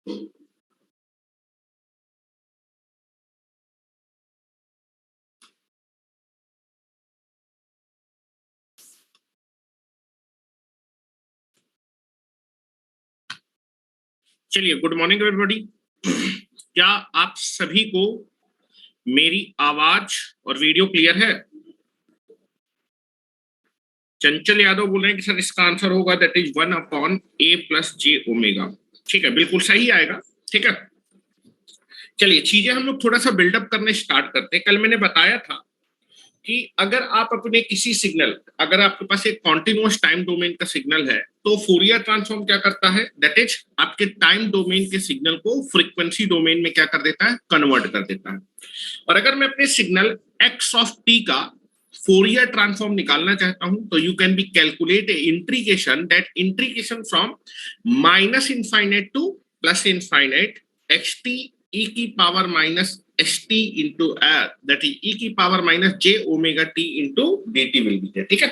चलिए, good morning everybody. क्या आप सभी को मेरी आवाज और वीडियो क्लियर है? चंचल यादव बोल रहे हैं कि सर इसका आंसर होगा दैट इज 1/a+j ओमेगा। ठीक है, बिल्कुल सही आएगा। ठीक है, चलिए चीजें हम लोग थोड़ा सा बिल्डअप करने स्टार्ट करते हैं। कल मैंने बताया था कि अगर आप अपने किसी सिग्नल, अगर आपके पास एक कॉन्टिन्यूअस टाइम डोमेन का सिग्नल है तो फोरियर ट्रांसफॉर्म क्या करता है, दैट इज आपके टाइम डोमेन के सिग्नल को फ्रीक्वेंसी डोमेन में क्या कर देता है, कन्वर्ट कर देता है। और अगर मैं अपने सिग्नल एक्स ऑफ टी का फोरियर ट्रांसफॉर्म निकालना चाहता हूं तो you can be calculate integration, that integration from minus infinite to plus infinite x t e की power minus st into that is e की power minus j omega t into dt will be there. ठीक है,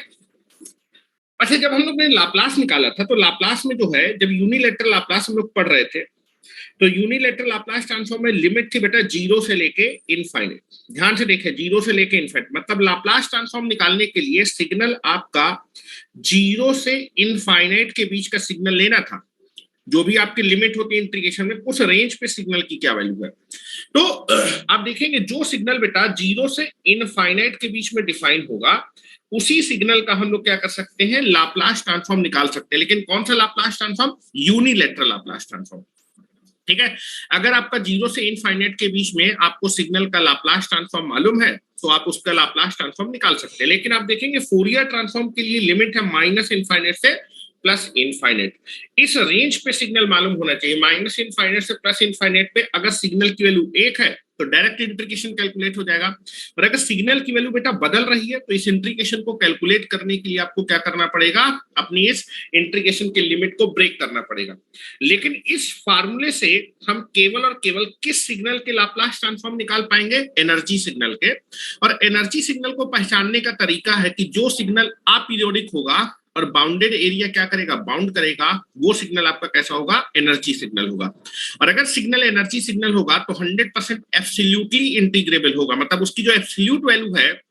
अच्छा जब हम लोग ने Laplace निकाला था तो लाप्लास में जो है, जब यूनिलैटरल लाप्लास हम लोग पढ़ रहे थे तो यूनिलैटरल लाप्लास ट्रांसफॉर्म में लिमिट थी बेटा जीरो से लेके इनफाइनाइट। ध्यान से देखें, जीरो से लेके इनफाइनाइट मतलब लाप्लास ट्रांसफॉर्म निकालने के लिए सिग्नल आपका जीरो से इनफाइनाइट के बीच का सिग्नल लेना था। जो भी आपकी लिमिट होती है इंटीग्रेशन में, उस रेंज पे सिग्नल की क्या वैल्यू है। तो आप देखेंगे जो सिग्नल बेटा जीरो से इनफाइनाइट के बीच में डिफाइन होगा, उसी सिग्नल का हम लोग क्या कर सकते हैं, लाप्लास ट्रांसफॉर्म निकाल सकते हैं। लेकिन कौन सा Laplace transform? Unilateral Laplace transform. ठीक है, अगर आपका जीरो से इनफाइनाइट के बीच में आपको सिग्नल का लाप्लास ट्रांसफॉर्म मालूम है तो आप उसका लाप्लास ट्रांसफॉर्म निकाल सकते हैं। लेकिन आप देखेंगे फोरियर ट्रांसफॉर्म के लिए लिमिट है माइनस इनफाइनाइट से प्लस इनफाइनाइट। इस रेंज पे सिग्नल मालूम होना चाहिए। माइनस इनफाइनाइट से प्लस इनफाइनाइट पे अगर सिग्नल की वैल्यू 1 है तो डायरेक्ट इंटीग्रेशन कैलकुलेट हो जाएगा। और अगर सिग्नल की वैल्यू बेटा बदल रही है तो इस इंटीग्रेशन को कैलकुलेट करने के लिए आपको क्या करना पड़ेगा, अपनी इस इंटीग्रेशन के लिमिट को ब्रेक करना पड़ेगा। लेकिन इस फार्मूले से हम केवल और केवल किस सिग्नल के लाप्लास ट्रांसफॉर्म निकाल पाएंगे? एनर्जी सिग्नल के। और एनर्जी सिग्नल को पहचानने का तरीका है कि जो सिग्नल अपीरियोडिक होगा और बाउंडेड एरिया क्या करेगा, बाउंड करेगा, वो सिग्नल आपका कैसा होगा, एनर्जी सिग्नल होगा। और अगर सिग्नल एनर्जी सिग्नल होगा तो 100% एब्सोल्युटली इंटीग्रेबल होगा। मतलब उसकी जो एब्सोल्यूट वैल्यू है,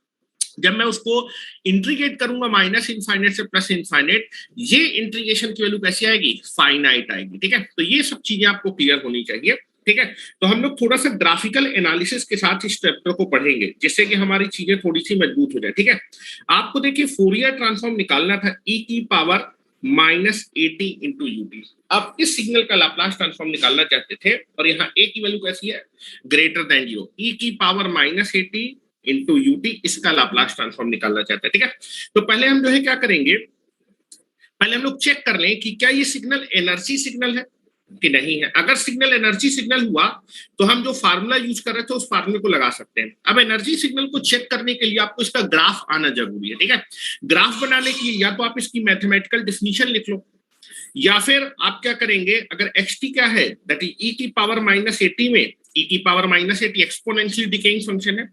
जब मैं उसको इंटीग्रेट करूंगा माइनस इनफाइनाइट से प्लस इनफाइनाइट, ये इंटीग्रेशन की वैल्यू कैसी आएगी, फाइनाइट आएगी। ठीक है, तो ये सब चीजें आपको क्लियर होनी चाहिए। ठीक है, तो हम लोग थोड़ा सा ग्राफिकल एनालिसिस के साथ इस चैप्टर को पढ़ेंगे जिससे कि हमारी चीजें थोड़ी सी मजबूत हो जाए। ठीक है, आपको देखिए फोरियर ट्रांसफॉर्म निकालना था e की power minus eighty into UT. आप इस सिग्नल का लाप्लास ट्रांसफॉर्म निकालना चाहते थे और यहाँ a की वैल्यू कैसी है, ग्रेटर देन 0, e की power minus eighty into UT, इसका लाप्लास ट्रांसफॉर्म निकालना चाहते हैं। ठीक है, तो पहले हम जो है क्या करेंगे, पहले हम लोग चेक कर लें कि क्या ये सिग्नल एनर्जी सिग्नल है कि नहीं है। अगर सिग्नल एनर्जी सिग्नल हुआ तो हम जो फार्मूला यूज कर रहे थे उस फार्मूले को लगा सकते हैं। अब एनर्जी सिग्नल को चेक करने के लिए आपको इसका ग्राफ आना जरूरी है। ठीक है, ग्राफ बनाने के लिए या तो आप इसकी मैथमेटिकल डिफिनीशन लिख लो, या फिर आप क्या करेंगे, अगर एक्स टी क्या है, दैट इज ई की पावर माइनस एटी में ई की power minus eighty exponential decaying function है।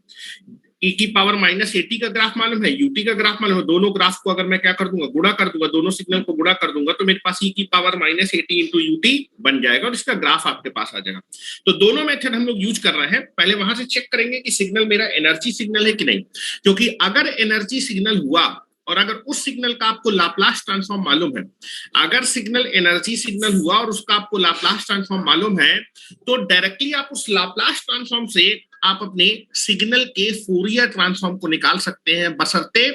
ई की पावर माइनस एटी का ग्राफ मालूम है, यूटी का ग्राफ मालूम है। दोनों ग्राफ को अगर मैं क्या कर दूंगा, गुणा कर दूंगा, दोनों सिग्नल को गुणा कर दूंगा तो मेरे पास ई की power minus eighty into UT बन जाएगा और इसका ग्राफ आपके पास आ जाएगा। तो दोनों मेथड हम लोग यूज कर रहे हैं। पहले वहां से चेक करेंगे कि सिग्नल मेरा एनर्जी सिग्नल है कि नहीं, क्योंकि अगर एनर्जी सिग्नल हुआ और अगर उस सिग्नल का आपको लाप्लास ट्रांसफॉर्म मालूम है, अगर सिग्नल एनर्जी सिग्नल हुआ और उसका आपको लाप्लास ट्रांसफॉर्म मालूम है, तो डायरेक्टली आप उस लाप्लास ट्रांसफॉर्म से आप अपने सिग्नल के फोरियर ट्रांसफॉर्म को निकाल सकते हैं। बशर्ते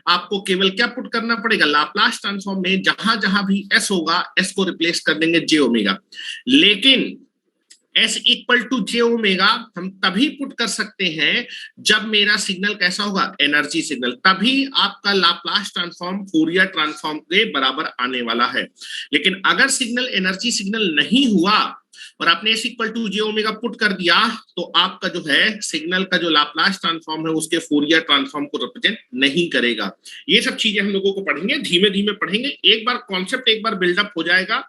आपको केवल क्या पुट करना पड़ेगा, लाप्लास ट्रांसफॉर्म में जहां जहां भी एस होगा, एस को रिप्लेस कर देंगे जे ओमेगा। लेकिन S equal to J omega हम तभी पुट कर सकते हैं जब मेरा सिग्नल कैसा होगा, एनर्जी सिग्नल। तभी आपका लाप्लास ट्रांसफॉर्म फोरियर ट्रांसफॉर्म के बराबर आने वाला है। लेकिन अगर सिग्नल एनर्जी सिग्नल नहीं हुआ और आपने S equal to J omega put कर दिया तो आपका जो है सिग्नल का जो लाप्लास ट्रांसफॉर्म है उसके फोरियर ट्रांसफॉर्म को रिप्रेजेंट नहीं करेगा। ये सब चीजें हम लोगों को पढ़ेंगे, धीमे धीमे पढ़ेंगे। एक बार कॉन्सेप्ट एक बार बिल्डअप हो जाएगा,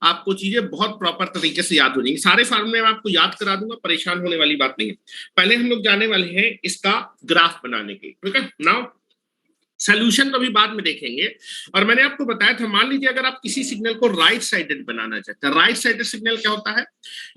आपको चीजें बहुत प्रॉपर तरीके से याद हो जाएंगी। सारे फार्मूले मैं आपको याद करा दूंगा, परेशान होने वाली बात नहीं है। पहले हम लोग जाने वाले हैं इसका ग्राफ बनाने के। ठीक है, नाउ सोल्यूशन तो अभी बाद में देखेंगे। और मैंने आपको बताया था, मान लीजिए अगर आप किसी सिग्नल को राइट साइडेड बनाना चाहते हैं, राइट साइडेड सिग्नल क्या होता है,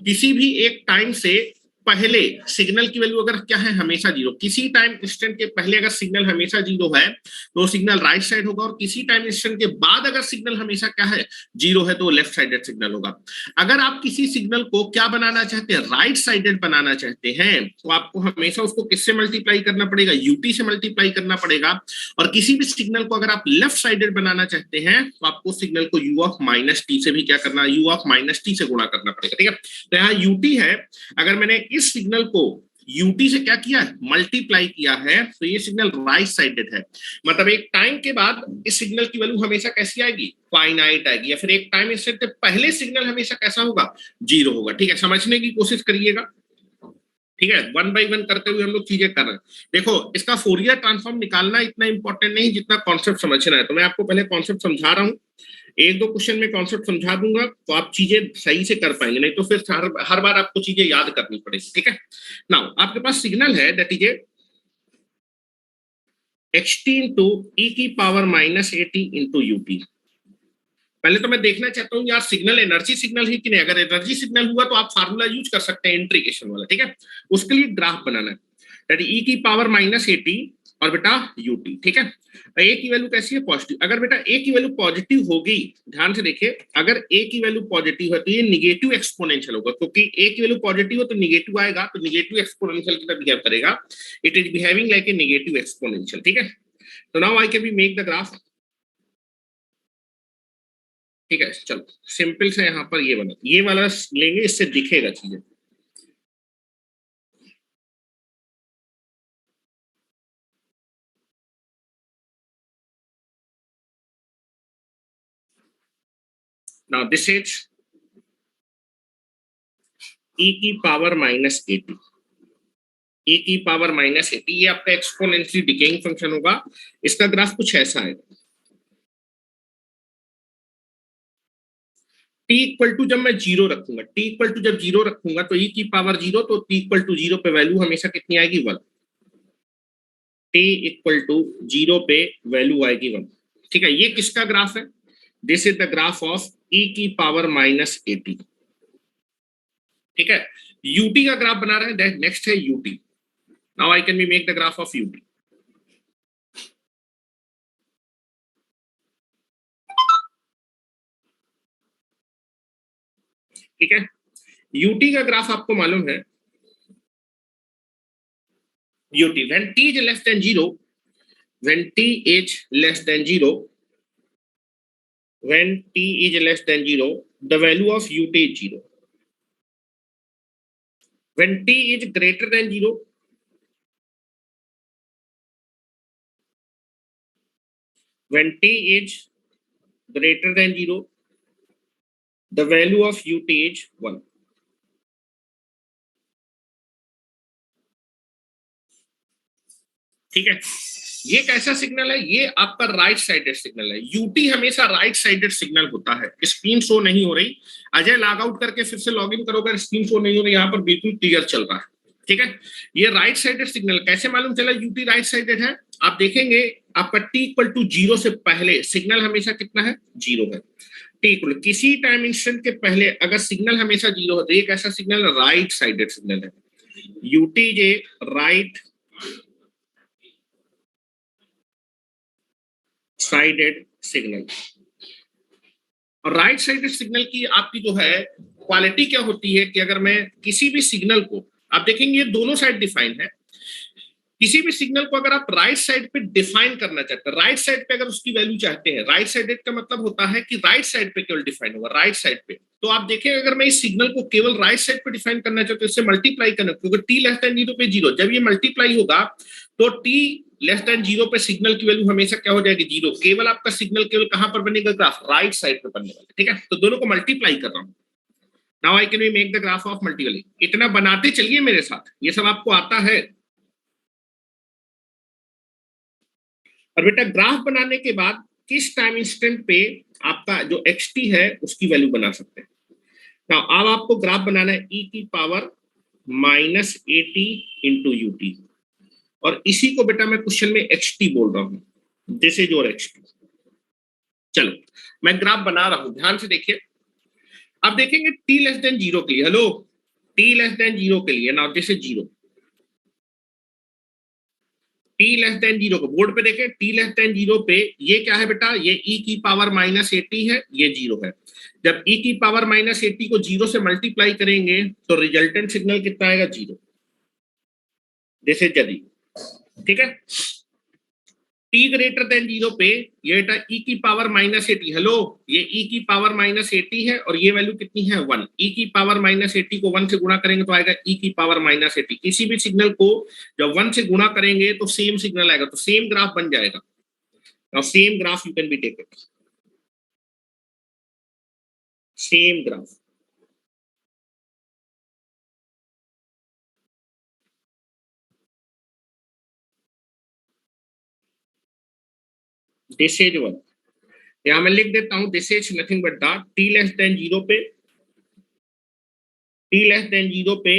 किसी भी एक टाइम से पहले सिग्नल की वैल्यू अगर क्या है, हमेशा जीरो, किसी टाइम इंस्टेंट के पहले अगर सिग्नल हमेशा जीरो है तो सिग्नल राइट साइड होगा, और किसी टाइम इंस्टेंट के बाद अगर सिग्नल हमेशा क्या है, जीरो है, तो लेफ्ट साइडेड सिग्नल होगा। अगर आप किसी सिग्नल को क्या बनाना चाहते हैं, राइट साइडेड बनाना चाहते हैं, तो आपको हमेशा उसको किससे मल्टीप्लाई करना पड़ेगा, यूटी से मल्टीप्लाई करना पड़ेगा। और किसी भी सिग्नल को अगर आप लेफ्ट साइडेड बनाना चाहते हैं तो आपको सिग्नल को यू ऑफ माइनस टी से भी क्या करना, यू ऑफ माइनस टी से गुणा करना पड़ेगा, ठीक है। तो यहाँ यूटी है, अगर मैंने इस सिग्नल को यूटी से क्या किया है, मल्टीप्लाई किया है, तो ये सिग्नल राइट साइडेड है। मतलब एक टाइम के बाद इस सिग्नल की वैल्यू हमेशा कैसी आएगी, फाइनाइट आएगी, या फिर एक टाइम इंस्टेंट से पहले सिग्नल हमेशा कैसा होगा, जीरो होगा, ठीक है। समझने की कोशिश करिएगा, ठीक है। वन बाय वन करते हुए हम लोग चीजें कर रहे हैं। देखो, इसका फोरियर ट्रांसफॉर्म निकालना इतना इंपॉर्टेंट नहीं जितना कॉन्सेप्ट समझना है। तो मैं आपको पहले कॉन्सेप्ट समझा रहा हूँ, एक दो क्वेश्चन में कॉन्सेप्ट समझा दूंगा तो आप चीजें सही से कर पाएंगे, नहीं तो फिर हर बार आपको चीजें याद करनी पड़ेगी, ठीक है। नाउ आपके पास सिग्नल है that is xt into e की power minus eighty into UT. पहले तो मैं देखना चाहता हूँ यार, सिग्नल एनर्जी सिग्नल ही कि नहीं। अगर एनर्जी सिग्नल हुआ तो आप फार्मूला यूज कर सकते हैं इंट्रीगेशन वाला, ठीक है। उसके लिए ग्राफ बनाना है, दैट ई की पावर माइनस एटी और बेटा यूटी, ठीक है। ए की वैल्यू कैसी है, पॉजिटिव। अगर बेटा ए की वैल्यू पॉजिटिव होगी, ध्यान से देखिए, अगर ए की वैल्यू पॉजिटिव है तो ये निगेटिव एक्सपोनेंशियल होगा, क्योंकि ए की वैल्यू पॉजिटिव हो तो निगेटिव आएगा, तो निगेटिव एक्सपोनेंशियल की तरह बिहेव करेगा। It is behaving like a negative exponential, ठीक है। तो now I can be make the graph, ठीक है। चलो सिंपल से यहाँ पर ये बना, ये वाला लेंगे, इससे दिखेगा चीजें। नाउ दिस इज e की पावर माइनस एटी, e की पावर माइनस एटी, ये आपका एक्सपोनेंशियली डिकेइंग फंक्शन होगा। इसका ग्राफ कुछ ऐसा है, t इक्वल टू जब मैं जीरो रखूंगा, t इक्वल टू जब जीरो रखूंगा तो e की पावर जीरो, तो t इक्वल टू जीरो पे वैल्यू हमेशा कितनी आएगी, one. t equal to zero पे वैल्यू आएगी वन, ठीक है। ये किसका ग्राफ है, this is the graph of e की पावर माइनस एटी, ठीक है। ut का ग्राफ बना रहे हैं, नेक्स्ट है ut। Now I can be make the graph of ut, ठीक है। ut का ग्राफ आपको मालूम है, ut when t is less than 0, when t is less than 0, when t is less than 0, the value of ut is 0. When t is greater than 0, when t is greater than 0, the value of ut is 1. ठीक है। ये कैसा signal है, ये आपका right sided signal है। UT हमेशा right sided signal होता है। स्क्रीन शो नहीं हो रही, अजय लॉग आउट करके फिर से लॉग इन करोगे, स्क्रीन शो नहीं हो रही, यहाँ पर बिल्कुल क्लियर चल रहा है, ठीक है। ये राइट साइडेड सिग्नल कैसे मालूम चला यूटी राइट साइडेड है, आप देखेंगे आपका टी इक्वल टू जीरो से पहले सिग्नल हमेशा कितना है, जीरो है। टी इक्वल किसी टाइम इंस्टेंट के पहले अगर सिग्नल हमेशा जीरो है तो ये कैसा सिग्नल, राइट साइडेड सिग्नल है। यूटी जे राइट साइडेड सिग्नल। और राइट साइडेड सिग्नल की आपकी जो है क्वालिटी क्या होती है कि अगर मैं किसी भी सिग्नल को, आप देखेंगे ये दोनों साइड डिफाइन है, किसी भी सिग्नल को अगर आप राइट साइड पे डिफाइन करना चाहते हैं, राइट साइड पे अगर उसकी वैल्यू चाहते हैं, राइट साइडेड का मतलब होता है कि राइट साइड पे केवल डिफाइन होगा, राइट साइड पे। तो आप देखें अगर मैं इस सिग्नल को केवल राइट साइड पे डिफाइन करना चाहता हूं, इससे मल्टीप्लाई करना, क्योंकि टी लेस देन जीरो पे जीरो, जब ये मल्टीप्लाई होगा तो टी लेस देन जीरो पे सिग्नल की वैल्यू हमेशा क्या हो जाएगी, जीरो। केवल आपका सिग्नल केवल कहां पर बनेगा, ग्राफ राइट साइड पे बनने वाला, ठीक है। तो दोनों को मल्टीप्लाई कर रहा हूं। Now I can we make the graph of multiple. इतना बनाते चलिए मेरे साथ, ये सब आपको आता है। और बेटा ग्राफ बनाने के बाद किस टाइम इंस्टेंट पे आपका जो xt है उसकी वैल्यू बना सकते हैं। now, अब आपको ग्राफ बनाना है e की power minus eighty into UT, और इसी को बेटा मैं क्वेश्चन में xt बोल रहा हूं, दिस इज योर x2। चलो मैं ग्राफ बना रहा हूं, ध्यान से देखिए। अब देखेंगे t लेस देन जीरो के लिए, hello, t less than zero के लिए, now this is zero. t less than zero को बोर्ड पे देखें, t लेस देन जीरो पे ये क्या है बेटा, ये e की पावर माइनस एटी है, ये जीरो है। जब e की पावर माइनस एटी को जीरो से मल्टीप्लाई करेंगे तो रिजल्टेंट सिग्नल कितना आएगा, जीरो। दिस इज यदि, ठीक है। t ग्रेटर देन जीरो पे ये बेटा e की पावर माइनस एटी, हेलो, ये e की पावर माइनस एटी है और ये वैल्यू कितनी है, वन। e की पावर माइनस एटी को वन से गुणा करेंगे तो आएगा e की पावर माइनस एटी। किसी भी सिग्नल को जब वन से गुणा करेंगे तो सेम सिग्नल आएगा, तो सेम ग्राफ बन जाएगा। Now same graph you can be taken, same graph. This is one, यहां मैं लिख देता हूं, this is nothing but the t less than zero पे, t लेस देन जीरो पे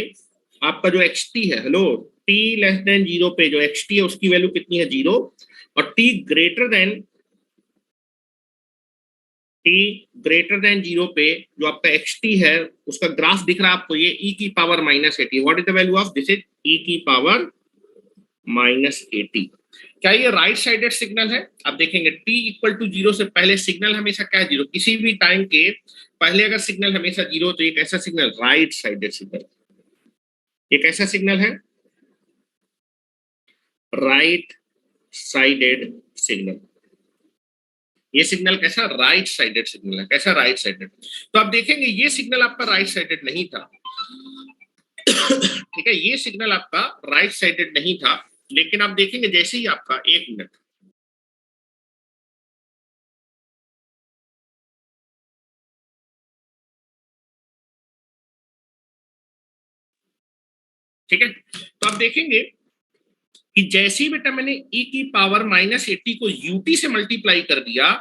आपका जो xt है, hello, t less than zero पे जो xt है उसकी वैल्यू कितनी है, जीरो। और t ग्रेटर देन जीरो पे जो आपका xt है उसका ग्राफ दिख रहा है आपको, ये e की power minus eighty. What is the value of this, is e की पावर माइनस एटी। क्या ये राइट साइडेड सिग्नल है? आप देखेंगे t इक्वल टू जीरो से पहले सिग्नल हमेशा क्या है, जीरो। किसी भी टाइम के पहले अगर सिग्नल हमेशा जीरो तो एक ऐसा सिग्नल राइट साइडेड सिग्नल, एक ऐसा सिग्नल है राइट साइडेड सिग्नल। ये सिग्नल कैसा, राइट साइडेड सिग्नल है। कैसा, राइट साइडेड। तो आप देखेंगे ये सिग्नल आपका राइट साइडेड नहीं था, ठीक है, ये सिग्नल आपका राइट साइडेड नहीं था। लेकिन आप देखेंगे जैसे ही आपका, एक मिनट, ठीक है, तो आप देखेंगे कि जैसे ही बेटा मैंने e की पावर माइनस एटी को ut से मल्टीप्लाई कर दिया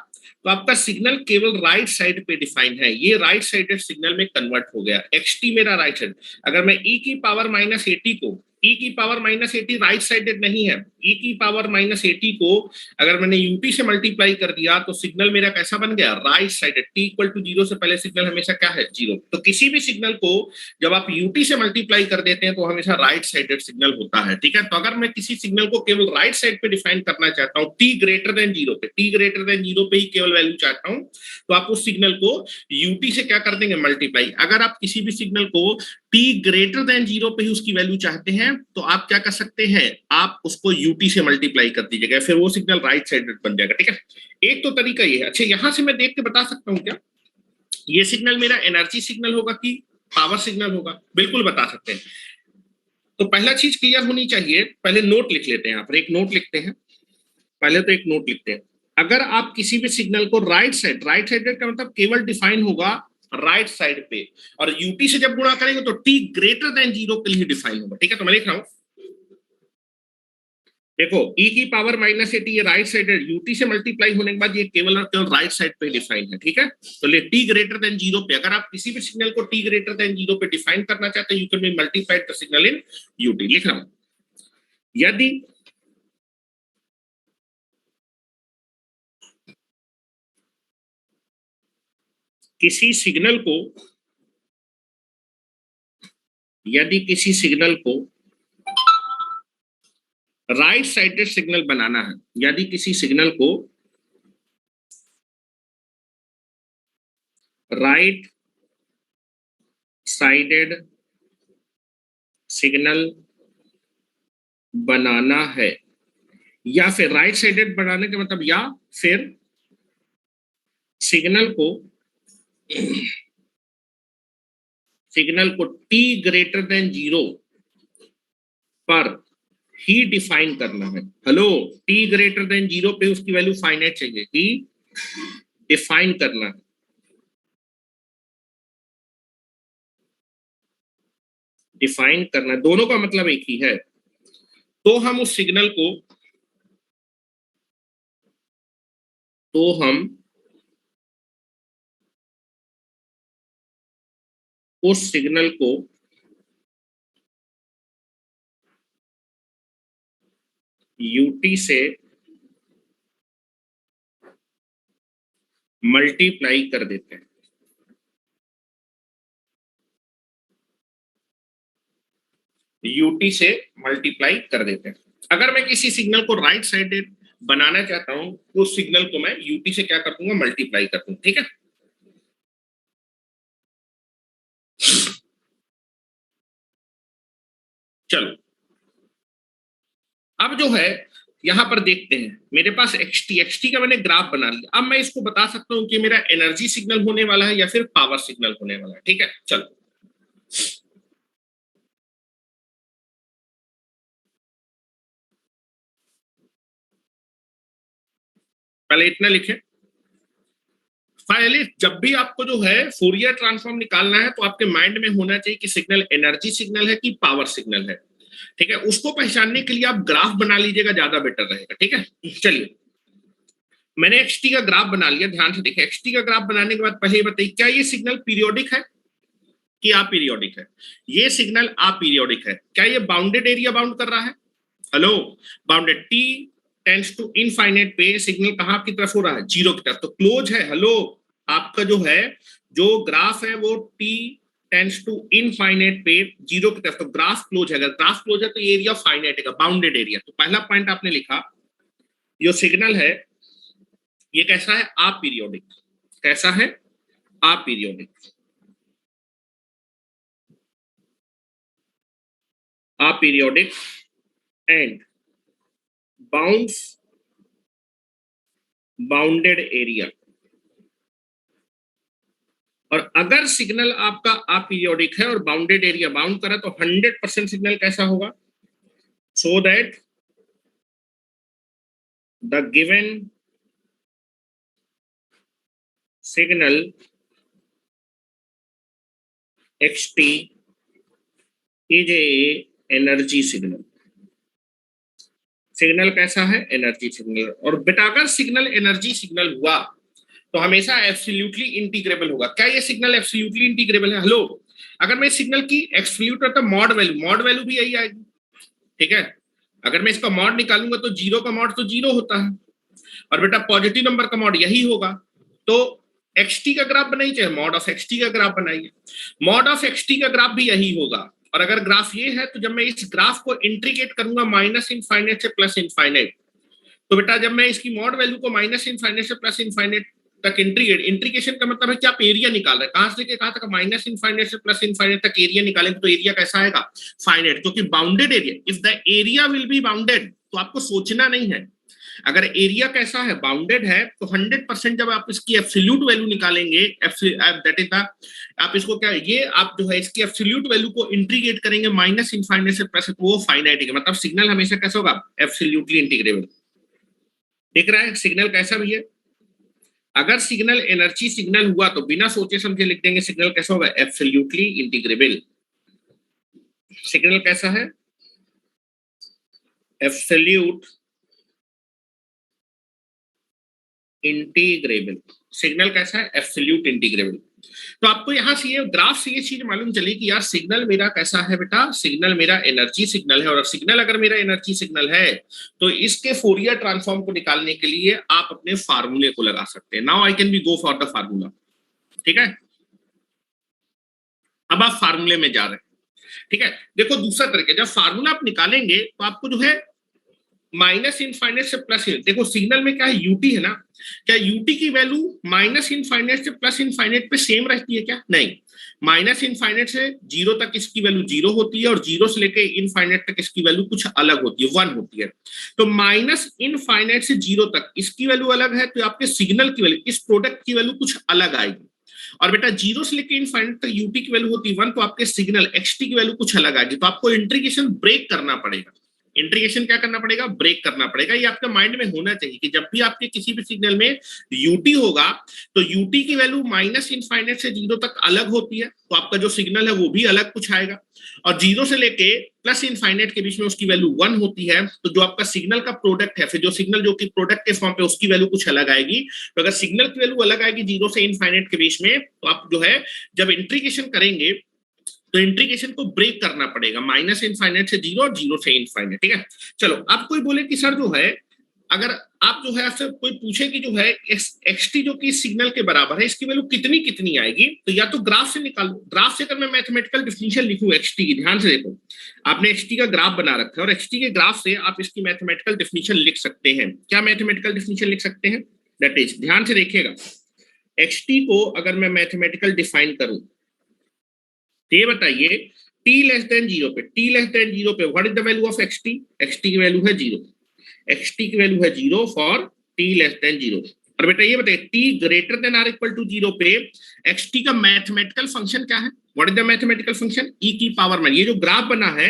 तो आपका सिग्नल केवल राइट साइड पे डिफाइन है, ये राइट साइडेड सिग्नल में कन्वर्ट हो गया। xt मेरा राइट साइड, अगर मैं e की पावर माइनस एटी को, e की power minus eighty right sided नहीं है, e की पावर माइनस एटी को अगर मैंने ut से मल्टीप्लाई कर दिया तो सिग्नल मेरा कैसा बन गया, right sided. t equal to zero से पहले सिग्नल हमेशा क्या है, जीरो। तो किसी भी सिग्नल को जब आप ut से मल्टीप्लाई कर देते हैं तो हमेशा राइट साइडेड सिग्नल होता है, ठीक है। तो अगर मैं किसी सिग्नल को केवल राइट साइड पे डिफाइन करना चाहता हूँ, t ग्रेटर देन जीरो पे, t ग्रेटर देन जीरो पे ही केवल वैल्यू चाहता हूँ, तो आप उस सिग्नल को ut से क्या कर देंगे, मल्टीप्लाई। अगर आप किसी भी सिग्नल को t ग्रेटर देन जीरो पे ही उसकी वैल्यू चाहते हैं तो आप क्या कर सकते हैं, आप उसको ut से मल्टीप्लाई कर दीजिएगा, फिर वो सिग्नल राइट साइडेड बन जाएगा, ठीक है। एक तो तरीका ये है। अच्छा, यहां से मैं देख के बता सकता हूँ क्या, ये सिग्नल मेरा एनर्जी सिग्नल होगा कि पावर सिग्नल होगा? बिल्कुल बता सकते हैं। तो पहला चीज क्लियर होनी चाहिए, पहले नोट लिख लेते हैं, यहाँ पर एक नोट लिखते हैं। पहले तो एक नोट लिखते हैं, अगर आप किसी भी सिग्नल को राइट साइड, राइट साइडेड का मतलब केवल डिफाइन होगा राइट साइड पे, और यूटी से जब गुणा करेंगे तो टी ग्रेटर देन जीरो के लिए डिफाइन होगा, ठीक है। तो मैं लिख रहा हूं, देखो e की पावर माइनस एटी ये राइट साइडेड, यूटी से मल्टीप्लाई होने के बाद ये केवल और केवल राइट साइड पे डिफाइन है, ठीक है। तो ले t ग्रेटर देन जीरो पे, अगर आप किसी भी सिग्नल को t ग्रेटर देन जीरो पे डिफाइन करना चाहते हैं, you can be multiplied the signal in UT. लिख रहा हूं, यदि किसी सिग्नल को, यदि किसी सिग्नल को राइट साइडेड सिग्नल बनाना है, यदि किसी सिग्नल को राइट साइडेड सिग्नल बनाना है, या फिर राइट साइडेड बनाने का मतलब, या फिर सिग्नल को, सिग्नल को t ग्रेटर देन जीरो पर ही डिफाइन करना है। Hello, t greater than zero पे उसकी वैल्यू फाइनाइट चाहिए, ही डिफाइन करना है, डिफाइन करना, दोनों का मतलब एक ही है। तो हम उस सिग्नल को, तो हम उस सिग्नल को यूटी से मल्टीप्लाई कर देते हैं। यूटी से मल्टीप्लाई कर देते हैं। अगर मैं किसी सिग्नल को राइट साइडेड बनाना चाहता हूं तो उस सिग्नल को मैं यूटी से क्या कर दूंगा, मल्टीप्लाई कर दूंगा। ठीक है, चलो अब जो है यहां पर देखते हैं, मेरे पास एक्सटी का मैंने ग्राफ बना लिया। अब मैं इसको बता सकता हूं कि मेरा एनर्जी सिग्नल होने वाला है या फिर पावर सिग्नल होने वाला है। ठीक है, चलो पहले इतना लिखे। फाइनली जब भी आपको जो है फोरियर ट्रांसफॉर्म निकालना है तो आपके माइंड में होना चाहिए कि सिग्नल एनर्जी सिग्नल है कि पावर सिग्नल है। ठीक है, उसको पहचानने के लिए आप ग्राफ बना लीजिएगा, ज्यादा बेटर रहेगा। ठीक है, चलिए मैंने एक्सटी का ग्राफ बना लिया, ध्यान से देखिए। एक्सटी का ग्राफ बनाने के बाद पहले ये बताइए, क्या ये सिग्नल पीरियोडिक है कि अपीरियोडिक है? ये सिग्नल अपीरियोडिक है। क्या ये बाउंडेड एरिया बाउंड कर रहा है? Hello, bounded t tends to infinite पे सिग्नल कहां की तरफ हो रहा है? जीरो की तरफ, तो क्लोज है। हेलो, आपका जो है जो ग्राफ है वो टी टेंड्स टू इनफाइनाइट पे जीरो की तरफ, तो ग्राफ क्लोज है। अगर ग्राफ क्लोज है तो एरिया फाइनाइट है, बाउंडेड एरिया। तो पहला पॉइंट आपने लिखा, जो सिग्नल है ये कैसा है? अपीरियोडिक। कैसा है? Aperiodic. Aperiodic and bounds bounded area. और अगर सिग्नल आपका अपीरियोडिक है और बाउंडेड एरिया बाउंड करा तो 100% सिग्नल कैसा होगा? So that the given signal xt is a energy signal. Signal कैसा है? Energy signal. और बेटा अगर सिग्नल एनर्जी सिग्नल हुआ तो हमेशा एब्सोल्युटली इंटीग्रेबल होगा। क्या ये सिग्नल एब्सोल्युटली इंटीग्रेबल है? हेलो, अगर मैं सिग्नल की एब्सोल्यूट तो मॉड वैल्यू भी यही आएगी। ठीक है, अगर मैं इसका मॉड निकालूंगा तो जीरो का मॉड तो जीरो होता है, और बेटा पॉजिटिव नंबर का मॉड यही होगा। तो एक्सटी का ग्राफ बनाइए, चाहे मॉड ऑफ एक्सटी का ग्राफ बनाइए, मॉड ऑफ एक्सटी का ग्राफ भी यही होगा। और अगर ग्राफ ये है तो जब मैं इस ग्राफ को इंट्रीगेट करूंगा माइनस इनफाइनाइट से प्लस इनफाइनाइट, तो बेटा जब मैं इसकी मॉड वैल्यू को माइनस इनफाइनाइट से प्लस इनफाइनाइट तक इंट्रीगेशन का मतलब है कि आप एरिया निकाल रहे हैं, कहां से लेके कहां तक? माइनस इनफाइनाइट से प्लस इनफाइनाइट तक एरिया निकालेंगे तो एरिया कैसा आएगा? फाइनाइट, क्योंकि bounded area. If the area will be bounded तो आपको सोचना नहीं है। अगर एरिया कैसा है? बाउंडेड है, तो 100% जब आप इसकी एब्सोल्यूट वैल्यू निकालेंगे, दैट इज द, आप इसको क्या, ये आप जो है इसकी एब्सोल्यूट वैल्यू को इंटीग्रेट करेंगे माइनस इनफाइनाइट से प्लस, तो वो फाइनाइट है। मतलब सिग्नल हमेशा कैसा होगा? Absolutely integrable. दिख रहा है सिग्नल कैसा भी है? अगर सिग्नल एनर्जी सिग्नल हुआ तो बिना सोचे समझे लिख देंगे सिग्नल कैसा होगा? Absolutely integrable. सिग्नल कैसा है? Absolute integrable. सिग्नल कैसा है? Absolute integrable. तो आपको यहां से ये ग्राफ से ये चीज मालूम चली कि यार सिग्नल मेरा कैसा है बेटा? सिग्नल मेरा एनर्जी सिग्नल है। और सिग्नल अगर मेरा एनर्जी सिग्नल है तो इसके फोरियर ट्रांसफॉर्म को निकालने के लिए आप अपने फार्मूले को लगा सकते हैं। Now I can be go for the formula. ठीक है, अब आप फार्मूले में जा रहे हैं। ठीक है, देखो दूसरा तरीका, जब फार्मूला आप निकालेंगे तो आपको जो है माइनस इनफाइनाइट से प्लस, देखो सिग्नल में क्या है? यूटी है ना, क्या यूटी की वैल्यू माइनस इनफाइनाइट से प्लस इनफाइनाइट पे सेम रहती है क्या? नहीं, माइनस इनफाइनाइट से जीरो तक इसकी वैल्यू जीरो होती है, और जीरो से लेके इनफाइनाइट तक इसकी वैल्यू कुछ अलग होती है, वन होती है। तो माइनस इनफाइनाइट से जीरो तक इसकी वैल्यू अलग है, तो आपके सिग्नल की वैल्यू, इस प्रोडक्ट की वैल्यू कुछ अलग आएगी। और बेटा जीरो से लेके इनफाइनाइट तक यूटी की वैल्यू होती है वन, तो आपके सिग्नल एक्सटी की वैल्यू कुछ अलग आएगी। तो आपको इंटीग्रेशन ब्रेक करना पड़ेगा। इंटीग्रेशन क्या करना पड़ेगा? ब्रेक करना पड़ेगा। ये आपके माइंड में होना चाहिए कि जब भी आपके किसी भी सिग्नल में यूटी होगा तो यूटी की वैल्यू माइनस इनफाइनाइट से जीरो तक अलग होती है, तो आपका जो सिग्नल है वो भी अलग कुछ आएगा। और जीरो से लेके प्लस इनफाइनाइट के बीच में उसकी वैल्यू वन होती है, तो जो आपका सिग्नल का प्रोडक्ट है, फिर जो सिग्नल जो कि प्रोडक्ट के फॉर्म पे, उसकी वैल्यू कुछ अलग आएगी। तो अगर सिग्नल की वैल्यू अलग आएगी जीरो से इनफाइनाइट के बीच में, तो आप जो है जब इंटीग्रेशन करेंगे तो इंटीग्रेशन को ब्रेक करना पड़ेगा, माइनस इनफाइनाइट से जीरो और जीरो से इनफाइनाइट। ठीक है, चलो अब कोई बोले कि सर जो है अगर आप जो है आपसे कोई पूछे कि जो है एक्स टी जो कि सिग्नल के बराबर है, इसकी वैल्यू कितनी कितनी आएगी, तो या तो ग्राफ से निकालो। ग्राफ से अगर मैं मैथमेटिकल डिफिनेशन लिखूं एक्स टी की, ध्यान से देखो, आपने एक्स टी का ग्राफ बना रखा है और एक्स टी के ग्राफ से आप इसकी मैथमेटिकल डिफिनेशन लिख सकते हैं। क्या मैथमेटिकल डिफिनेशन लिख सकते हैं? दैट इज, ध्यान से देखिएगा, एक्स टी को अगर मैं मैथमेटिकल डिफाइन करूं तो ये बताइए, टी लेस देन जीरो पे, टी लेस देन जीरो पे what is the value of x t? X t की वैल्यू है जीरो, एक्स टी की वैल्यू है zero for t less than zero. और बेटा ये बताइए, t greater than or equal to zero पे एक्स टी का मैथमेटिकल फंक्शन क्या है? What is the mathematical function? E की पावर माइनस, ये जो ग्राफ बना है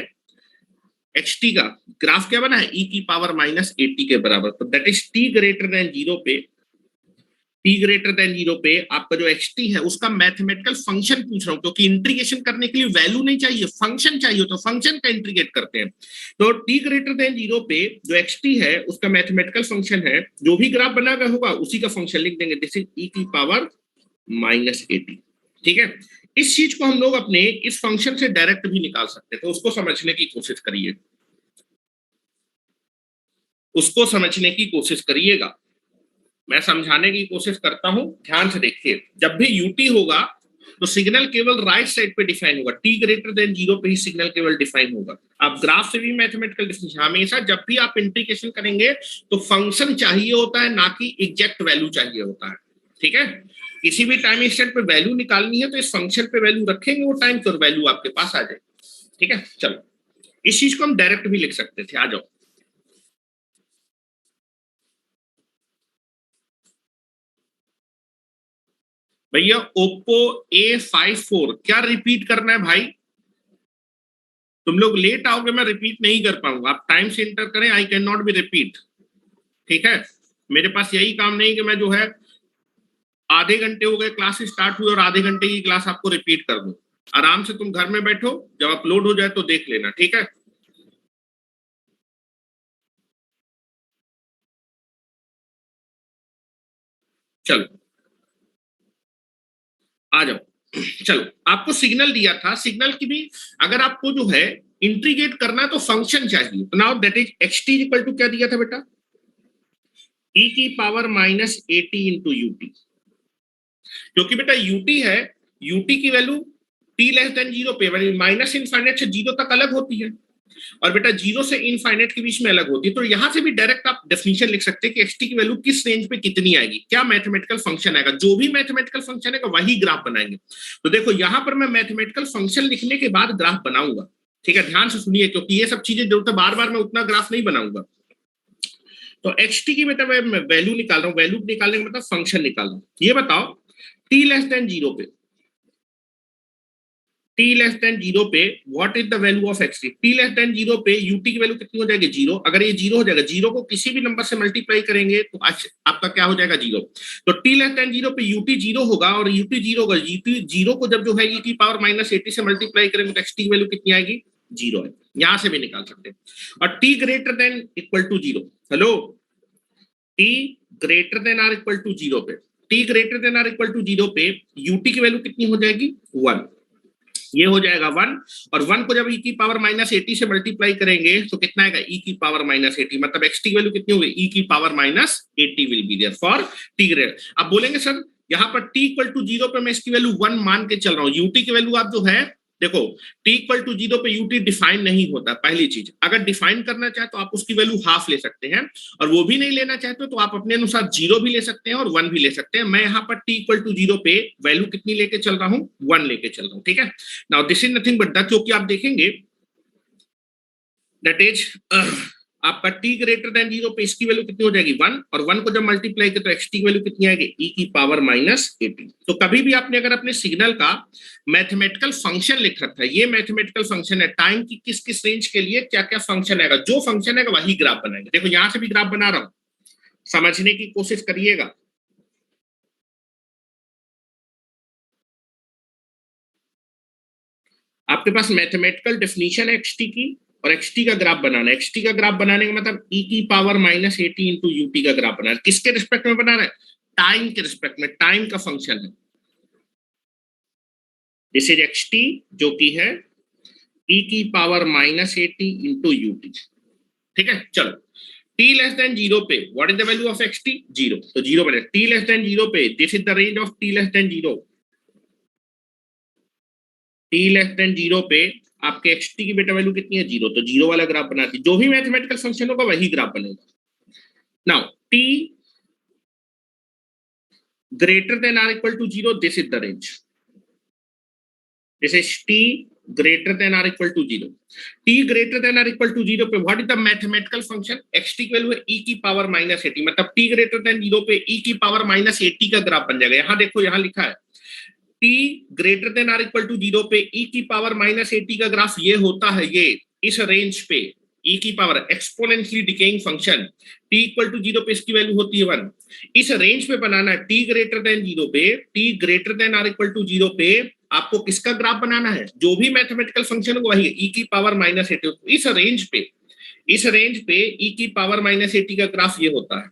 एक्स टी का ग्राफ क्या बना है? ई की पावर माइनस ए टी के बराबर। तो that is T greater than zero पे, टी ग्रेटर देन जीरो पे आपका जो एक्स टी है उसका मैथमेटिकल फंक्शन पूछ रहा हूं, क्योंकि इंटीग्रेशन करने के लिए वैल्यू नहीं चाहिए, फंक्शन चाहिए, तो फंक्शन का इंटीग्रेट करते हैं। तो टी ग्रेटर देन जीरो पे जो एक्स टी है उसका मैथमेटिकल फंक्शन है, जो भी ग्राफ बना हुआ होगा उसी का फंक्शन लिख देंगे, दिस इज ई की पावर माइनस ए टी। ठीक है, इस चीज को हम लोग अपने इस फंक्शन से डायरेक्ट भी निकाल सकते हैं, तो उसको समझने की कोशिश करिए, उसको समझने की कोशिश करिएगा। मैं समझाने की कोशिश करता हूं, ध्यान से देखिए। जब भी यूटी होगा तो सिग्नल केवल राइट साइड पे डिफाइन होगा, टी ग्रेटर देन जीरो पे ही सिग्नल केवल डिफाइन होगा। आप ग्राफ से भी मैथमेटिकल डिफिनेशन, हमेशा जब भी आप इंटीग्रेशन करेंगे तो फंक्शन चाहिए होता है, ना कि एग्जैक्ट वैल्यू चाहिए होता है। ठीक है, किसी भी टाइम इंस्टेंट पे वैल्यू निकालनी है तो इस फंक्शन पे वैल्यू रखेंगे वो टाइम तो वैल्यू आपके पास आ जाएगी। ठीक है, चलो इस चीज को हम डायरेक्ट भी लिख सकते थे, आ जाओ। भैया ओप्पो A54 क्या रिपीट करना है भाई? तुम लोग लेट आओगे, मैं रिपीट नहीं कर पाऊंगा, आप टाइम से इंटर करें, I can not be repeat. ठीक है, मेरे पास यही काम नहीं कि मैं जो है आधे घंटे हो गए क्लास स्टार्ट हुई और आधे घंटे की क्लास आपको रिपीट कर दूं। आराम से तुम घर में बैठो, जब अपलोड हो जाए तो देख लेना। ठीक है, चलो आ जाओ। चलो, आपको सिग्नल दिया था, सिग्नल की भी अगर आपको जो है इंटीग्रेट करना है तो फंक्शन चाहिए। तो now that is x t equal to क्या दिया था बेटा? ई की power minus a t into u t. क्योंकि बेटा यूटी है, यूटी की value t less than zero पे माइनस इनफाइनेट से जीरो तक अलग होती है, और बेटा जीरो से इनफाइनेट के बीच में अलग होती है। तो यहां से भी डायरेक्ट आप डेफिनेशन लिख सकते हैं कि एक्स टी की वैल्यू किस रेंज पे कितनी आएगी, क्या मैथमेटिकल फंक्शन आएगा, जो भी मैथमेटिकल फंक्शन आएगा वही ग्राफ बनाएंगे। तो देखो यहां पर मैं मैथमेटिकल फंक्शन लिखने के बाद ग्राफ बनाऊंगा। ठीक है, ध्यान से सुनिए, क्योंकि ये सब चीजें जरूरत है, बार बार मैं उतना ग्राफ नहीं बनाऊंगा। तो एक्स टी की बेटा मैं वैल्यू निकाल रहा हूँ, वैल्यू निकालने का मतलब फंक्शन निकाल रहा हूँ। ये बताओ टी लेस देन जीरो पे, टी लेस देन जीरो पे what is the value of x T? T less than zero पे यूटी की वैल्यू कितनी हो जाएगी? जीरो। अगर ये जीरो हो जाएगा, जीरो को किसी भी नंबर से मल्टीप्लाई करेंगे तो आपका क्या हो जाएगा? जीरो। तो टी लेस देन जीरो पे यूटी जीरो होगा, और यूटी जीरो होगा, यूटी जीरो को जब जो है ई की पावर माइनस एटी से मल्टीप्लाई करेंगे तो एक्स टी की वैल्यू कितनी आएगी? जीरो है। यहां से भी निकाल सकते हैं। और t greater than equal to zero, hello, t greater than or equal to zero पे, t greater than or equal to zero पे यूटी की वैल्यू कितनी हो जाएगी? वन। ये हो जाएगा वन, और वन को जब ई की पावर माइनस एटी से मल्टीप्लाई करेंगे तो कितना आएगा? ई की पावर माइनस एटी, मतलब एक्स टी की वैल्यू कितनी होगी? ई की power minus a t will be there for t greater. अब बोलेंगे सर यहाँ पर टी इक्वल टू जीरो पे मैं इसकी वैल्यू वन मान के चल रहा हूँ, यूटी की वैल्यू आप जो है देखो, टी इक्वल टू जीरो पे यूटी डिफाइन नहीं होता। पहली चीज, अगर डिफाइन करना चाहे तो आप उसकी वैल्यू हाफ ले सकते हैं, और वो भी नहीं लेना चाहते तो आप अपने अनुसार जीरो भी ले सकते हैं और वन भी ले सकते हैं। मैं यहाँ पर टी इक्वल टू जीरो पे वैल्यू कितनी लेके चल रहा हूँ? वन लेके चल रहा हूँ। ठीक है, now this is nothing but that, क्योंकि आप देखेंगे दैट इज आपका टी ग्रेटर देन जीरो पे इसकी वैल्यू कितनी हो जाएगी? वन, और वन को जब मल्टीप्लाई करें तो एक्स टी की वैल्यू कितनी आएगी? ई की पावर माइनस एटी। तो कभी भी आपने अगर अपने सिग्नल का मैथमेटिकल फंक्शन लिख रखा है, ये मैथमेटिकल फंक्शन है, टाइम की किस किस रेंज के लिए क्या क्या फंक्शन आएगा, जो फंक्शन आएगा वही ग्राफ बनाएंगे। देखो यहां से भी ग्राफ बना रहा हूं, समझने की कोशिश करिएगा। आपके पास मैथमेटिकल डेफिनेशन है एक्स टी की, और एक्स टी का ग्राफ बनाना है। एक्स टी का ग्राफ बनाने का मतलब ई की power minus eighty into UT का ग्राफ बनाना है। किसके रिस्पेक्ट में बना रहा है? टाइम के रिस्पेक्ट में, टाइम का फंक्शन है। दिस इज एक्स टी जो कि है ई की power minus eighty into UT. ठीक है, चलो t लेस देन 0 पे what is the value of xt 0, तो 0 बनेगा। t लेस देन 0 पे this is the range of t less than 0। t less than 0 पे आपके xt की बेटा वैल्यू कितनी है 0, तो 0 वाला ग्राफ बनाती, जो भी मैथमेटिकल फंक्शन होगा वही ग्राफ बनेगा। Now t greater than or equal to 0, this is the range. This is t greater than or equal to 0. t greater than or equal to 0 पे what is the mathematical function? xt की value है e की power minus 80, मतलब t greater than 0 पे e की power minus 80 का graph बन जाएगा। यहाँ देखो, यहाँ लिखा है t greater than or equal to 0 पे e की पावर माइनस 80 का ग्राफ ये होता है, ये इस रेंज पे e की power exponentially decaying function t equal to 0 पे इसकी वैल्यू होती है 1। इस रेंज पे बनाना है t ग्रेटर देन 0 पे, t ग्रेटर देन और इक्वल टू 0 पे आपको किसका ग्राफ बनाना है? जो भी मैथमेटिकल फंक्शन होगा वही e की पावर माइनस 80। इस रेंज पे e की पावर माइनस 80 का ग्राफ ये होता है।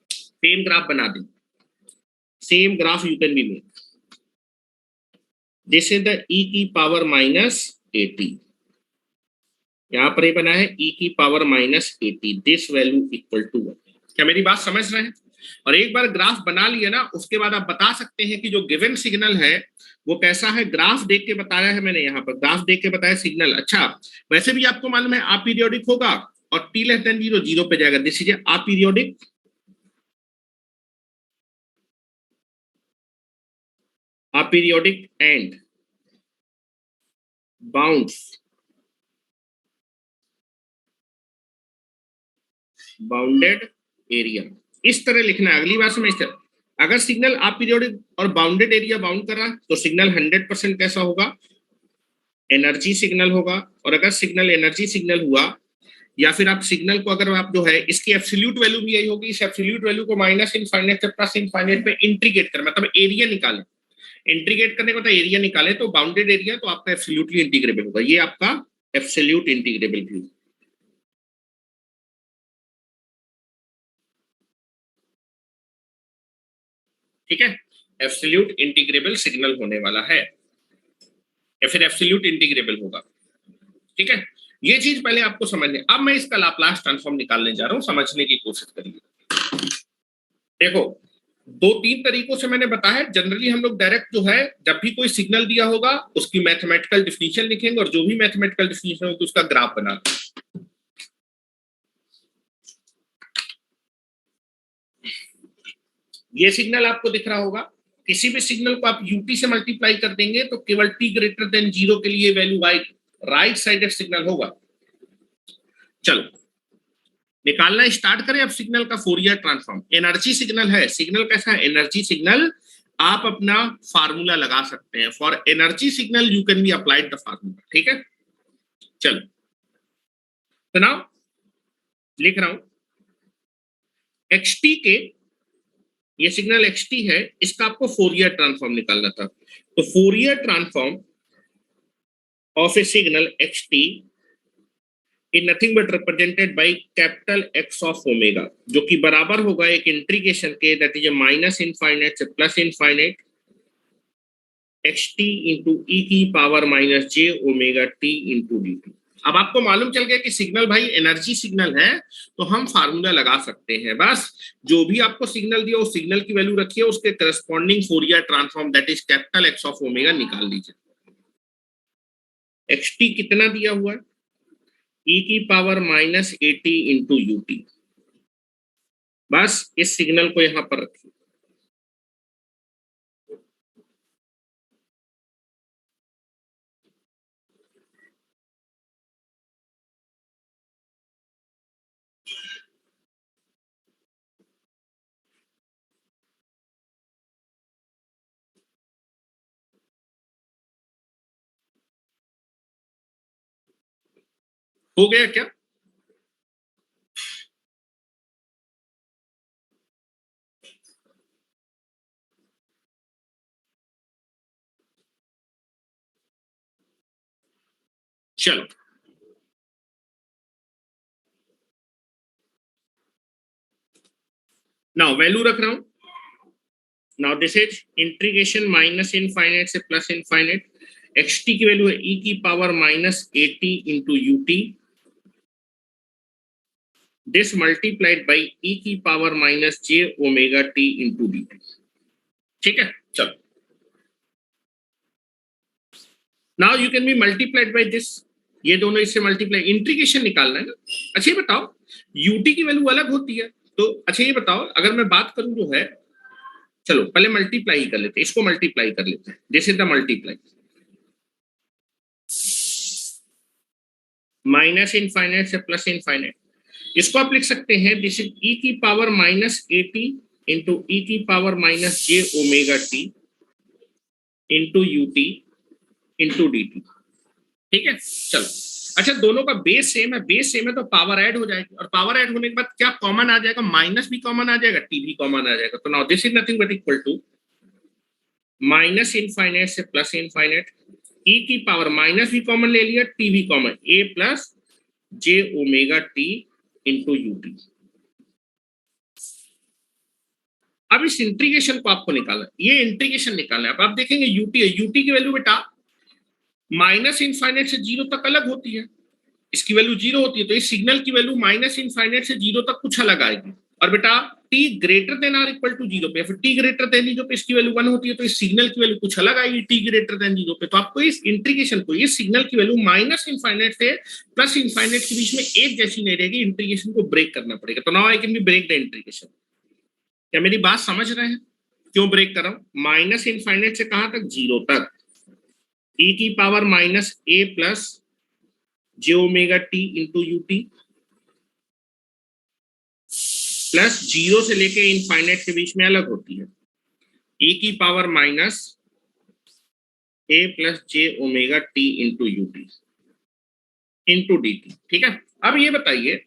सेम ग्राफ बना दें, same graph you can be made. This is the e की पावर माइनस 80, यहां पर ये बना है e की power minus 80, this value equal to 1। क्या मेरी बात समझ रहे हैं? और एक बार ग्राफ बना लिया ना, उसके बाद आप बता सकते हैं कि जो गिवन सिग्नल है वो कैसा है। ग्राफ देख के बताया है मैंने, यहाँ पर ग्राफ देख के बताया सिग्नल। अच्छा, वैसे भी आपको मालूम है अपीरियोडिक होगा और t लेस देन 0 0 पे जाएगा। This is aperiodic, aperiodic and bounds bounded area, इस तरह लिखना है। अगली बार समझते हैं, अगर सिग्नल अपीरियोडिक और बाउंडेड एरिया बाउंड कर रहा है तो सिग्नल 100% कैसा होगा? एनर्जी सिग्नल होगा। और अगर सिग्नल एनर्जी सिग्नल हुआ, या फिर आप सिग्नल को अगर आप जो है इसकी एब्सोल्यूट वैल्यू भी यही होगी, इस एब्सोल्यूट वैल्यू को माइनस इनफाइनाइट से प्लस इनफाइनाइट पे इंटीग्रेट कर, मतलब एरिया निकालें। इंटीग्रेट करने का मतलब एरिया निकाले, तो बाउंडेड एरिया तो आपका एब्सोल्यूटली इंटीग्रेबल होगा। ये आपका एब्सोल्यूट इंटीग्रेबल व्यू। ठीक है, एब्सोल्यूट इंटीग्रेबल सिग्नल होने वाला है या फिर एब्सोल्यूट इंटीग्रेबल होगा। ठीक है, ये चीज पहले आपको समझने। अब मैं इसका लाप्लास ट्रांसफॉर्म निकालने जा रहा हूं, समझने की कोशिश करिए। देखो, 2-3 तरीकों से मैंने बताया। जनरली हम लोग डायरेक्ट जो है, जब भी कोई सिग्नल दिया होगा उसकी मैथमेटिकल डिफिनीशन लिखेंगे और जो भी मैथमेटिकल डिफिनीशन होगी उसका ग्राफ बनाते हैं। ये सिग्नल आपको दिख रहा होगा, किसी भी सिग्नल को आप यूटी से मल्टीप्लाई कर देंगे तो केवल t ग्रेटर देन 0 के लिए वैल्यू राइट साइडेड सिग्नल होगा। चलो निकालना स्टार्ट करें अब सिग्नल का फोरियर ट्रांसफॉर्म। एनर्जी सिग्नल है, सिग्नल कैसा है? Energy signal. आप अपना फार्मूला लगा सकते हैं। For energy signal you can be applied the formula. ठीक है, चलो तो नाउ लिख रहा हूं xt के, ये सिग्नल xt है, इसका आपको फोरियर ट्रांसफॉर्म निकालना था। तो Fourier transform of A signal xt is nothing but represented by capital X of omega, जो कि बराबर होगा एक इंटीग्रेशन के, दैट इज माइनस इनफाइनाइट से plus infinite xt into e की power minus j omega t into dt। अब आपको मालूम चल गया कि सिग्नल भाई एनर्जी सिग्नल है, तो हम फार्मूला लगा सकते हैं। बस जो भी आपको सिग्नल दिया उस सिग्नल की वैल्यू रखिए, उसके corresponding Fourier transform that is capital X of omega निकाल लीजिए। xt कितना दिया हुआ है? e की पावर माइनस 80 इंटू यूटी। बस इस सिग्नल को यहां पर रखिए। हो गया क्या? चलो नाउ वैल्यू रख रहा हूं। Now this is integration minus infinite से प्लस इनफाइनाइट। xt की वैल्यू है e की power minus 80 into u t this multiplied by e की power minus j omega t into d t. ठीक है, चलो now you can be multiplied by this, ये दोनों इससे मल्टीप्लाई, इंटीग्रेशन निकालना है ना। अच्छा ये बताओ यूटी की वैल्यू अलग होती है, तो अच्छा ये बताओ अगर मैं बात करूं जो है, चलो पहले मल्टीप्लाई कर लेते हैं, इसको मल्टीप्लाई कर लेते हैं, this is the multiply, minus infinite से प्लस इनफाइनाइट, इसको आप लिख सकते हैं दिस इज ई की power minus a t into e की power minus j omega t into u t into d t. ठीक है, चलो अच्छा दोनों का बेस सेम है, बेस सेम है तो पावर ऐड हो जाएगी, और पावर ऐड होने के बाद क्या कॉमन आ जाएगा, माइनस भी कॉमन आ जाएगा, टी भी कॉमन आ जाएगा, तो now this is nothing but equal to minus infinite से प्लस इनफाइनाइट, ई की पावर माइनस भी कॉमन ले लिया, टी भी common, a plus j omega t into u t. अब इस इंटीग्रेशन को आपको निकालना, ये इंटीग्रेशन निकालना है। अब आप देखेंगे यूटी है, यूटी की वैल्यू बेटा माइनस इनफाइनाइट से जीरो तक अलग होती है, इसकी वैल्यू जीरो होती है, तो इस सिग्नल की वैल्यू माइनस इनफाइनाइट से जीरो तक कुछ अलग आएगी, और बेटा t greater than or equal to zero पे, फिर टी ग्रेटर देन जीरो पे इसकी वैल्यू वन होती है, तो इस सिग्नल की वैल्यू कुछ अलग आएगी टी ग्रेटर देन जीरो पे। तो आपको इस इंटीग्रेशन को, इस सिग्नल की वैल्यू माइनस इनफाइनाइट से प्लस इनफाइनाइट के बीच में एक जैसी नहीं रहेगी, इंटीग्रेशन को ब्रेक करना पड़ेगा। तो now I can be break the integration. क्या मेरी बात समझ रहे हैं, क्यों ब्रेक कर रहा हूं, माइनस इनफाइनाइट से कहां तक, जीरो तक, ई की power minus a plus j omega t into u T, plus zero से लेके इनफाइनाइट के बीच में अलग होती है, ई की power minus a plus j omega t into u t into d t. ठीक है, अब ये बताइए,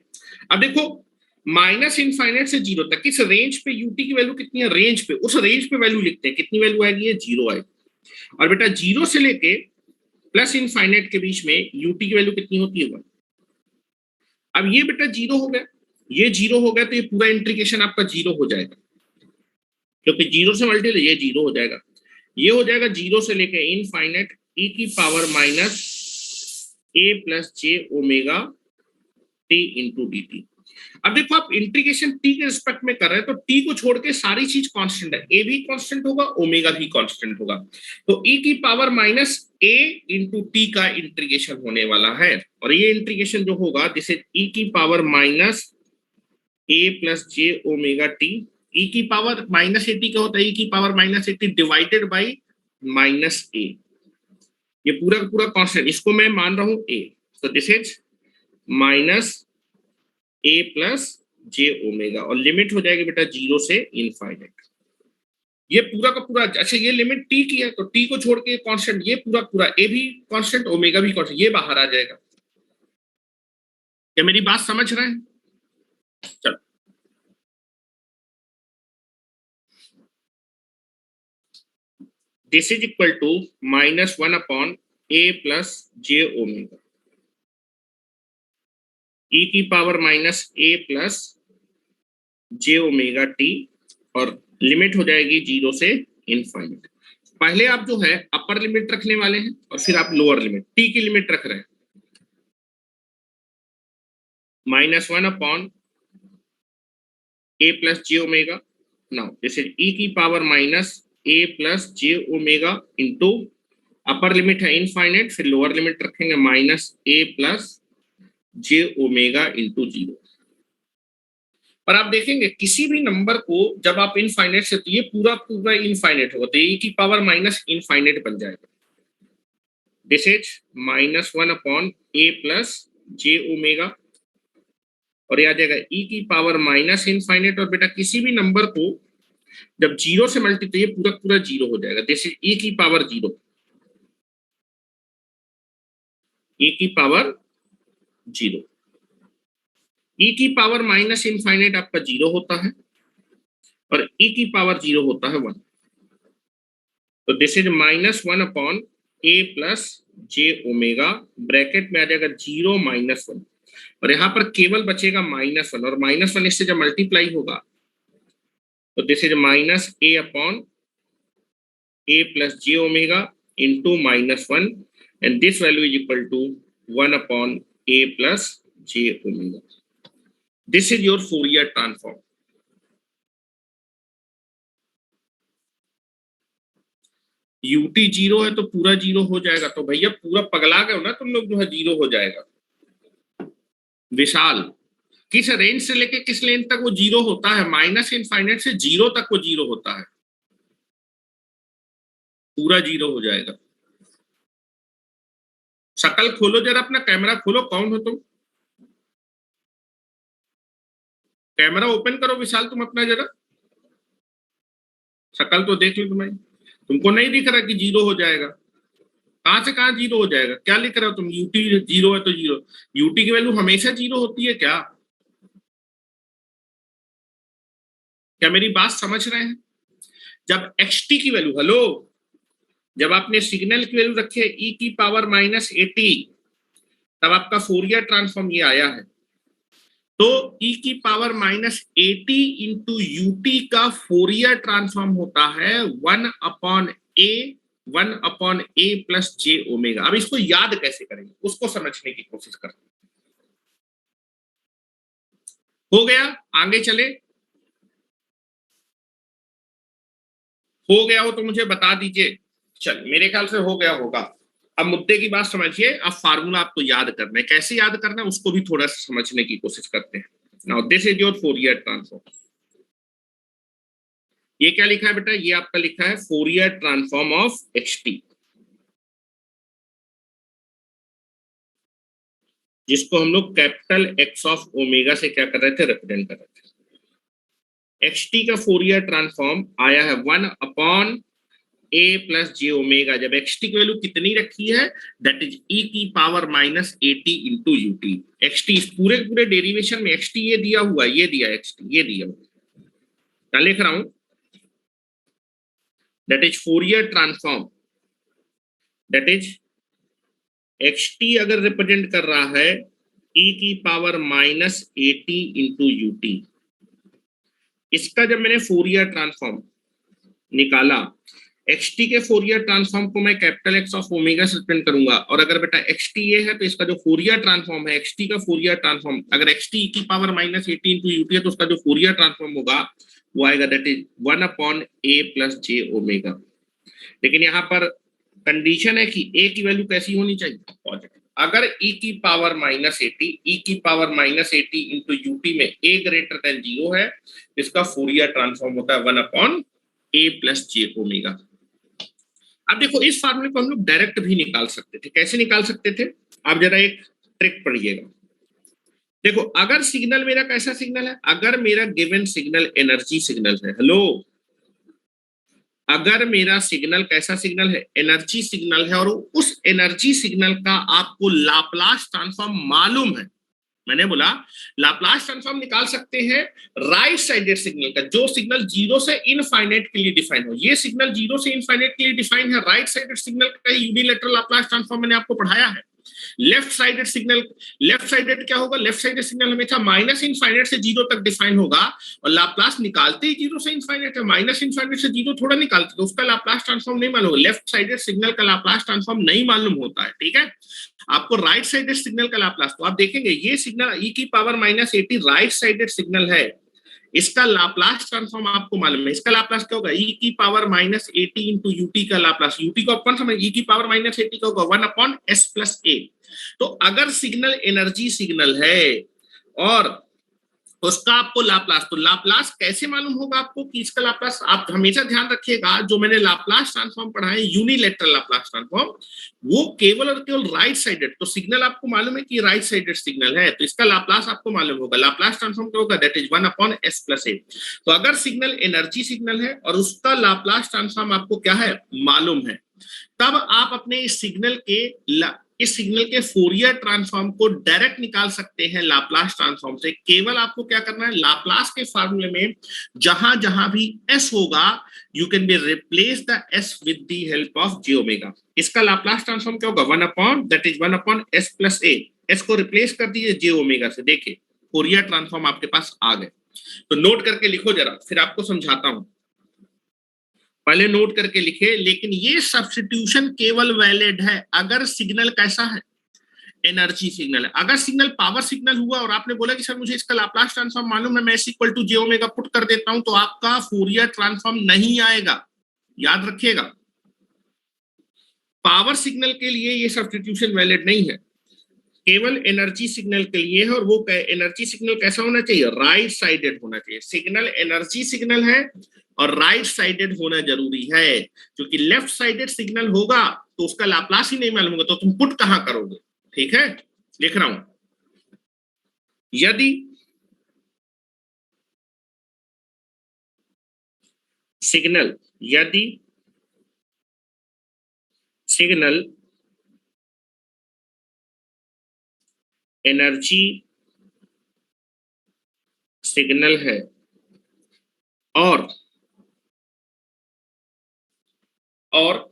अब देखो माइनस इनफाइनाइट से जीरो तक इस रेंज पे यूटी की वैल्यू कितनी है, रेंज पे, उस रेंज पे वैल्यू लिखते हैं, कितनी वैल्यू आएगी, ये जीरो आएगी, और बेटा जीरो से लेके प्लस इनफाइनाइट के बीच में यूटी की वैल्यू कितनी होती है, अब ये बेटा जीरो हो गया, ये जीरो हो गया, तो ये पूरा इंटीग्रेशन आपका जीरो हो जाएगा, क्योंकि जीरो से मल्टीप्लाई, ये जीरो हो जाएगा, ये हो जाएगा जीरो से लेके इनफाइनाइट ई की power minus a plus j omega t into d t. अब देखो आप इंटीग्रेशन टी के रिस्पेक्ट में कर रहे हैं, तो टी को छोड़ के सारी चीज कांस्टेंट है, ए भी कांस्टेंट होगा, ओमेगा भी कांस्टेंट होगा, तो ई की पावर माइनस ए इंटू टी का इंटीग्रेशन होने वाला है, और ये इंटीग्रेशन जो होगा दिस इज ई की power minus a plus j omega T, e की पावर माइनस ए टी क्या होता है, ई की power minus a t divided by minus a, ये पूरा का पूरा कांस्टेंट, इसको मैं मान रहा हूं ए, तो this is minus a plus j omega, और लिमिट हो जाएगी बेटा जीरो से इनफाइनाइट, ये पूरा का पूरा। अच्छा ये लिमिट टी की है, तो टी को छोड़ के कांस्टेंट, ये पूरा पूरा ए भी कांस्टेंट, ओमेगा भी कांस्टेंट, ये बाहर आ जाएगा। क्या मेरी बात समझ रहे हैं, चलो this is equal to minus one upon a plus j omega, e की power minus a plus j omega t, और लिमिट हो जाएगी जीरो से इनफाइनाइट। पहले आप जो है अपर लिमिट रखने वाले हैं, और फिर आप लोअर लिमिट, टी की लिमिट रख रहे हैं, minus one upon a plus j omega, now this is e की power minus a plus j omega into upper limit है इनफाइनाइट, फिर लोअर लिमिट रखेंगे minus a plus j omega into zero. और आप देखेंगे किसी भी नंबर को जब आप इनफाइनाइट से, तो ये पूरा पूरा इनफाइनाइट होगा, तो ए की पावर माइनस इनफाइनाइट बन जाएगा, this is minus one upon a plus j omega, और ये आ जाएगा ई की पावर माइनस इनफाइनाइट, और बेटा किसी भी नंबर को जब जीरो से मल्टी, तो ये पूरा पूरा जीरो हो जाएगा, दिस इज ई की पावर जीरो, ई की पावर जीरो, ई की पावर माइनस इनफाइनाइट आपका जीरो होता है, और ई की पावर जीरो होता है वन, तो this is minus one upon a plus j omega, bracket में आ जाएगा जीरो माइनस वन, और यहां पर केवल बचेगा माइनस वन, और माइनस वन इससे जब मल्टीप्लाई होगा तो this is minus a upon a plus j omega into minus one, and this value is equal to one upon a plus j omega. This is your Fourier transform. U t zero है तो पूरा zero हो जाएगा, तो भैया पूरा पगला गए हो ना तुम लोग, जो है जीरो हो जाएगा। विशाल, किस रेंज से लेके किस लेंथ तक वो जीरो होता है? माइनस इनफाइनाइट से जीरो तक वो जीरो होता है, पूरा जीरो हो जाएगा। शक्ल खोलो जरा, अपना कैमरा खोलो, कौन हो तुम? कैमरा ओपन करो विशाल, तुम अपना जरा शक्ल तो देख लो तुम्हारी। तुमको नहीं दिख रहा कि जीरो हो जाएगा? कहां से कहां जीरो हो जाएगा? क्या लिख रहे हो तुम? यूटी जीरो है तो जीरो? यूटी की वैल्यू हमेशा जीरो होती है क्या? क्या मेरी बात समझ रहे हैं? जब एक्स टी की वैल्यू, हेलो, जब आपने सिग्नल की वैल्यू रखी है ई की पावर माइनस 80, तब आपका फोरियर ट्रांसफॉर्म ये आया है। तो ई की पावर माइनस 80 इंटू यूटी का फोरियर ट्रांसफॉर्म होता है 1/a प्लस जे ओमेगा। अब इसको याद कैसे करेंगे, उसको समझने की कोशिश करते हैं। हो गया? आगे चले? हो गया हो तो मुझे बता दीजिए। चल, मेरे ख्याल से हो गया होगा। अब मुद्दे की बात समझिए। अब फार्मूला आपको याद करना है, कैसे याद करना है उसको भी थोड़ा सा समझने की कोशिश करते हैं। Now this is your Fourier transform. ये क्या लिखा है बेटा? ये आपका लिखा है Fourier transform of x T, जिसको हम लोग कैपिटल एक्स ऑफ ओमेगा से क्या कर रहे थे? रिप्रेजेंट कर रहे थे। एक्स टी का फोरियर ट्रांसफॉर्म आया है 1/a प्लस जे ओमेगा। जब एक्स टी की वैल्यू कितनी रखी है? दैट इज ई की power minus 80 into u T. X T, इस पूरे पूरे डेरिवेशन में एक्स टी ये दिया हुआ, ये दिया एक्स टी, ये दिया हुआ। क्या लिख रहा हूं? That is Fourier transform, that is x T अगर रिप्रेजेंट कर रहा है ई की power minus 80 into u T, इसका जब मैंने फोरियर ट्रांसफॉर्म निकाला, एक्स टी के फोरियर ट्रांसफॉर्म को मैं कैपिटल एक्स ऑफ ओमेगा से रिप्रेजेंट करूंगा। और अगर बेटा एक्स टी ये है तो इसका जो फोरियर ट्रांसफॉर्म है, एक्स टी का फोरियर ट्रांसफॉर्म, अगर एक्स टी की power minus 80 into u T है तो उसका जो फोरियर ट्रांसफॉर्म होगा वो आएगा that is 1/a plus j omega. लेकिन यहाँ पर कंडीशन है कि ए की वैल्यू कैसी होनी चाहिए? पॉजिटिव। अगर ई की पावर माइनस 80, ई की पावर माइनस 80 इंटू यूटी में ए ग्रेटर देन जीरो है, इसका फोरियर ट्रांसफॉर्म होता है 1/a प्लस जे ओमेगा। अब देखो, इस फार्मूले को हम लोग डायरेक्ट भी निकाल सकते थे। कैसे निकाल सकते थे? आप जरा एक ट्रिक पढ़िएगा। देखो, अगर सिग्नल मेरा कैसा सिग्नल है? अगर मेरा गिवन सिग्नल एनर्जी सिग्नल है, हेलो, अगर मेरा सिग्नल कैसा सिग्नल है? एनर्जी सिग्नल है, और उस एनर्जी सिग्नल का आपको लाप्लास ट्रांसफॉर्म मालूम है। मैंने बोला लाप्लास ट्रांसफॉर्म निकाल सकते हैं राइट साइडेड सिग्नल का, जो सिग्नल जीरो से इनफाइनाइट के लिए डिफाइन हो। ये सिग्नल जीरो से इनफाइनाइट के लिए डिफाइन है। राइट साइडेड सिग्नल का यूनिलैटरल लाप्लास ट्रांसफॉर्म मैंने आपको पढ़ाया है। Left sided signal, left sided क्या होगा? लेफ्ट साइडेड सिग्नल हमेशा माइनस इनफाइनाइट से जीरो तक डिफाइन होगा, और लाप्लास निकालते ही जीरो से इनफाइनाइट है। माइनस इनफाइनाइट से जीरो थोड़ा निकालते तो उसका लाप्लास ट्रांसफॉर्म नहीं मालूम होगा। लेफ्ट साइडेड सिग्नल का लाप्लास ट्रांसफॉर्म नहीं मालूम होता है, ठीक है? आपको राइट साइडेड सिग्नल का लाप्लास, तो आप देखेंगे ये सिग्नल ई की power minus 80 right sided signal है, इसका लाप्लास ट्रांसफॉर्म आपको मालूम है। इसका लाप्लास क्या होगा? ई की पावर माइनस 80 इंटू यूटी का लाप्लास। यूटी को अपन समझ, ई की पावर माइनस 80 का होगा 1/s प्लस ए। तो अगर सिग्नल एनर्जी सिग्नल है और उसका आपको लाप्लास, तो लाप्लास कैसे मालूम होगा आपको कि इसका लाप्लास? आप हमेशा ध्यान रखिएगा, जो मैंने लाप्लास ट्रांसफॉर्म पढ़ा है यूनिलैटरल लाप्लास ट्रांसफॉर्म, वो केवल और केवल राइट साइडेड। तो सिग्नल आपको मालूम है कि राइट साइडेड सिग्नल है, तो इसका लाप्लास आपको मालूम होगा। लाप्लास ट्रांसफॉर्म क्या होगा? दैट इज 1/s प्लस ए। तो अगर सिग्नल एनर्जी सिग्नल है और उसका लाप्लास ट्रांसफॉर्म आपको क्या है? मालूम है, तब आप अपने इस सिग्नल के फोरियर ट्रांसफॉर्म को डायरेक्ट निकाल सकते हैं लाप्लास ट्रांसफॉर्म से। केवल आपको क्या करना है? लाप्लास के फार्मूले में जहां जहां भी s होगा, you can be replace the s with the help of j omega. इसका लाप्लास ट्रांसफॉर्म क्या होगा? 1/s plus a। s को रिप्लेस कर दीजिए j ओमेगा से। देखिए, फोरियर ट्रांसफॉर्म आपके पास आ गए। तो नोट करके लिखो जरा, फिर आपको समझाता हूं। पहले नोट करके लिखे, लेकिन ये सब्स्टिट्यूशन केवल वैलिड है अगर सिग्नल कैसा है? एनर्जी सिग्नल है। अगर सिग्नल पावर सिग्नल हुआ और आपने बोला कि सर मुझे इसका लाप्लास ट्रांसफॉर्म मालूम है, मैं s equal to J omega put कर देता हूं, तो आपका फूरियर ट्रांसफॉर्म नहीं आएगा, याद रखिएगा। पावर सिग्नल के लिए ये सब्स्टिट्यूशन वैलिड नहीं है, केवल एनर्जी सिग्नल के लिए है। और वो एनर्जी सिग्नल कैसा होना चाहिए? राइट साइडेड होना चाहिए। सिग्नल एनर्जी सिग्नल है और राइट साइडेड होना जरूरी है, क्योंकि लेफ्ट साइडेड सिग्नल होगा तो उसका लाप्लास ही नहीं मालूम होगा, तो तुम पुट कहां करोगे? ठीक है, लिख रहा हूं। यदि सिग्नल एनर्जी सिग्नल है और और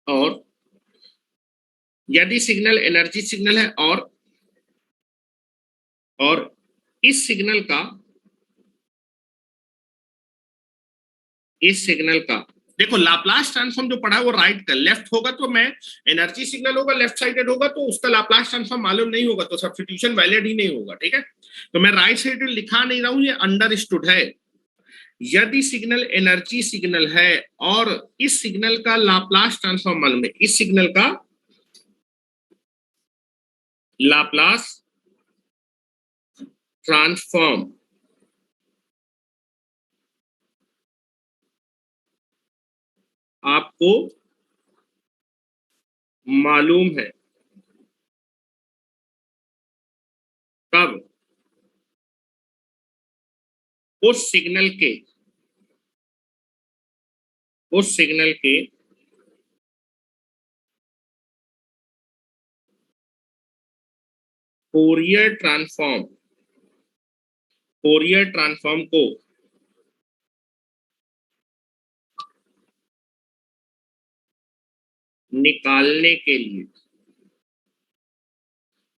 और यदि सिग्नल एनर्जी सिग्नल है और इस सिग्नल का देखो लाप्लास ट्रांसफॉर्म जो पढ़ा है वो राइट का, लेफ्ट होगा तो मैं एनर्जी सिग्नल होगा, लेफ्ट साइडेड होगा तो उसका लाप्लास ट्रांसफॉर्म मालूम नहीं होगा, तो सब्स्टिट्यूशन वैलिड ही नहीं होगा। ठीक है, तो मैं राइट साइडेड लिखा नहीं रहा हूं, ये अंडरस्टूड है। यदि सिग्नल एनर्जी सिग्नल है और इस सिग्नल का लाप्लास ट्रांसफॉर्म मालूम है, इस सिग्नल का लाप्लास ट्रांसफॉर्म आपको मालूम है, कब? उस सिग्नल के फोरियर ट्रांसफॉर्म को निकालने के लिए,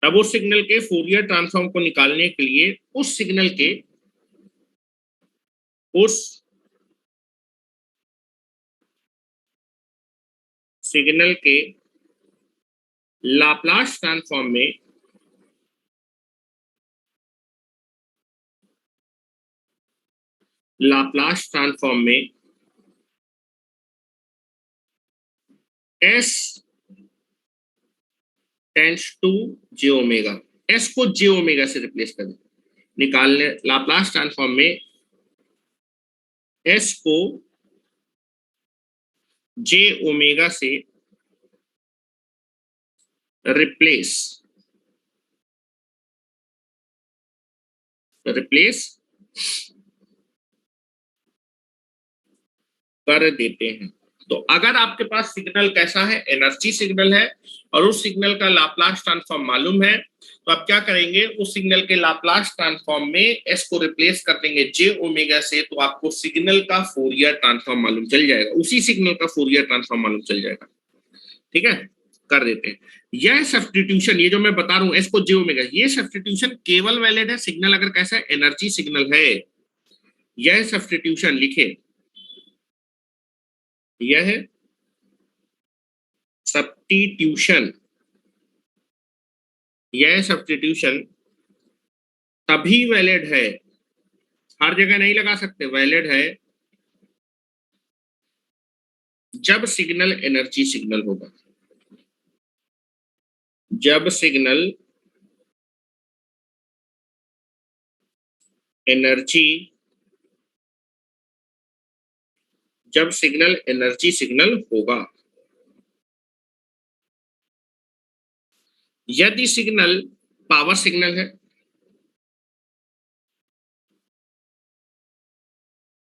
तब उस सिग्नल के फोरियर ट्रांसफॉर्म को निकालने के लिए उस सिग्नल के लाप्लास ट्रांसफॉर्म में S tends to J omega, S को जे ओमेगा से रिप्लेस कर दें, निकालने लाप्लास ट्रांसफॉर्म में S को जे ओमेगा से रिप्लेस कर देते हैं। तो अगर आपके पास सिग्नल कैसा है? एनर्जी सिग्नल है और उस सिग्नल का लाप्लास ट्रांसफॉर्म मालूम है, तो आप क्या करेंगे? उस सिग्नल के लाप्लास ट्रांसफॉर्म में एस को रिप्लेस कर देंगे जे ओमेगा से, तो आपको सिग्नल का फोरियर ट्रांसफॉर्म मालूम चल जाएगा, उसी सिग्नल का फोरियर ट्रांसफॉर्म मालूम चल जाएगा। ठीक है, कर देते हैं। यह सब्स्टिट्यूशन, ये जो मैं बता रहा हूं एस को जे ओमेगा, ये सब्स्टिट्यूशन केवल वैलिड है सिग्नल अगर कैसा है? एनर्जी सिग्नल है। यह सब्स्टिट्यूशन लिखे, यह सब्स्टिट्यूशन तभी वैलिड है, हर जगह नहीं लगा सकते, वैलिड है जब सिग्नल एनर्जी सिग्नल होगा। जब सिग्नल एनर्जी सिग्नल होगा। यदि सिग्नल पावर सिग्नल है,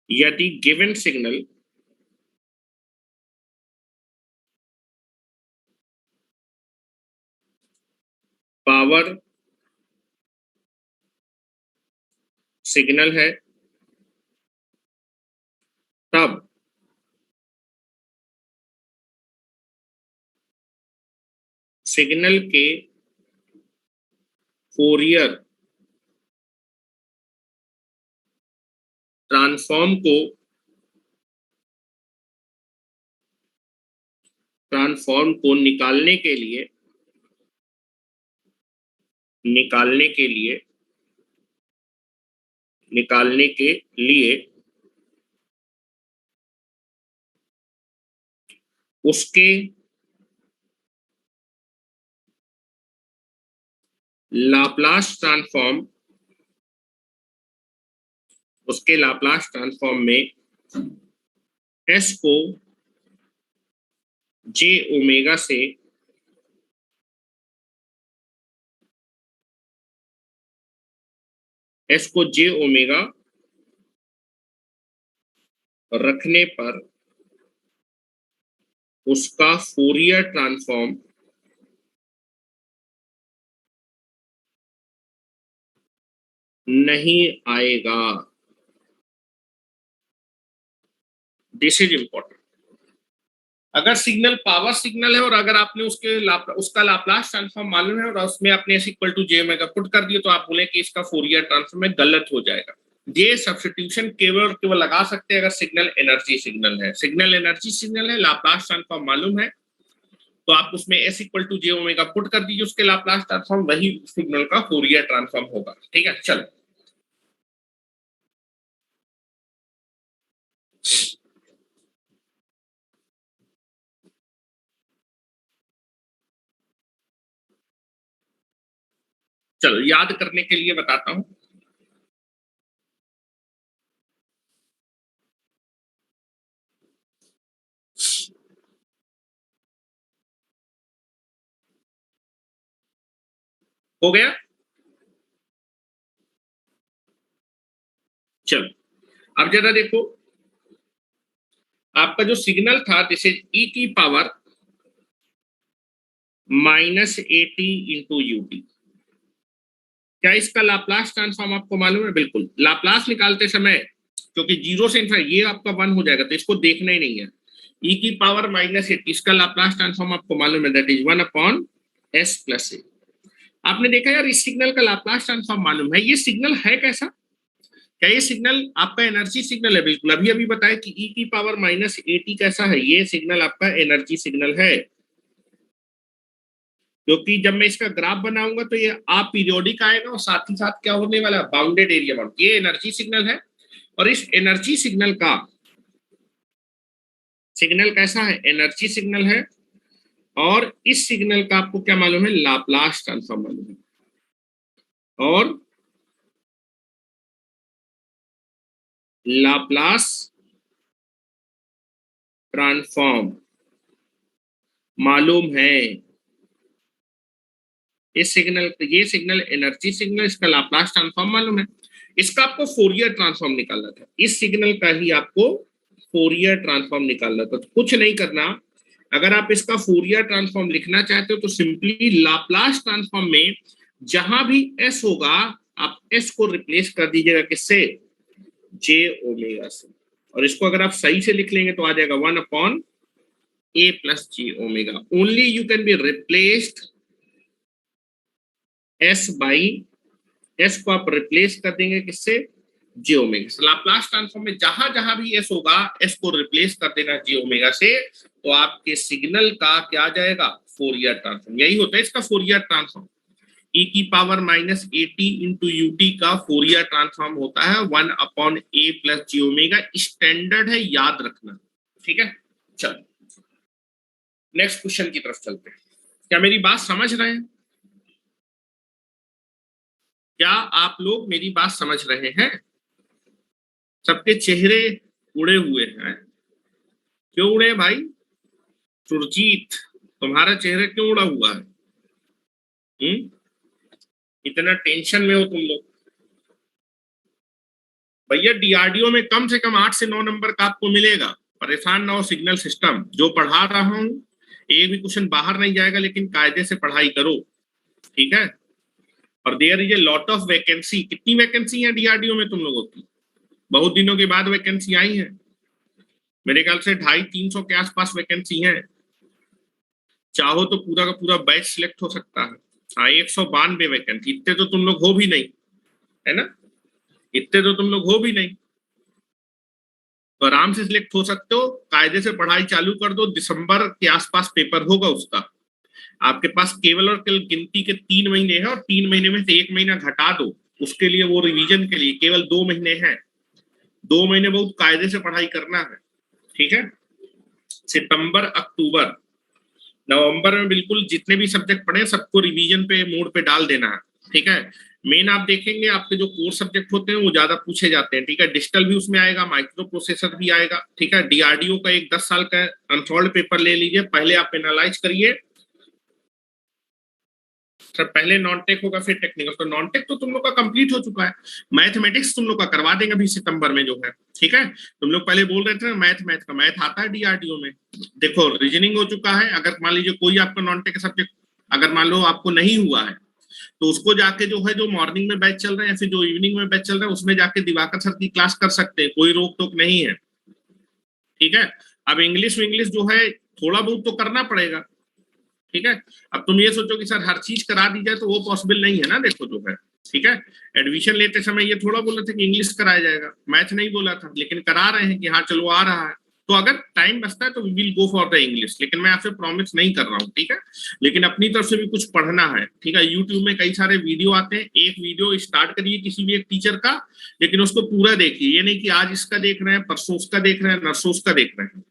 यदि गिवन सिग्नल पावर सिग्नल है, तब सिग्नल के फोरियर ट्रांसफॉर्म को ट्रांसफॉर्म को निकालने के लिए उसके लाप्लास ट्रांसफॉर्म में s को j ओमेगा से रखने पर उसका फूरियर ट्रांसफॉर्म नहीं आएगा। This is important. अगर सिग्नल पावर सिग्नल है और अगर आपने उसका लाप्लास ट्रांसफॉर्म मालूम है और उसमें आपने s equal to j omega put कर दिया, तो आप बोले कि इसका फूरियर ट्रांसफॉर्म में गलत हो जाएगा। ये सब्स्टिट्यूशन केवल लगा सकते हैं अगर सिग्नल एनर्जी सिग्नल है। सिग्नल एनर्जी सिग्नल है, लाप्लास ट्रांसफॉर्म मालूम है, तो आप उसमें s equal to j omega put कर दीजिए, उसके लाप्लास ट्रांसफॉर्म, वही सिग्नल का फूरियर ट्रांसफॉर्म होगा। ठीक है, चलो याद करने के लिए बताता हूं। हो गया? चलो अब जरा देखो, आपका जो सिग्नल था दिस इज e की पावर -at इंटू यूटी। क्या इसका लाप्लास ट्रांसफॉर्म आपको मालूम है? बिल्कुल। लाप्लास निकालते समय क्योंकि जीरो से इनफैक्ट ये आपका 1 हो जाएगा, तो इसको देखना ही नहीं है। e की पावर -at, इसका लाप्लास ट्रांसफॉर्म आपको मालूम है, दैट इज 1/s + a। आपने देखा यार, इस सिग्नल का लाप्लास ट्रांसफॉर्म मालूम है। ये सिग्नल है कैसा? क्या ये सिग्नल आपका एनर्जी सिग्नल है? बिल्कुल। अभी अभी बताया कि e की पावर -at कैसा है, ये सिग्नल आपका एनर्जी सिग्नल है। क्योंकि जब मैं इसका ग्राफ बनाऊंगा तो ये अपीरियोडिक आएगा और साथ ही साथ क्या होने वाला है, बाउंडेड एरिया बाउंड। ये एनर्जी सिग्नल है और इस एनर्जी सिग्नल का सिग्नल कैसा है? एनर्जी सिग्नल है। और इस सिग्नल का आपको क्या मालूम है? लाप्लास ट्रांसफॉर्म मालूम है। और लाप्लास ट्रांसफॉर्म मालूम है। ये सिग्नल एनर्जी सिग्नल, इसका लाप्लास ट्रांसफॉर्म मालूम है। इसका आपको फोरियर ट्रांसफॉर्म निकालना था। इस सिग्नल का ही आपको फोरियर ट्रांसफॉर्म निकालना था। तो कुछ नहीं करना, अगर आप इसका फोरियर ट्रांसफॉर्म लिखना चाहते हो तो सिंपली लाप्लास ट्रांसफॉर्म में जहां भी s होगा आप s को रिप्लेस कर दीजिएगा, किससे? j ओमेगा से। और इसको अगर आप सही से लिख लेंगे तो आ जाएगा 1/a + j omega. Only you can be replaced s को आप रिप्लेस कर देंगे किससे? j omega. लाप्लास ट्रांसफॉर्म में जहां जहां भी s होगा s को रिप्लेस कर देना j ओमेगा से, तो आपके सिग्नल का क्या आ जाएगा? Fourier transform. यही होता है इसका फोरियर ट्रांसफॉर्म। e की पावर -at इंटू यूटी का फोरियर ट्रांसफॉर्म होता है 1/a + j ओमेगा। स्टैंडर्ड है, याद रखना। ठीक है, चलो नेक्स्ट क्वेश्चन की तरफ चलते हैं। क्या मेरी बात समझ रहे हैं? क्या आप लोग मेरी बात समझ रहे हैं? सबके चेहरे उड़े हुए हैं। क्यों उड़े भाई? सुरजीत, तुम्हारा चेहरा क्यों उड़ा हुआ है? इतना टेंशन में हो तुम लोग? भैया डीआरडीओ में कम से कम 8 से 9 नंबर का आपको मिलेगा। परेशान ना हो। सिग्नल सिस्टम जो पढ़ा रहा हूं, एक भी क्वेश्चन बाहर नहीं जाएगा, लेकिन कायदे से पढ़ाई करो। ठीक है? और there is a lot of vacancy. कितनी वैकेंसी है डीआरडीओ में तुम लोगों की? बहुत दिनों के बाद वैकेंसी आई है। मेरे ख्याल से 250-300 के आसपास वैकेंसी है। चाहो तो पूरा का पूरा बैच सिलेक्ट हो सकता है। हाँ, 192 वैकेंसी। इतने तो तुम लोग हो भी नहीं, है ना? इतने तो तुम लोग हो भी नहीं। तो आराम से सिलेक्ट हो सकते हो, कायदे से पढ़ाई चालू कर दो, दिसंबर के आसपास पेपर होगा उसका। आपके पास केवल और केवल गिनती के 3 महीने हैं, और 3 महीने में से 1 महीना घटा दो, उसके लिए वो रिवीजन के लिए केवल 2 महीने हैं। 2 महीने बहुत कायदे से पढ़ाई करना है, ठीक है। सितंबर, अक्टूबर, नवंबर में बिल्कुल जितने भी सब्जेक्ट पढ़े सबको रिवीजन पे मोड पे डाल देना है, ठीक है। मेन आप देखेंगे आपके जो कोर सब्जेक्ट होते हैं वो ज्यादा पूछे जाते हैं, ठीक है। डिजिटल भी उसमें आएगा, माइक्रो प्रोसेसर भी आएगा, ठीक है। डीआरडीओ का एक 10 साल का अनसॉल्व पेपर ले लीजिए, पहले आप एनालाइज करिए। सर पहले नॉन टेक होगा फिर टेक्निकल, तो नॉन टेक तो तुम लोग का कंप्लीट हो चुका है। मैथमेटिक्स तुम लोग का करवा देंगे अभी सितंबर में जो है, ठीक है। तुम लोग पहले बोल रहे थे ना मैथ आता है डीआरडीओ में। देखो रीजनिंग हो चुका है। अगर मान लीजिए कोई आपका नॉन टेक सब्जेक्ट अगर मान लो आपको नहीं हुआ है, तो उसको जाके जो है, जो मॉर्निंग में बैच चल रहे हैं या फिर जो इवनिंग में बैच चल रहा है, उसमें जाके दिवाकर सर की क्लास कर सकते हैं, कोई रोक टोक नहीं है, ठीक है। अब इंग्लिश जो है थोड़ा बहुत तो करना पड़ेगा, ठीक है। अब तुम ये सोचो कि सर हर चीज करा दी जाए, तो वो पॉसिबल नहीं है ना, देखो जो है, ठीक है। एडमिशन लेते समय ये थोड़ा बोला था कि इंग्लिश कराया जाएगा, मैथ नहीं बोला था, लेकिन करा रहे हैं कि हाँ चलो आ रहा है। तो अगर टाइम बचता है तो we will go for the English, लेकिन मैं आपसे प्रॉमिस नहीं कर रहा हूँ, ठीक है। लेकिन अपनी तरफ से भी कुछ पढ़ना है, ठीक है। यूट्यूब में कई सारे वीडियो आते हैं, एक वीडियो स्टार्ट करिए किसी भी एक टीचर का, लेकिन उसको पूरा देखिए। ये नहीं कि आज इसका देख रहे हैं, परसों उसका देख रहे हैं, नरसों उसका देख रहे हैं।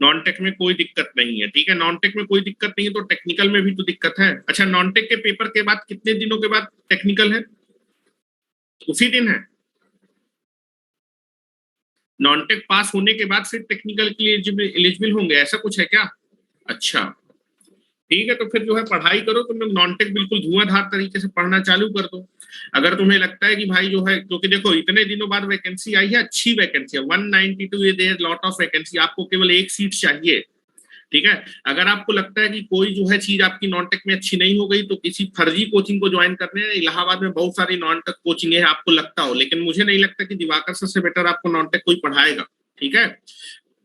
नॉन टेक में कोई दिक्कत नहीं है, ठीक है। नॉन टेक में कोई दिक्कत नहीं है तो टेक्निकल में भी तो दिक्कत है। अच्छा, नॉन टेक के पेपर के बाद कितने दिनों के बाद टेक्निकल है? उसी दिन है। नॉन टेक पास होने के बाद फिर टेक्निकल के लिए एलिजिबल होंगे, ऐसा कुछ है क्या? अच्छा, ठीक है। तो फिर जो है पढ़ाई करो, तुम लोग नॉन टेक बिल्कुल धुआंधार तरीके से पढ़ना चालू कर दो। अगर तुम्हें लगता है कि भाई जो है, क्योंकि देखो इतने दिनों बाद वैकेंसी आई है, अच्छी वैकेंसी है 192, ये देयर लॉट ऑफ वैकेंसी, आपको केवल एक सीट चाहिए, ठीक है। अगर आपको लगता है कि कोई जो है चीज आपकी नॉन टेक में अच्छी नहीं हो गई, तो किसी फर्जी कोचिंग को ज्वाइन करने हैं। इलाहाबाद में बहुत सारी नॉन टेक कोचिंग है, आपको लगता हो, लेकिन मुझे नहीं लगता कि दिवाकर सर से बेटर आपको नॉन टेक कोई पढ़ाएगा, ठीक है।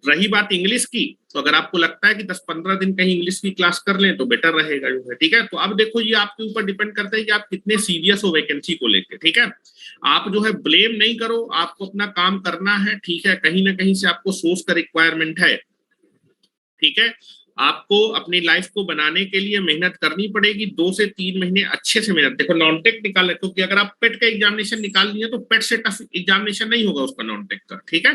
रही बात इंग्लिश की, तो अगर आपको लगता है कि 10-15 दिन कहीं इंग्लिश की क्लास कर लें तो बेटर रहेगा जो है, ठीक है। तो अब देखो ये आपके ऊपर डिपेंड करता है कि आप कितने सीरियस हो वैकेंसी को लेकर, ठीक है। आप जो है ब्लेम नहीं करो, आपको अपना काम करना है, ठीक है। कहीं ना कहीं से आपको सोर्स का रिक्वायरमेंट है, ठीक है। आपको अपनी लाइफ को बनाने के लिए मेहनत करनी पड़ेगी, 2 से 3 महीने अच्छे से मेहनत। देखो नॉन टेक निकाले, क्योंकि अगर आप पेट का एग्जामिनेशन निकाल लिए तो पेट से टफ एग्जामिनेशन नहीं होगा उसका नॉन टेक का, ठीक है।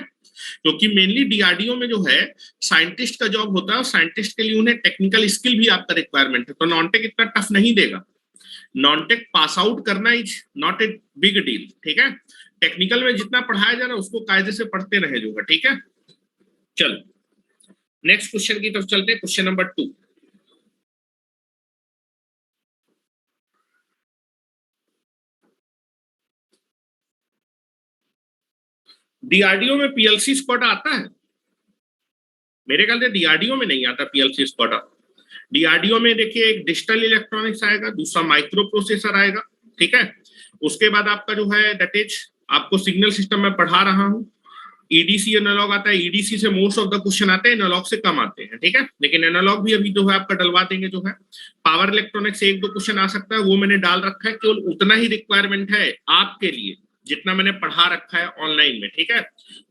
क्योंकि मेनली डीआरडीओ में जो है साइंटिस्ट का जॉब होता है, और साइंटिस्ट के लिए उन्हें टेक्निकल स्किल भी आपका रिक्वायरमेंट है, तो नॉन टेक इतना टफ नहीं देगा। नॉन टेक पास आउट करना is not a big deal, ठीक है। टेक्निकल में जितना पढ़ाया जा रहा है उसको कायदे से पढ़ते रहे जो है, ठीक है। चलो नेक्स्ट क्वेश्चन की तरफ चलते हैं, क्वेश्चन नंबर 2। डीआरडीओ में पीएलसी स्क्वाड आता है? मेरे ख्याल से डीआरडीओ में नहीं आता पीएलसी स्क्वाड। डीआरडीओ में देखिए एक डिजिटल इलेक्ट्रॉनिक्स आएगा, दूसरा माइक्रो प्रोसेसर आएगा, ठीक है। उसके बाद आपका जो है दैट इज आपको सिग्नल सिस्टम में पढ़ा रहा हूं, ईडीसी एनालॉग आता है। ईडीसी से मोस्ट ऑफ द क्वेश्चन आते हैं, एनालॉग से कम आते हैं, ठीक है। लेकिन एनालॉग भी अभी जो है आपका डलवा देंगे जो है। पावर इलेक्ट्रॉनिक्स से 1-2 क्वेश्चन आ सकता है, वो मैंने डाल रखा है, केवल उतना ही रिक्वायरमेंट है आपके लिए जितना मैंने पढ़ा रखा है ऑनलाइन में, ठीक है।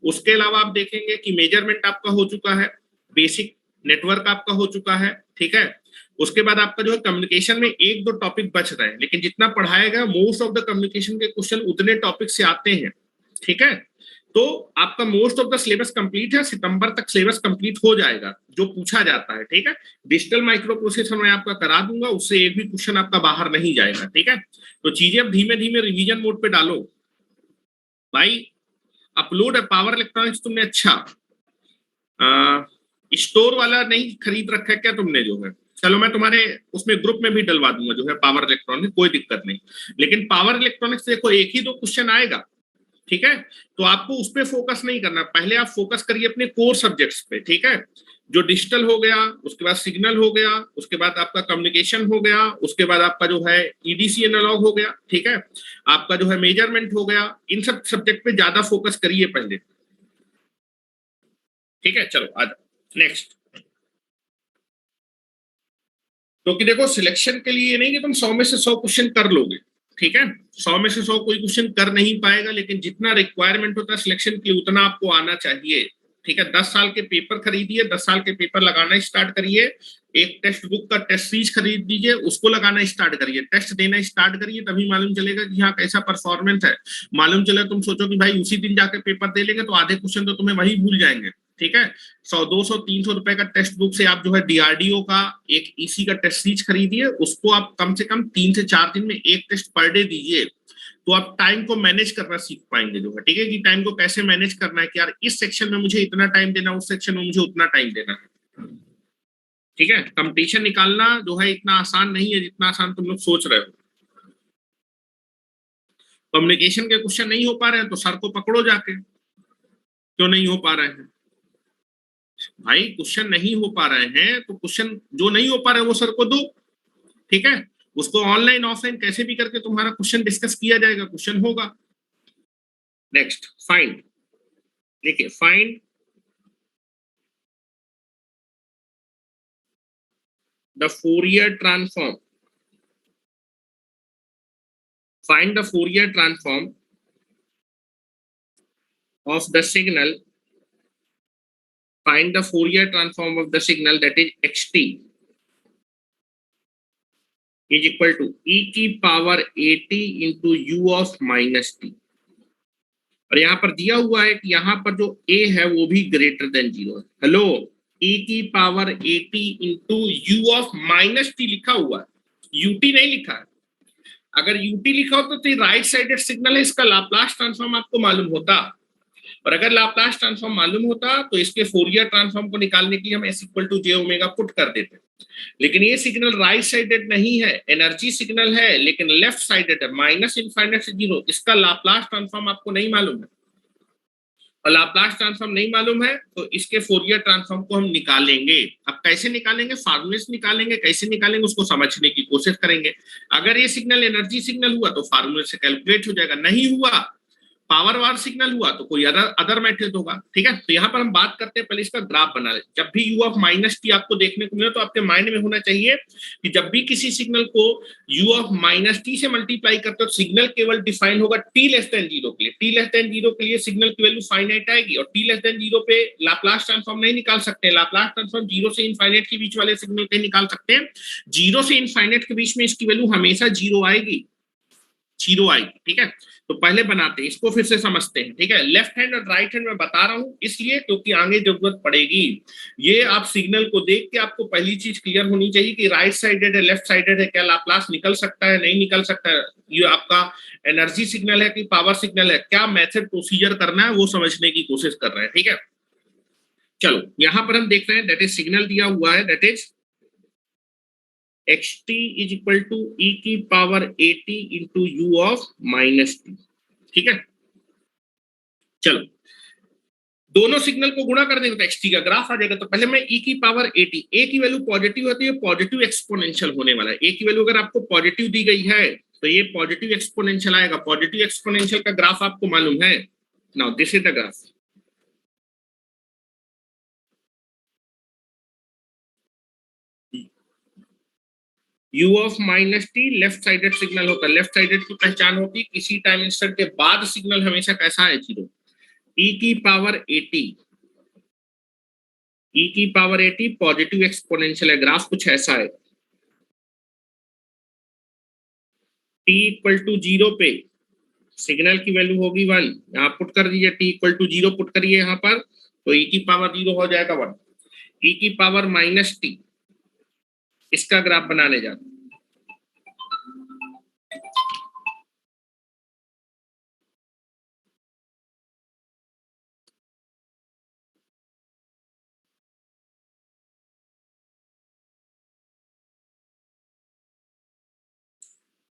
उसके अलावा आप देखेंगे कि मेजरमेंट आपका हो चुका है, बेसिक नेटवर्क आपका हो चुका है, ठीक है। उसके बाद आपका जो है कम्युनिकेशन में 1-2 टॉपिक बच रहे हैं, लेकिन जितना पढ़ाया गया मोस्ट ऑफ द कम्युनिकेशन के क्वेश्चन उतने टॉपिक से आते हैं, ठीक है। तो आपका most of the syllabus complete है, सितंबर तक सिलेबस कंप्लीट हो जाएगा जो पूछा जाता है, ठीक है। डिजिटल माइक्रो प्रोसेसर मैं आपका करा दूंगा, उससे एक भी क्वेश्चन आपका बाहर नहीं जाएगा, ठीक है। तो चीजें अब धीमे धीमे रिवीजन मोड पे डालो भाई। अपलोड है पावर इलेक्ट्रॉनिक्स तुमने, अच्छा स्टोर वाला नहीं खरीद रखा है क्या तुमने जो है? चलो मैं तुम्हारे उसमें ग्रुप में भी डलवा दूंगा जो है पावर इलेक्ट्रॉनिक्स, कोई दिक्कत नहीं। लेकिन पावर इलेक्ट्रॉनिक्स देखो 1 ही 2 क्वेश्चन आएगा, ठीक है। तो आपको उस पर फोकस नहीं करना, पहले आप फोकस करिए अपने कोर सब्जेक्ट्स पे, ठीक है। जो डिजिटल हो गया, उसके बाद सिग्नल हो गया, उसके बाद आपका कम्युनिकेशन हो गया, उसके बाद आपका जो है ईडीसी एनालॉग हो गया, ठीक है। आपका जो है मेजरमेंट हो गया, इन सब सब्जेक्ट पे ज्यादा फोकस करिए पहले, ठीक है। चलो आ जाओ नेक्स्ट। क्योंकि देखो सिलेक्शन के लिए नहीं कि तुम 100 में से 100 क्वेश्चन कर लोगे, ठीक है, 100 में से 100 कोई क्वेश्चन कर नहीं पाएगा, लेकिन जितना रिक्वायरमेंट होता है सिलेक्शन के लिए उतना आपको आना चाहिए। ठीक है, 10 साल के पेपर खरीदिए, 10 साल के पेपर लगाना स्टार्ट करिए, एक टेक्स्ट बुक का टेस्ट सीरीज खरीद दीजिए, उसको लगाना स्टार्ट करिए, टेस्ट देना स्टार्ट करिए, तभी मालूम चलेगा कि हाँ कैसा परफॉर्मेंस है। मालूम चले तुम सोचो कि भाई उसी दिन जाके पेपर दे लेंगे, तो आधे क्वेश्चन तो तुम्हें वही भूल जाएंगे। ठीक है, 100 200 300 रुपए का टेक्स्ट बुक से आप जो है डीआरडीओ का एक ईसी का टेस्ट सीरीज खरीदिए, उसको आप कम से कम 3 से 4 दिन में एक टेस्ट पर डे दीजिए, तो आप टाइम को मैनेज करना सीख पाएंगे जो है। ठीक है, कि टाइम को कैसे मैनेज करना है, कि यार इस सेक्शन में मुझे इतना टाइम देना, उस सेक्शन में मुझे उतना टाइम देना है। ठीक है, कंपटीशन निकालना जो है इतना आसान नहीं है जितना आसान तुम लोग सोच रहे हो। कम्युनिकेशन के क्वेश्चन नहीं हो पा रहे हैं तो सर को पकड़ो जाके, क्यों नहीं हो पा रहे हैं भाई, क्वेश्चन नहीं हो पा रहे हैं तो क्वेश्चन जो नहीं हो पा रहे हैं वो सर को दो। ठीक है, उसको ऑनलाइन ऑफलाइन कैसे भी करके तुम्हारा क्वेश्चन डिस्कस किया जाएगा, क्वेश्चन होगा। Next, find. देखिए, find the Fourier transform, find the Fourier transform of the signal, find the Fourier transform of the signal, that is xt is equal to e की power at into u of minus t। और यहाँ पर दिया हुआ है कि यहाँ पर जो a है वो भी ग्रेटर देन 0 है। हेलो, e की power at into u of minus t लिखा हुआ है, ut नहीं लिखा है। अगर ut लिखा होता तो राइट साइडेड सिग्नल है, इसका लाप्लास ट्रांसफॉर्म आपको मालूम होता, और अगर लाप्लास ट्रांसफॉर्म मालूम होता तो इसके फोरियर ट्रांसफॉर्म को निकालने के लिए हम s equal to J omega put कर देते। लेकिन ये सिग्नल राइट साइडेड नहीं है, एनर्जी सिग्नल है, लेकिन लेफ्ट साइडेड है, माइनस इनफाइनाइट से 0। इसका लाप्लास ट्रांसफॉर्म आपको नहीं मालूम है, और लाप्लास ट्रांसफॉर्म नहीं मालूम है तो इसके फोरियर ट्रांसफॉर्म को हम निकालेंगे। अब कैसे निकालेंगे, फार्मूले से निकालेंगे, कैसे निकालेंगे उसको समझने की कोशिश करेंगे। अगर ये सिग्नल एनर्जी सिग्नल हुआ तो फार्मूले से कैलकुलेट हो जाएगा, नहीं हुआ पावर वार सिग्नल हुआ तो कोई अदर मेथड होगा। ठीक है, तो यहाँ पर हम बात करते हैं, पहले इसका ग्राफ बना ले। जब भी u ऑफ माइनस टी आपको देखने को मिले तो आपके माइंड में होना चाहिए कि जब भी किसी सिग्नल को u ऑफ माइनस टी से मल्टीप्लाई करते हो, सिग्नल केवल डिफाइन होगा t लेस देन 0 के लिए। t लेस देन 0 के लिए सिग्नल की वैल्यू फाइनाइट आएगी, और t लेस देन 0 पे लाप्लास ट्रांसफॉर्म नहीं निकाल सकते। लाप्लास ट्रांसफॉर्म 0 से इनफाइनाइट के बीच वाले सिग्नल के निकाल सकते हैं, 0 से इनफाइनाइट के बीच में इसकी वैल्यू हमेशा 0 आएगी, 0 आएगी। ठीक है, तो पहले बनाते हैं इसको, फिर से समझते हैं। ठीक है, लेफ्ट हैंड और राइट हैंड में बता रहा हूं इसलिए क्योंकि आगे जरूरत पड़ेगी। ये आप सिग्नल को देख के आपको पहली चीज क्लियर होनी चाहिए कि राइट साइडेड है, लेफ्ट साइडेड है, क्या लाप्लास निकल सकता है, नहीं निकल सकता है, ये आपका एनर्जी सिग्नल है कि पावर सिग्नल है, क्या मेथड प्रोसीजर करना है वो समझने की कोशिश कर रहे हैं। ठीक है, चलो यहां पर हम देख रहे हैं, दैट इज सिग्नल दिया हुआ है, that is xt is equal to e की power at into u of minus t. ठीक है, चलो दोनों सिग्नल को गुणा कर देंगे तो xt का ग्राफ आ जाएगा। तो पहले मैं e की पावर at, a की वैल्यू पॉजिटिव होती है, पॉजिटिव एक्सपोनेंशियल होने वाला है। a की वैल्यू अगर आपको पॉजिटिव दी गई है तो ये पॉजिटिव एक्सपोनेंशियल आएगा। पॉजिटिव एक्सपोनेंशियल का ग्राफ आपको मालूम है, now this is the graph. u of minus T left sided signal होता है। लेफ्ट साइडेड की पहचान होती है किसी टाइम इंस्टेंट के बाद सिग्नल हमेशा कैसा है, 0। e की पावर 80, e की पावर 80 पॉजिटिव एक्सपोनेंशियल है, ग्राफ कुछ ऐसा है। t इक्वल टू 0 पे सिग्नल की वैल्यू होगी 1, यहाँ पुट कर दीजिए, t इक्वल टू 0 पुट करिए यहाँ पर, तो e की पावर 0 हो जाएगा 1। e की पावर माइनस टी, इसका ग्राफ बनाने जाते हैं।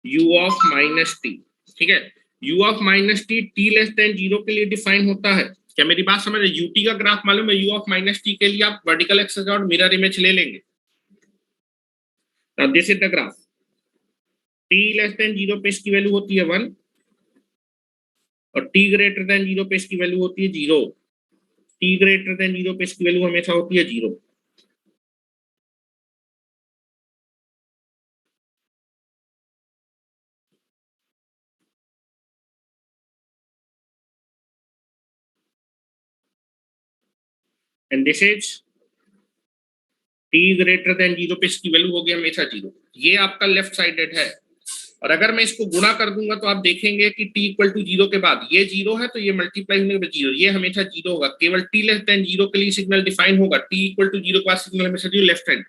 u ऑफ माइनस टी, ठीक है, u of minus T t less than 0 के लिए डिफाइन होता है। क्या मेरी बात समझ रहे, ut का ग्राफ मालूम है, u ऑफ माइनस टी के लिए आप वर्टिकल एक्सिस और मिरर इमेज ले लेंगे। Now this is the graph, t less than 0 पे इसकी वैल्यू होती है 1, और t ग्रेटर देन 0 पे इसकी वैल्यू होती है 0। t ग्रेटर देन 0 पे इसकी वैल्यू हमेशा होती है 0। And this is t greater than 0 पे इसकी वैल्यू होगी हमेशा 0। ये आपका लेफ्ट साइडेड है। और अगर मैं इसको गुणा कर दूंगा तो आप देखेंगे कि t इक्वल टू 0 के बाद ये 0 है तो ये मल्टीप्लाई होने के बाद 0, ये हमेशा 0 होगा। केवल t लेस देन 0 के लिए सिग्नल डिफाइन होगा, t इक्वल टू 0 के बाद सिग्नल हमेशा 0 लेफ्ट हैंड।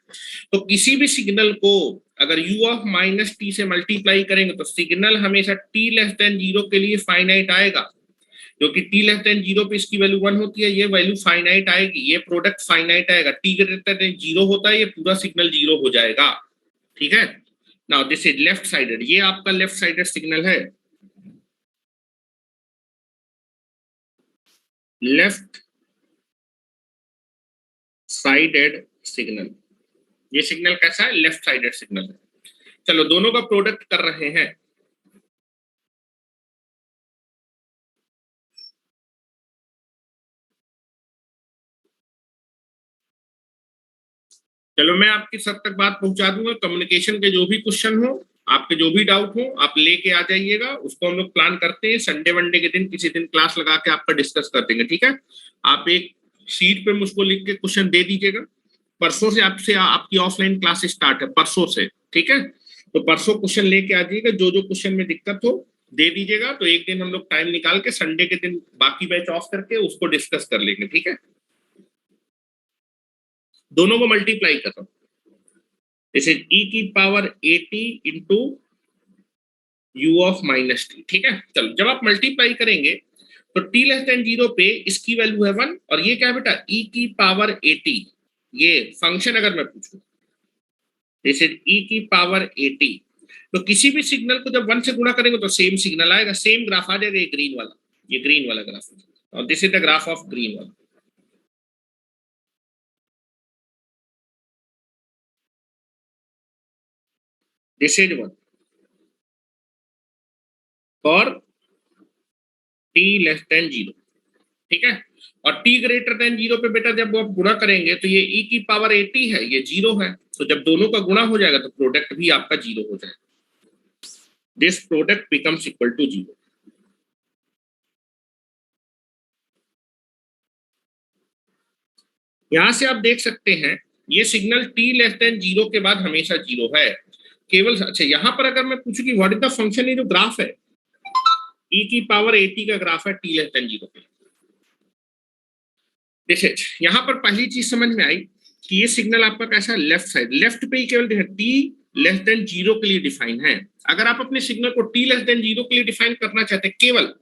तो किसी भी सिग्नल को अगर u ऑफ माइनस टी से मल्टीप्लाई करेंगे तो सिग्नल हमेशा t लेस देन 0 के लिए फाइनाइट आएगा, क्योंकि t लेस देन 0 पे इसकी वैल्यू 1 होती है, ये वैल्यू फाइनाइट आएगी, ये प्रोडक्ट फाइनाइट आएगा। t ग्रेटर देन 0 होता है, ये पूरा सिग्नल 0 हो जाएगा। ठीक है, now this is left sided, ये आपका लेफ्ट साइडेड सिग्नल है, लेफ्ट साइडेड सिग्नल। ये सिग्नल कैसा है? लेफ्ट साइडेड सिग्नल है। चलो दोनों का प्रोडक्ट कर रहे हैं। चलो मैं आपकी सब तक बात पहुंचा दूंगा। कम्युनिकेशन के जो भी क्वेश्चन हो, आपके जो भी डाउट हो, आप लेके आ जाइएगा। उसको हम लोग प्लान करते हैं संडे वनडे के दिन, किसी दिन क्लास लगा के आपका डिस्कस कर देंगे। ठीक है, आप एक शीट पे मुझको लिख के क्वेश्चन दे दीजिएगा। परसों से आपसे आपकी ऑफलाइन क्लास स्टार्ट है, परसों से। ठीक है, तो परसों क्वेश्चन लेके आ जाइएगा, जो जो क्वेश्चन में दिक्कत हो दे दीजिएगा। तो एक दिन हम लोग टाइम निकाल के संडे के दिन बाकी बैच ऑफ करके उसको डिस्कस कर लेंगे। ठीक है, दोनों को मल्टीप्लाई कर रहा हूं। दिस इज e की power at into u of minus t. ठीक है, चलो जब आप मल्टीप्लाई करेंगे तो t लेस देन 0 पे इसकी वैल्यू है 1, और ये क्या है बेटा? e की पावर at। ये फंक्शन अगर मैं पूछूं, दिस इज e की पावर at। तो किसी भी सिग्नल को जब 1 से गुणा करेंगे तो सेम सिग्नल आएगा, सेम ग्राफ आ जाएगा। ये ग्रीन वाला, ये ग्रीन वाला ग्राफ, और this is the graph of green वाला। This is 1 for t less than 0। ठीक है, और t ग्रेटर देन 0 पे बेटा जब आप गुणा करेंगे तो ये e की पावर 80 है, ये 0 है। तो जब दोनों का गुणा हो जाएगा तो प्रोडक्ट भी आपका 0 हो जाएगा। This product becomes equal to 0। यहां से आप देख सकते हैं ये सिग्नल t लेस देन 0 के बाद हमेशा 0 है केवल। अच्छा, यहां पर अगर मैं पूछूं कि व्हाट इज द फंक्शन, ये जो ग्राफ है e की पावर 80 का ग्राफ है t लेस देन 0 पे। देखिए यहां पर पहली चीज समझ में आई कि ये सिग्नल आपका कैसा है? लेफ्ट साइड, लेफ्ट पे ही केवल टी लेस देन 0 के लिए डिफाइन है। अगर आप अपने सिग्नल को टी लेस देन 0 के लिए डिफाइन करना चाहते हैं, केवल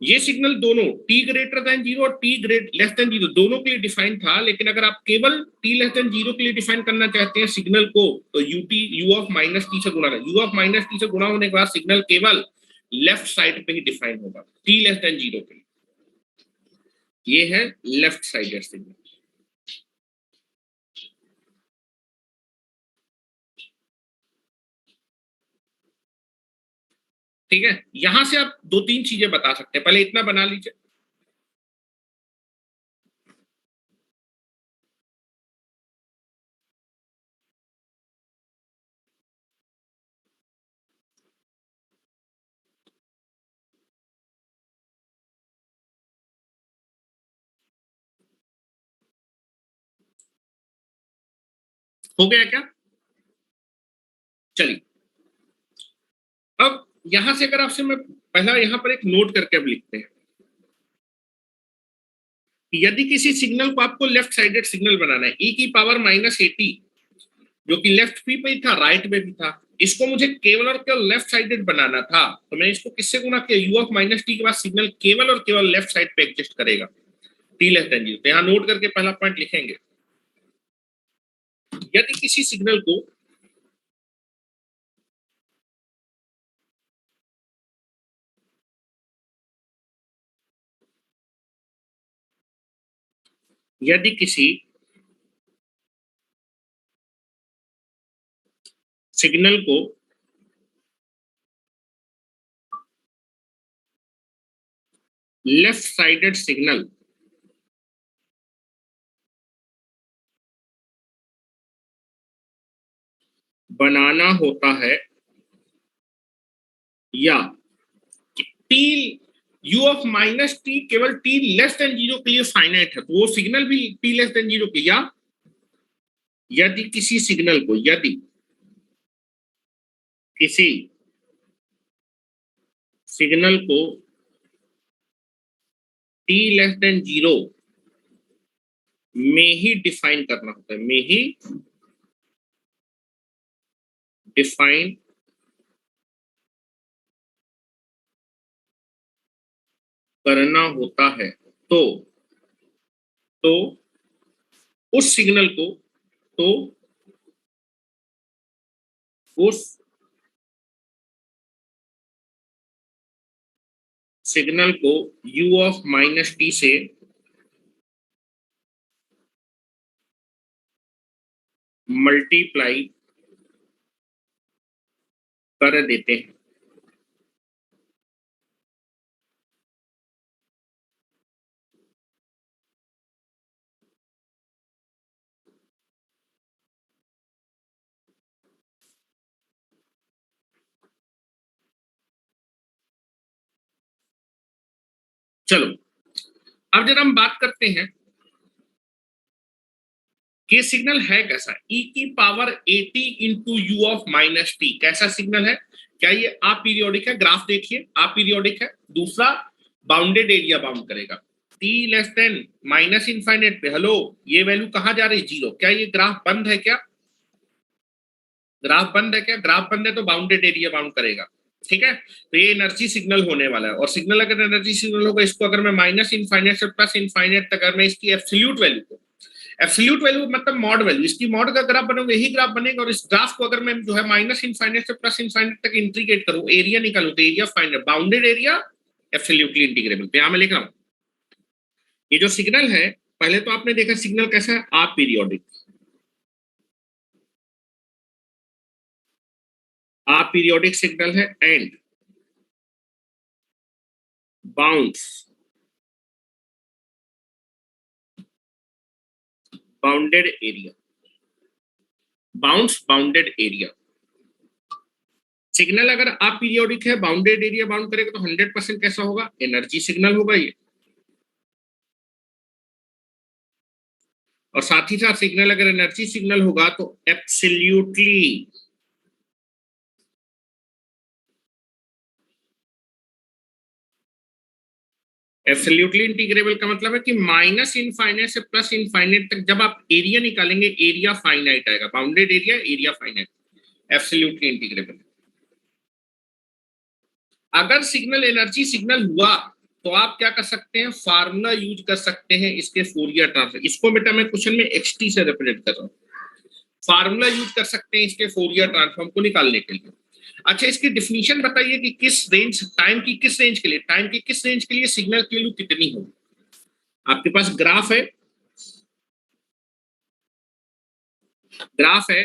ये सिग्नल दोनों t ग्रेटर देन 0 और t ग्रेट लेस देन 0 दोनों के लिए डिफाइन था। लेकिन अगर आप केवल t लेस देन 0 के लिए डिफाइन करना चाहते हैं सिग्नल को, तो u ऑफ माइनस टी से गुणा करें। u ऑफ माइनस टी से गुणा होने के बाद सिग्नल केवल लेफ्ट साइड पे ही डिफाइन होगा, t लेस देन 0 के लिए। ये है लेफ्ट साइडेड सिग्नल। ठीक है, यहां से आप दो तीन चीजें बता सकते हैं, पहले इतना बना लीजिए। हो गया क्या? चलिए, अब यहां से अगर आपसे मैं पहला यहां पर एक नोट करके अब लिखते हैं, यदि किसी सिग्नल को आपको लेफ्ट साइडेड सिग्नल बनाना है, e की पावर माइनस 80 जो कि लेफ्ट भी पे था राइट में भी था, इसको मुझे केवल और केवल लेफ्ट साइडेड बनाना था, तो मैं इसको किससे गुना किया? u ऑफ माइनस टी के बाद सिग्नल केवल और केवल लेफ्ट साइड पे एग्जिस्ट करेगा, t लेस देन 0। तो यहां नोट करके पहला पॉइंट लिखेंगे, यदि किसी सिग्नल को यदि किसी सिग्नल को लेफ्ट साइडेड सिग्नल बनाना होता है, या T u of minus T केवल t लेस देन 0 के लिए फाइनाइट है, तो वो सिग्नल भी t लेस देन 0 के, या यदि किसी सिग्नल को, यदि किसी सिग्नल को t लेस देन 0 में ही डिफाइन करना होता है, में ही डिफाइन करना होता है, तो उस सिग्नल को, तो उस सिग्नल को u ऑफ माइनस टी से मल्टीप्लाई कर देते हैं। चलो अब जरा हम बात करते हैं कि सिग्नल है कैसा, e की power 80 into u of minus T कैसा सिग्नल है? क्या ये अपीरियोडिक है? ग्राफ देखिए, अपीरियोडिक है। दूसरा, बाउंडेड एरिया बाउंड करेगा, t less then minus infinite पे, हेलो ये वैल्यू कहां जा रही है? 0। क्या ये ग्राफ बंद है? क्या ग्राफ बंद है? क्या ग्राफ बंद है तो बाउंडेड एरिया बाउंड करेगा, ठीक है। तो ये एनर्जी सिग्नल होने वाला है, और सिग्नल अगर एनर्जी सिग्नल होगा, इसको अगर मैं माइनस इनफाइनाइट से प्लस इनफाइनाइट तक अगर मैं इसकी एब्सोल्यूट वैल्यू को, एब्सोल्यूट वैल्यू मतलब मॉड वैल्यू, इसकी मॉड का ग्राफ बनोगे, यही ग्राफ बनेगा। और इस ग्राफ को अगर मैं जो है माइनस इनफाइनाइट से प्लस इनफाइनाइट तक इंटीग्रेट करूं, एरिया निकालूं, तो area find, bounded area absolutely integrable. तो यहां मैं लिख रहा हूं, ये जो सिग्नल है, पहले तो आपने देखा सिग्नल कैसा है, आप पीरियोडिक, आप पीरियोडिक सिग्नल है, and bounds bounded area, bounds bounded area. Signal अगर आप पीरियोडिक है, बाउंडेड एरिया बाउंड करेगा, तो 100% कैसा होगा? एनर्जी सिग्नल होगा ये। और साथ ही साथ सिग्नल अगर एनर्जी सिग्नल होगा तो एब्सोल्युटली एब्सोल्युटली इंटीग्रेबल का मतलब है कि माइनस इनफाइनाइट से प्लस इनफाइनाइट तक जब आप एरिया निकालेंगे, एरिया फाइनाइट आएगा, bounded area, area finite, absolutely integrable. अगर सिग्नल एनर्जी सिग्नल हुआ तो आप क्या कर सकते हैं? फार्मूला यूज कर सकते हैं इसके फोरियर ट्रांसफॉर्म, इसको बेटा मैं क्वेश्चन में xt से रिप्रेजेंट कर रहा हूं। फार्मूला यूज कर सकते हैं इसके फोरियर ट्रांसफॉर्म को निकालने के लिए। अच्छा, इसकी डिफिनीशन बताइए कि किस रेंज, टाइम की किस रेंज के लिए, टाइम की किस रेंज के लिए सिग्नल की वैल्यू कितनी होगी? आपके पास ग्राफ है, ग्राफ है।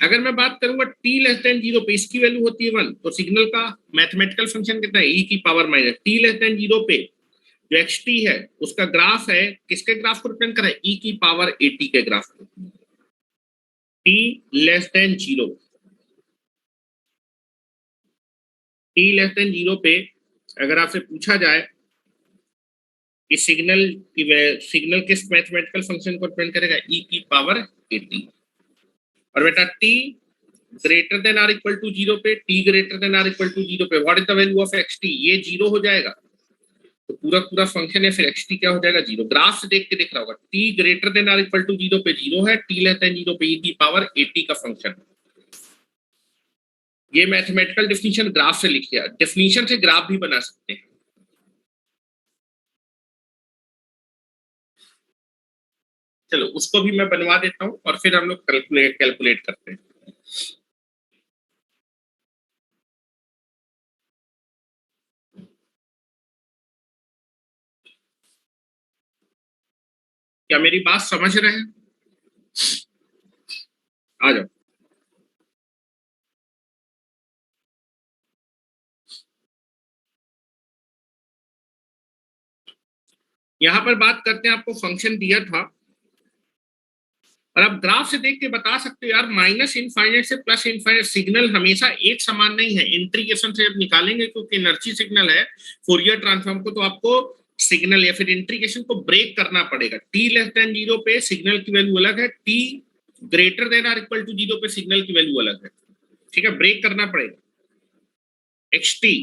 अगर मैं बात करूंगा t लेस देन 0 पे इसकी वैल्यू होती है 1, तो सिग्नल का मैथमेटिकल फंक्शन कितना है? e की power minus t less than 0 पे जो xt है उसका ग्राफ है, किसके ग्राफ को रिप्रेजेंट कर रहा है? e की पावर 80 के ग्राफ को। t less than 0, t less than 0 पे अगर आपसे पूछा जाए कि सिग्नल की सिग्नल किस मैथमेटिकल फंक्शन को रिप्रेजेंट करेगा? e की पावर 80। और बेटा t greater than or equal to 0 पे, t greater than or equal to 0 पे what is the value of xt? ये 0 हो जाएगा, तो पूरा पूरा फंक्शन है, फिर xt क्या हो जाएगा? 0। ग्राफ से देख के दिख रहा होगा, t greater than or equal to 0 पे 0 है, t लेस देन 0 पे e की पावर 80 का फंक्शन है। ये मैथमेटिकल डेफिनेशन ग्राफ से लिखिए, डेफिनेशन से ग्राफ भी बना सकते हैं। चलो उसको भी मैं बनवा देता हूं और फिर हम लोग कैलकुलेट करते हैं। क्या मेरी बात समझ रहे हैं? आ जाओ। यहां पर बात करते हैं, आपको फंक्शन दिया था, और आप ग्राफ से देख के बता सकते हो यार माइनस इनफाइनाइट से प्लस इनफाइनाइट सिग्नल हमेशा एक समान नहीं है। इंटीग्रेशन से जब निकालेंगे क्योंकि एनर्जी सिग्नल है फोरियर ट्रांसफॉर्म को, तो आपको सिग्नल या फिर इंटीग्रेशन को ब्रेक करना पड़ेगा। टी लेस देन 0 पे सिग्नल की वैल्यू अलग है, t greater than or equal to 0 पे सिग्नल की वैल्यू अलग है। ठीक है, ब्रेक करना पड़ेगा। एक्स टी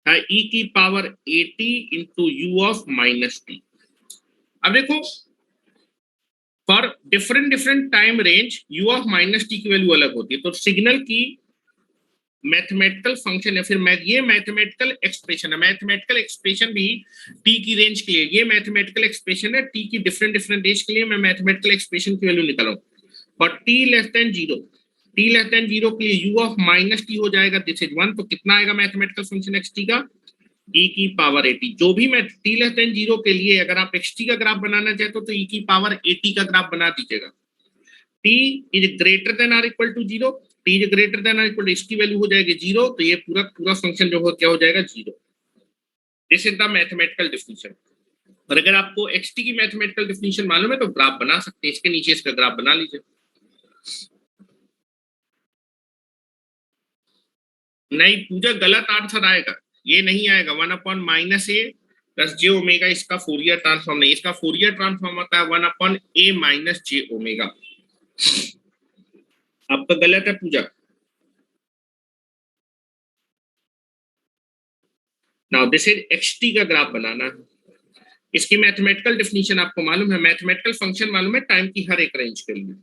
है e की power at into u of minus T. अब देखो for different different time range u of minus T की वैल्यू अलग होती है, तो सिग्नल की मैथमेटिकल फंक्शन है, फिर ये मैथमेटिकल एक्सप्रेशन है। मैथमेटिकल एक्सप्रेशन भी t की रेंज के लिए, ये मैथमेटिकल एक्सप्रेशन है t की डिफरेंट डिफरेंट रेंज के लिए मैं मैथमेटिकल एक्सप्रेशन की वैल्यू निकालूं। For t less than 0, t less than 0 के लिए u ऑफ माइनस टी हो जाएगा दिस इज 1, तो कितना आएगा मैथमेटिकल फंक्शन x t का e की पावर at। जो भी मैं t लेस देन 0 के लिए अगर आप x t का ग्राफ बनाना चाहते हो तो e की पावर at का ग्राफ बना दीजिएगा। t is greater than or equal to 0, t is greater than or equal to इसकी वैल्यू हो जाएगी 0, तो ये पूरा पूरा फंक्शन जो हो क्या हो जाएगा 0। This is the mathematical definition. और अगर आपको x t की मैथमेटिकल डेफिनेशन मालूम है तो ग्राफ बना सकते हैं, इसके नीचे इसका ग्राफ बना लीजिए। नहीं पूजा गलत आंसर आएगा, ये नहीं आएगा 1 upon minus a plus j omega, इसका फोरियर ट्रांसफॉर्म नहीं, इसका फोरियर ट्रांसफॉर्म होता है 1 अपॉन ए माइनस जे ओमेगा। आपका गलत है पूजा। नाउ दिस इज एक्सटी का ग्राफ बनाना है। इसकी मैथमेटिकल डेफिनेशन आपको मालूम है, मैथमेटिकल फंक्शन मालूम है टाइम की हर एक रेंज के लिए।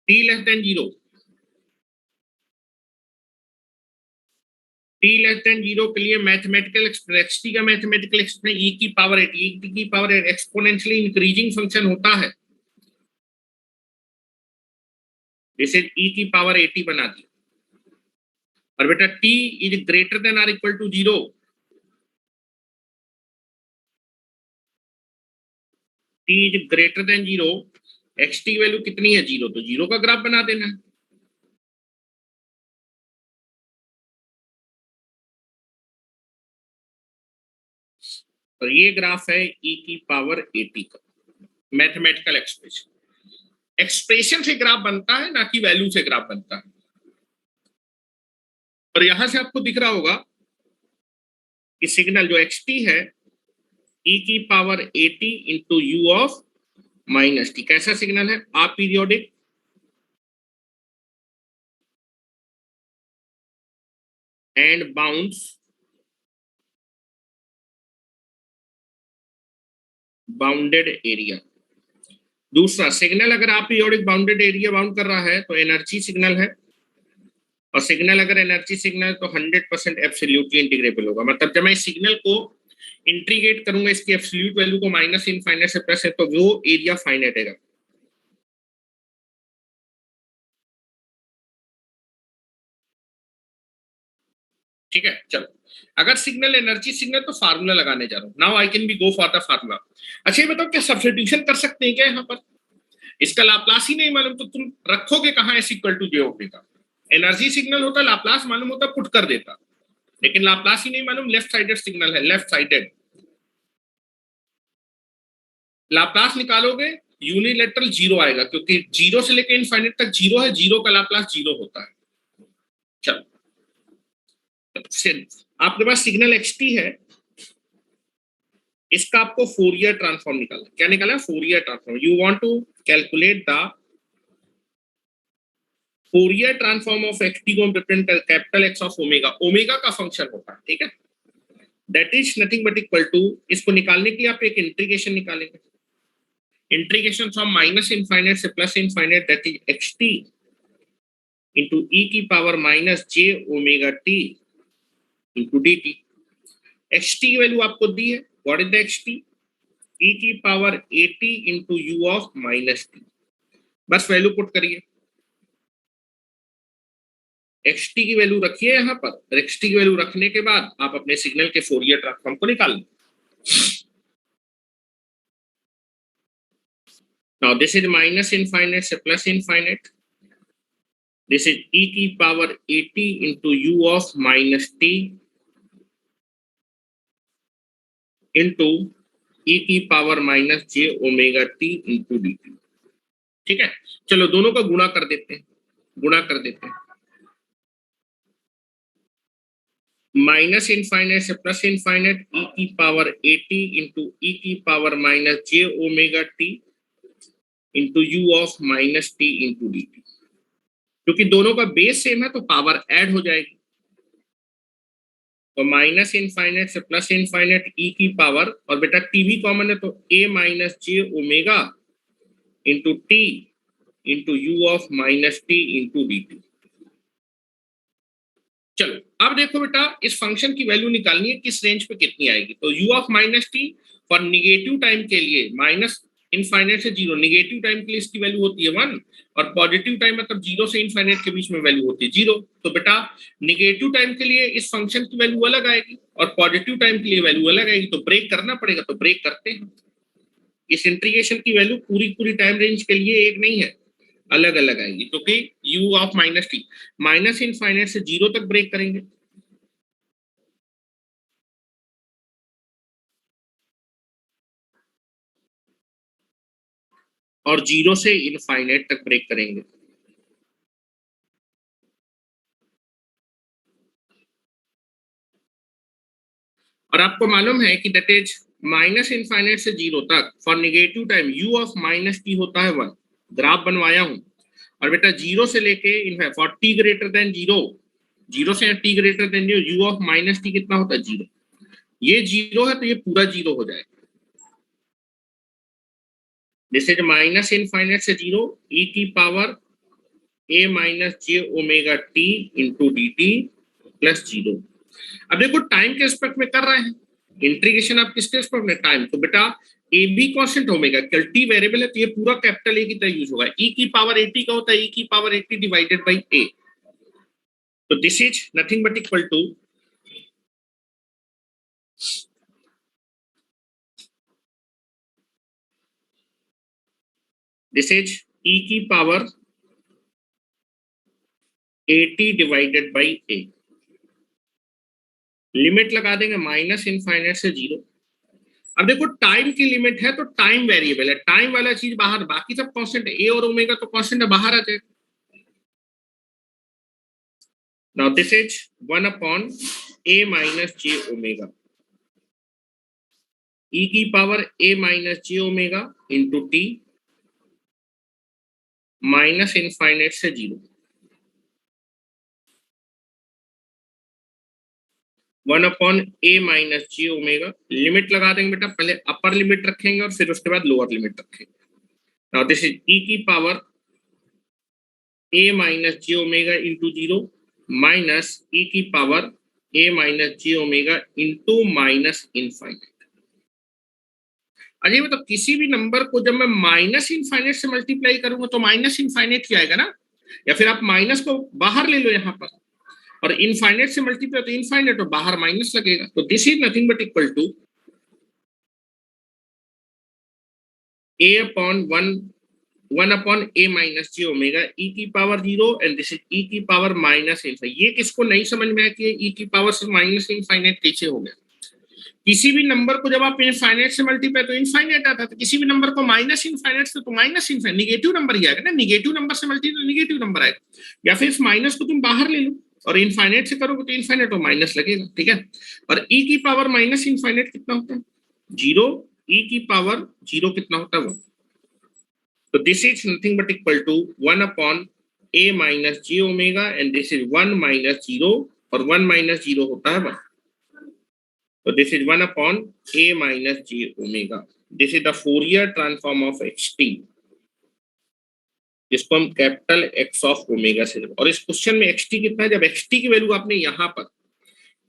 T less than 0, T less than 0 के लिए मैथमेटिकल एक्सटी का मैथमेटिकल एक्सप्रेशन e की पावर एट, e की पावर एक्सपोनेंशियली इंक्रीजिंग फंक्शन होता है, जैसे e की पावर 80 बना दी। और बेटा t is greater than or equal to 0, t is greater than 0, x t value कितनी है 0, तो 0 का ग्राफ बना देना है। और ये ग्राफ है e की पावर 80 का मैथमेटिकल एक्सप्रेशन। एक्सप्रेशन से ग्राफ बनता है ना कि वैल्यू से ग्राफ बनता है। और यहां से आपको दिख रहा होगा कि सिग्नल जो एक्स टी है e की power 80 into u of minus T, कैसा सिग्नल है अपीरियोडिक एंड बाउंडेड एरिया। दूसरा सिग्नल अगर अपीरियोडिक बाउंडेड एरिया बाउंड कर रहा है तो एनर्जी सिग्नल है, और सिग्नल अगर एनर्जी सिग्नल तो 100% एब्सोल्युटली इंटीग्रेबल होगा। मतलब जब मैं सिग्नल को इंटीग्रेट करूंगा इसकी एब्सोल्यूट वैल्यू को माइनस इनफाइनाइट से प्लस है तो वो एरिया फाइनाइट है। ठीक है चलो, अगर सिग्नल एनर्जी सिग्नल तो फार्मूला लगाने जा रहा हूं। Now I can be go for the formula. अच्छा ये बताओ क्या सब्स्टिट्यूशन कर सकते हैं क्या यहाँ पर? इसका लाप्लास ही नहीं मालूम तो तुम रखोगे कहाँ s equal to J omega. Energy signal होता लाप्लास मालूम होता पुट कर देता, लेकिन लाप्लास ही नहीं मालूम, लेफ्ट साइडेड सिग्नल है, लेफ्ट साइडेड। लाप्लास निकालोगे यूनिलेटरल 0 आएगा क्योंकि 0 से लेकर इनफाइनाइट तक 0 है, 0 का लाप्लास 0 होता है। चलो आपके पास सिग्नल एक्सटी है, इसका आपको फोरियर ट्रांसफॉर्म निकालना। क्या निकाला? Fourier transform. You want to calculate the Fourier transform of x t को रिप्रेजेंट कर capital x of omega, omega का फंक्शन होता है। ठीक है, that is nothing but equal to, इसको निकालने के लिए आप एक इंटीग्रेशन निकालेंगे, इंटीग्रेशन फ्रॉम माइनस इनफाइनाइट से plus infinite, that is x t into e की power minus j omega t into d t. X t value आपको दी है, what is the x t? E की power 80 into u of minus t. बस value put करिए, x t की value रखिए यहाँ पर। एक्स टी की वैल्यू रखने के बाद आप अपने सिग्नल के फोरियर ट्रांसफॉर्म को निकाल लें। Now this is minus infinite से plus infinite, this is e की power 80 into u of minus t into e की power minus j omega t into d t. ठीक है, चलो दोनों का गुणा कर देते हैं, गुणा कर देते हैं। माइनस इनफाइनाइट से प्लस इनफाइनाइट e की पावर ए टी इंटू ई की power minus j omega t into u of minus t into d T. क्योंकि दोनों का बेस सेम है तो पावर ऐड हो जाएगी, तो माइनस इनफाइनाइट से प्लस इनफाइनाइट ई की पावर, और बेटा टी भी कॉमन है तो a minus j omega into t into u of minus t into d t. चलो अब देखो बेटा, इस फंक्शन की वैल्यू निकालनी है किस रेंज पे कितनी आएगी। तो you of minus T for negative time के लिए माइनस इनफाइनाइट से जीरो, निगेटिव टाइम के लिए इसकी वैल्यू होती है 1, और पॉजिटिव टाइम मतलब जीरो से इनफाइनाइट के बीच में वैल्यू होती है 0। तो बेटा निगेटिव टाइम के लिए इस फंक्शन की वैल्यू अलग आएगी और पॉजिटिव टाइम के लिए वैल्यू अलग आएगी, तो ब्रेक करना पड़ेगा, तो ब्रेक करते हैं। इस इंटीग्रेशन की वैल्यू पूरी पूरी टाइम रेंज के लिए एक नहीं है, अलग अलग आएगी। तो कि u of minus T minus infinite से जीरो तक ब्रेक करेंगे, और जीरो से इनफाइनाइट तक ब्रेक करेंगे। और आपको मालूम है कि दैट इज माइनस इनफाइनाइट से जीरो तक for negative time u of minus T होता है 1। ग्राफ बनवाया हूं, और बेटा जीरो से लेके for t greater than zero, zero से t greater than zero u of minus t कितना होता है 0। ये जीरो है तो ये पूरा जीरो हो जाएगा। दिस इज माइनस इनफाइनाइट से जीरो e की power a minus j omega t into d T plus zero. अब देखो टाइम के एस्पेक्ट में कर रहे हैं इंटीग्रेशन, आप किसके एस्पेक्ट में टाइम, तो बेटा ए बी कॉन्स्टेंट ओमेगा, कल टी वेरिएबल है तो ये पूरा कैपिटल ए की तरह यूज होगा। e की पावर 80 का होता है e की पावर 80 डिवाइडेड बाई a, तो this is nothing but equal to this is e की power 80 divided by a। Limit लगा देंगे माइनस इनफाइनाइट से जीरो। अब देखो टाइम की लिमिट है तो टाइम वेरिएबल है, टाइम वाला चीज बाहर, बाकी सब कांस्टेंट है, ए और ओमेगा तो कांस्टेंट है, बाहर आ जाएगा। Now this is 1 upon a minus j omega, e की power a minus j omega into t minus infinite से zero, 1 upon a minus j omega. Limit लगा देंगे बेटा, पहले अपर लिमिट रखेंगे और फिर उसके बाद लोअर लिमिट रखेंगे। नाउ दिस इज e की power a minus j omega into zero minus e की power a minus j omega into minus infinite. अरे मतलब किसी भी नंबर को जब मैं माइनस इनफाइनाइट से मल्टीप्लाई करूंगा तो माइनस इनफाइनाइट ही आएगा ना, या फिर आप माइनस को बाहर ले लो यहाँ पर, और इनफाइनाइट से मल्टीप्लाई तो इनफाइनाइट और बाहर माइनस लगेगा, तो this is nothing but equal to a upon 1 upon a minus j omega e की power 0 and this is e की पावर माइनस इनफाइनाइट। ये किसको नहीं समझ में आया कि e की पावर से माइनस इनफाइनाइट कैसे हो गया। किसी भी नंबर को जब आप इनफाइनाइट से मल्टीप्लाई तो इनफाइनाइट आता है, तो किसी भी नंबर को माइनस इनफाइनाइट से तो माइनस इनफाइनाइट निगेटिव नंबर ही आएगा ना, निगेटिव नंबर से मल्टीप्लाई तो निगेटिव नंबर आएगा, या फिर इस माइनस को तुम बाहर ले लो और इनफाइनाइट से करोगे तो इनफाइनाइट और माइनस लगेगा। ठीक है, और e की पावर माइनस इनफाइनाइट कितना होता है 0, e की पावर 0 कितना होता है 1। तो this is nothing but equal to 1 upon a minus j omega and this is 1 minus 0, और 1 माइनस 0 होता है 1। So this is 1 upon a minus j omega. This is the Fourier transform of xt, जिसको हम capital x of omega से, और इस question में xt कितना है, जब xt की वैल्यू आपने यहाँ पर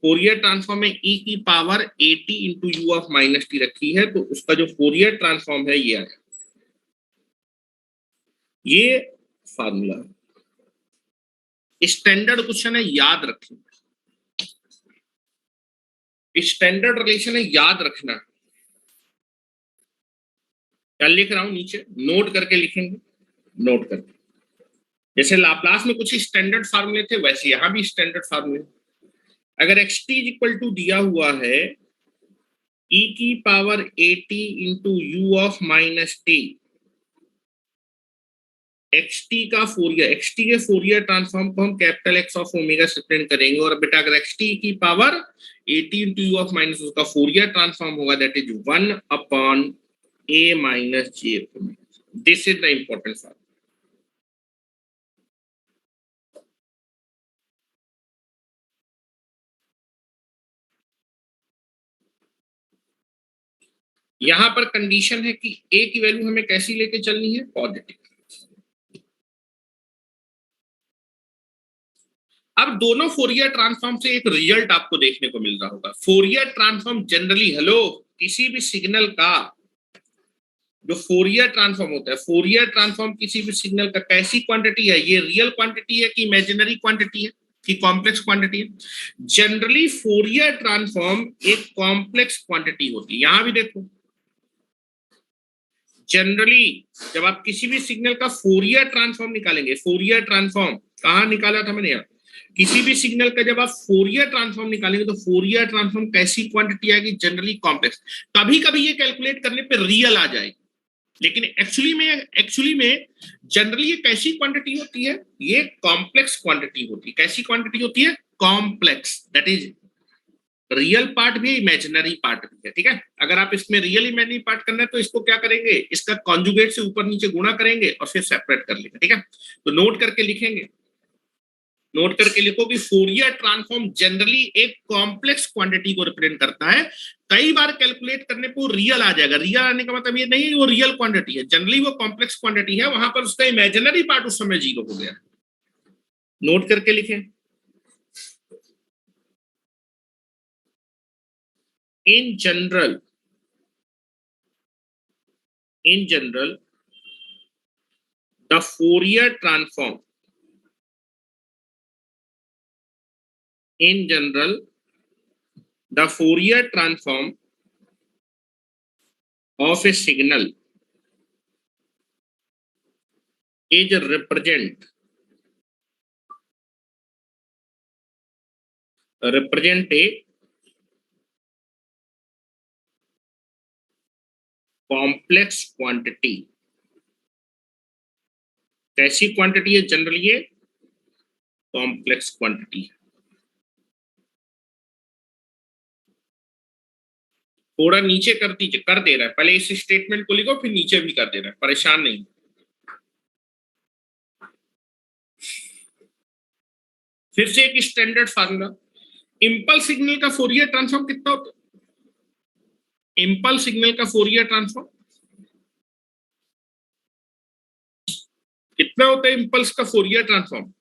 फोरियर ट्रांसफॉर्म में e की power 80 into u of minus T रखी है, तो उसका जो फोरियर ट्रांसफॉर्म है ये आया, ये फार्मूला स्टैंडर्ड क्वेश्चन है, याद रखें, स्टैंडर्ड रिलेशन है, याद रखना। क्या लिख रहा हूं नीचे, नोट करके लिखेंगे, नोट करके। जैसे लाप्लास में कुछ स्टैंडर्ड फार्मूले थे वैसे यहां भी स्टैंडर्ड फार्मूले। अगर xt इज इक्वल टू दिया हुआ है e की power at into u of minus T, xt का फोरियर, xt के फोरियर ट्रांसफॉर्म को हम कैपिटल एक्स ऑफ ओमेगा से रिप्रेजेंट करेंगे। और बेटा अगर xt की power at into u of minus, उसका फोरियर ट्रांसफॉर्म होगा that is 1 upon a minus j। This is the important part. यहां पर कंडीशन है कि a की वैल्यू हमें कैसी लेके चलनी है, पॉजिटिव। अब दोनों फोरियर ट्रांसफॉर्म से एक रिजल्ट आपको देखने को मिल रहा होगा। फोरियर ट्रांसफॉर्म जनरली, हेलो, किसी भी सिग्नल का जो फोरियर ट्रांसफॉर्म होता है, फोरियर ट्रांसफॉर्म किसी भी सिग्नल का कैसी क्वांटिटी है, ये रियल क्वांटिटी है कि इमेजिनरी क्वांटिटी है कि कॉम्प्लेक्स क्वांटिटी है। जनरली फोरियर ट्रांसफॉर्म एक कॉम्प्लेक्स क्वांटिटी होती है। यहां भी देखो, जनरली जब आप किसी भी सिग्नल का फोरियर ट्रांसफॉर्म निकालेंगे, फोरियर ट्रांसफॉर्म कहां निकाला था मैंने, यहाँ किसी भी सिग्नल का जब आप फोरियर ट्रांसफॉर्म निकालेंगे तो फोरियर ट्रांसफॉर्म कैसी क्वांटिटी आएगी, जनरली कॉम्प्लेक्स। कभी कभी ये कैलकुलेट करने पे रियल आ जाएगी, लेकिन एक्चुअली में जनरली ये कैसी क्वांटिटी होती है, ये कॉम्प्लेक्स क्वांटिटी होती है। कैसी क्वांटिटी होती है, complex, that is real part भी, इमेजिनरी पार्ट भी है। ठीक है, अगर आप इसमें रियल इमेजिनरी पार्ट करना है तो इसको क्या करेंगे, इसका कॉन्जुगेट से ऊपर नीचे गुणा करेंगे और फिर सेपरेट कर लेंगे। ठीक है, तो नोट करके लिखेंगे, नोट करके लिखो कि फोरियर ट्रांसफॉर्म जनरली एक कॉम्प्लेक्स क्वांटिटी को रिप्रेजेंट करता है। कई बार कैलकुलेट करने पर रियल आ जाएगा। रियल आने का मतलब ये नहीं है वो रियल क्वांटिटी है, जनरली वो कॉम्प्लेक्स क्वांटिटी है, वहां पर उसका इमेजिनरी पार्ट उस समय 0 हो गया। नोट करके लिखें, in general, in general the Fourier transform, in general the Fourier transform of a signal is represent a complex quantity। कैसी क्वांटिटी है, जनरली ये कॉम्प्लेक्स क्वांटिटी है। थोड़ा नीचे कर दीजिए, कर दे रहा है, पहले इस स्टेटमेंट को लिखो फिर नीचे भी कर दे रहा है, परेशान नहीं। फिर से एक स्टैंडर्ड फार्मूला, इंपल्स सिग्नल का फोरियर ट्रांसफॉर्म कितना होता है, इंपल्स सिग्नल का फोरियर ट्रांसफॉर्म कितना होता है, इंपल्स का फोरियर ट्रांसफॉर्म।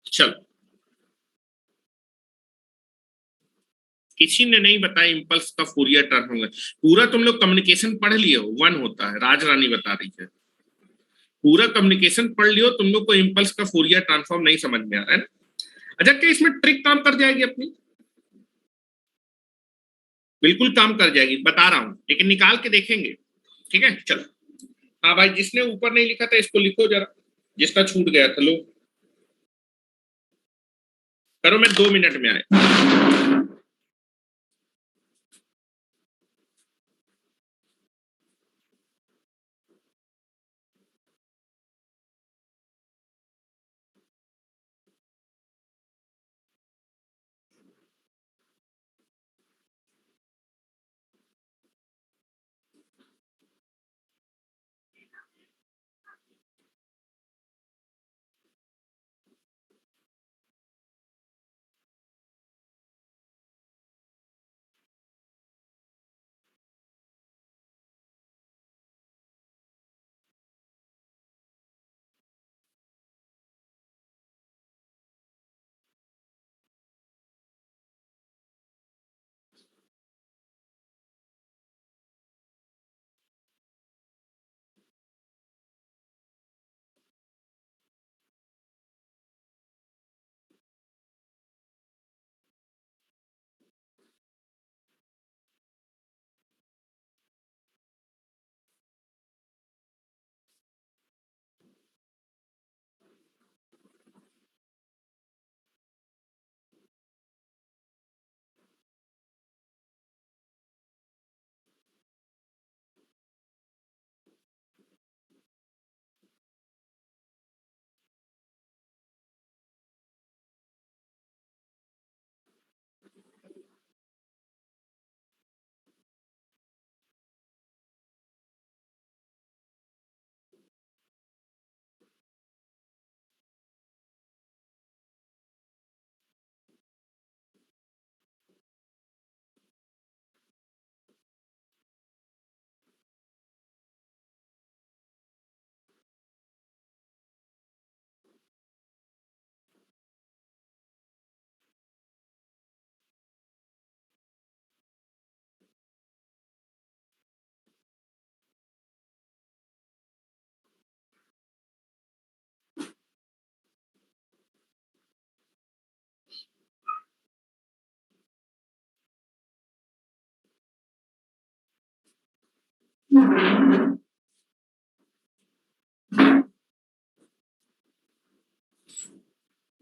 चलो, किसी ने नहीं बताया इंपल्स का फोरियर ट्रांसफॉर्म। पूरा तुम लोग कम्युनिकेशन पढ़ लिए हो, 1 होता है, राज रानी बता रही है। पूरा कम्युनिकेशन पढ़ लियो, तुम लोग को इंपल्स का फोरियर ट्रांसफॉर्म नहीं समझ में आ रहा है ना। अच्छा, क्या इसमें ट्रिक काम कर जाएगी अपनी, बिल्कुल काम कर जाएगी, बता रहा हूं, लेकिन निकाल के देखेंगे। ठीक है, चलो। हाँ भाई, जिसने ऊपर नहीं लिखा था इसको लिखो जरा, जिसका छूट गया था, लो करो, मैं 2 मिनट में आए।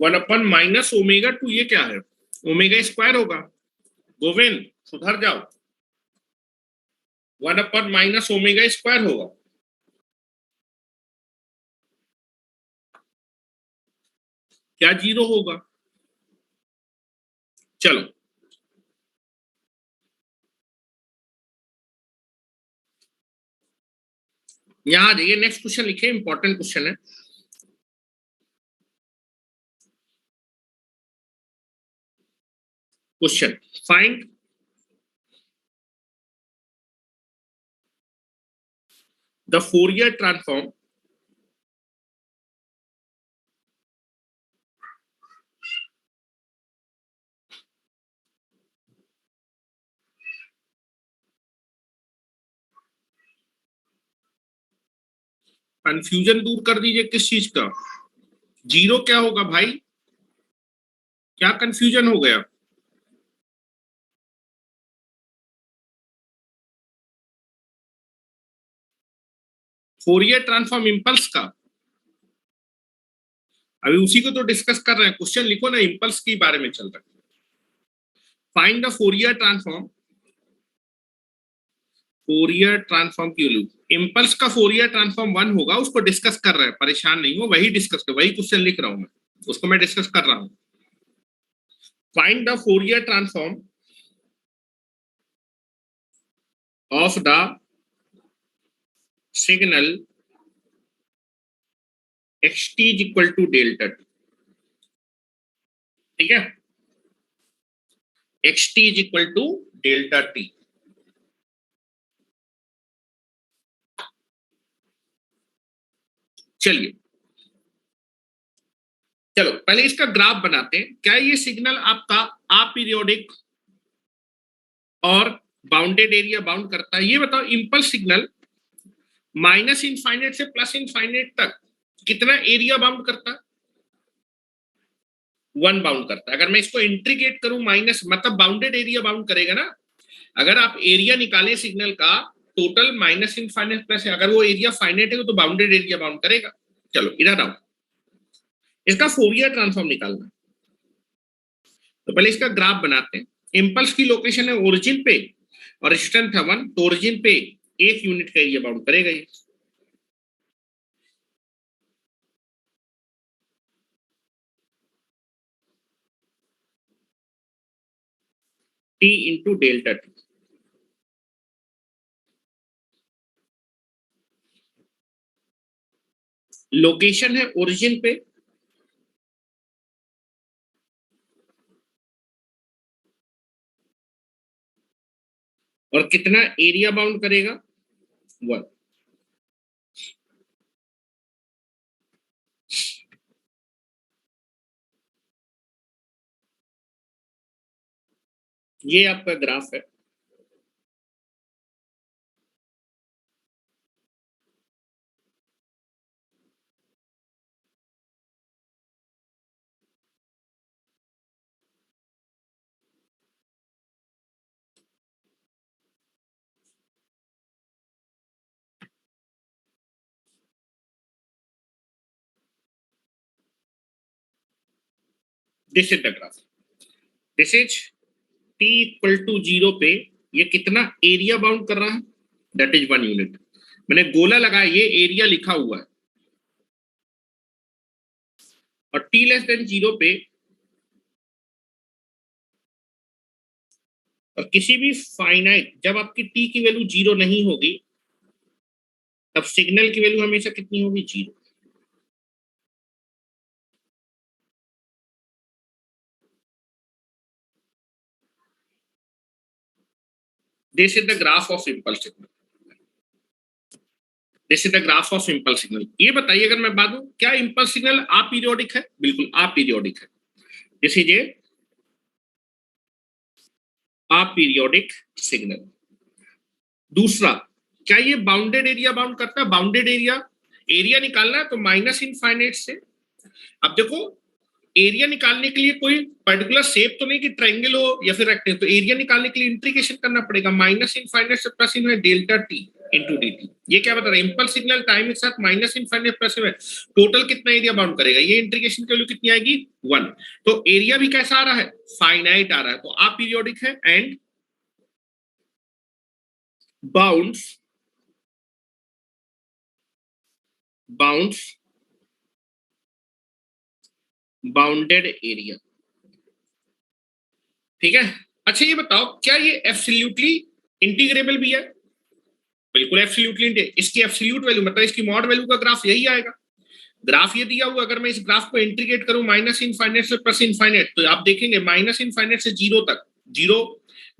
One upon minus omega two, ये क्या है? ओमेगा स्क्वायर होगा। गोविंद सुधर जाओ। One upon minus omega square होगा। क्या जीरो होगा? चलो यहां आ जाइए, नेक्स्ट क्वेश्चन लिखे, इंपॉर्टेंट क्वेश्चन है। Question, find the Fourier transform confusion दूर कर दीजिए, किस चीज का? जीरो क्या होगा भाई? क्या कंफ्यूजन हो गया? फोरियर ट्रांसफॉर्म इंपल्स का, अभी उसी को तो डिस्कस कर रहे हैं। क्वेश्चन लिखो ना, इंपल्स के बारे में चल रहा है। Find the Fourier transform, Fourier transform की वैल्यू, इंपल्स का फोरियर ट्रांसफॉर्म वन होगा, उसको डिस्कस कर रहे हैं, परेशान नहीं हो, वही डिस्कस कर, वही क्वेश्चन लिख रहा हूं मैं, उसको मैं डिस्कस कर रहा हूं। Find the Fourier transform of the signal xt is equal to delta t. ठीक है, xt is equal to delta t. चलिए चलो पहले इसका ग्राफ बनाते हैं। क्या ये सिग्नल आपका अपीरियोडिक और बाउंडेड एरिया बाउंड करता है? ये बताओ, इंपल्स सिग्नल माइनस इनफाइनाइट से प्लस इनफाइनाइट तक कितना एरिया बाउंड करता है? वन बाउंड करता है। अगर मैं इसको इंट्रीग्रेट करूं, माइनस मतलब बाउंडेड एरिया बाउंड करेगा ना। अगर आप एरिया निकाले सिग्नल का, टोटल माइनस इनफाइनाइट प्लस है, अगर वो एरिया फाइनाइट है तो बाउंडेड एरिया बाउंड करेगा। चलो इधर आओ, इसका फोरियर ट्रांसफॉर्म निकालना। तो पहले इसका ग्राफ बनाते हैं। इंपल्स की लोकेशन है ओरिजिन पे और स्ट्रेंथ है वन, तो ओरिजिन पे एक यूनिट का एरिया बाउंड करेगा ये। T into delta T. Location है ओरिजिन पे और कितना एरिया बाउंड करेगा? वन। ये आपका ग्राफ है। This is the graph. This is t equal to zero पे ये कितना एरिया बाउंड कर रहा है? That is one unit. मैंने गोला लगाया, ये एरिया लिखा हुआ है। और टी लेस देन जीरो पे और किसी भी फाइनाइट, जब आपकी टी की वैल्यू जीरो नहीं होगी तब सिग्नल की वैल्यू हमेशा कितनी होगी? Zero. This is the graph of impulse signal. This is the graph of impulse signal. ये बताइए, अगर मैं बात दूं, क्या इम्पल्स सिग्नल अपीरियोडिक है? बिल्कुल अपीरियोडिक है। This is a aperiodic signal. दूसरा, क्या ये बाउंडेड एरिया बाउंड करता है? बाउंडेड एरिया, एरिया निकालना है तो माइनस इनफाइनाइट से। अब देखो, एरिया निकालने के लिए कोई पर्टिकुलर शेप तो नहीं कि ट्रायंगल हो या फिर रेक्टेंगल, तो एरिया निकालने के लिए इंटीग्रेशन करना पड़ेगा। माइनस इनफाइनाइट से plus infinite delta t. Into d T. ये क्या बता रहा है? इम्पल्स सिग्नल टाइम के साथ माइनस इनफाइनाइट प्लस टोटल कितना एरिया बाउंड करेगा? ये इंटीग्रेशन की वैल्यू कितनी आएगी? 1। तो एरिया भी कैसा आ रहा है? फाइनाइट आ रहा है। तो आप पीरियोडिक है एंड बाउंडेड एरिया। ठीक है। अच्छा ये बताओ, क्या ये एब्सोल्युटली इंटीग्रेबल भी है? बिल्कुल एब्सोल्युटली। इसकी एब्सोल्यूट वैल्यू मतलब इसकी मॉड वैल्यू का ग्राफ यही आएगा। ग्राफ ये दिया हुआ, अगर मैं इस ग्राफ को इंटीग्रेट करूं माइनस इनफाइनाइट से प्लस इनफाइनाइट, तो आप देखेंगे माइनस इनफाइनाइट से जीरो तक, जीरो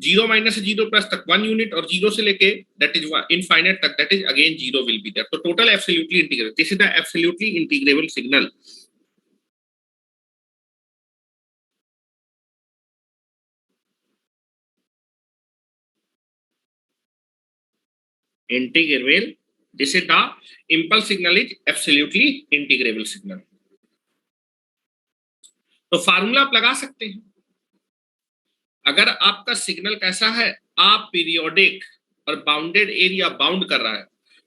जीरो माइनस से जीरो प्लस तक 1 यूनिट, और जीरो से लेके दैट इज इनफाइनाइट तक that is again zero will be there. तो total absolutely integrable, this is the absolutely integrable signal. Integrable, this is the impulse signal is absolutely integrable signal। तो formula आप लगा सकते हैं। अगर आपका सिग्नल कैसा है, आप पीरियोडिक और बाउंडेड एरिया बाउंड कर रहा है,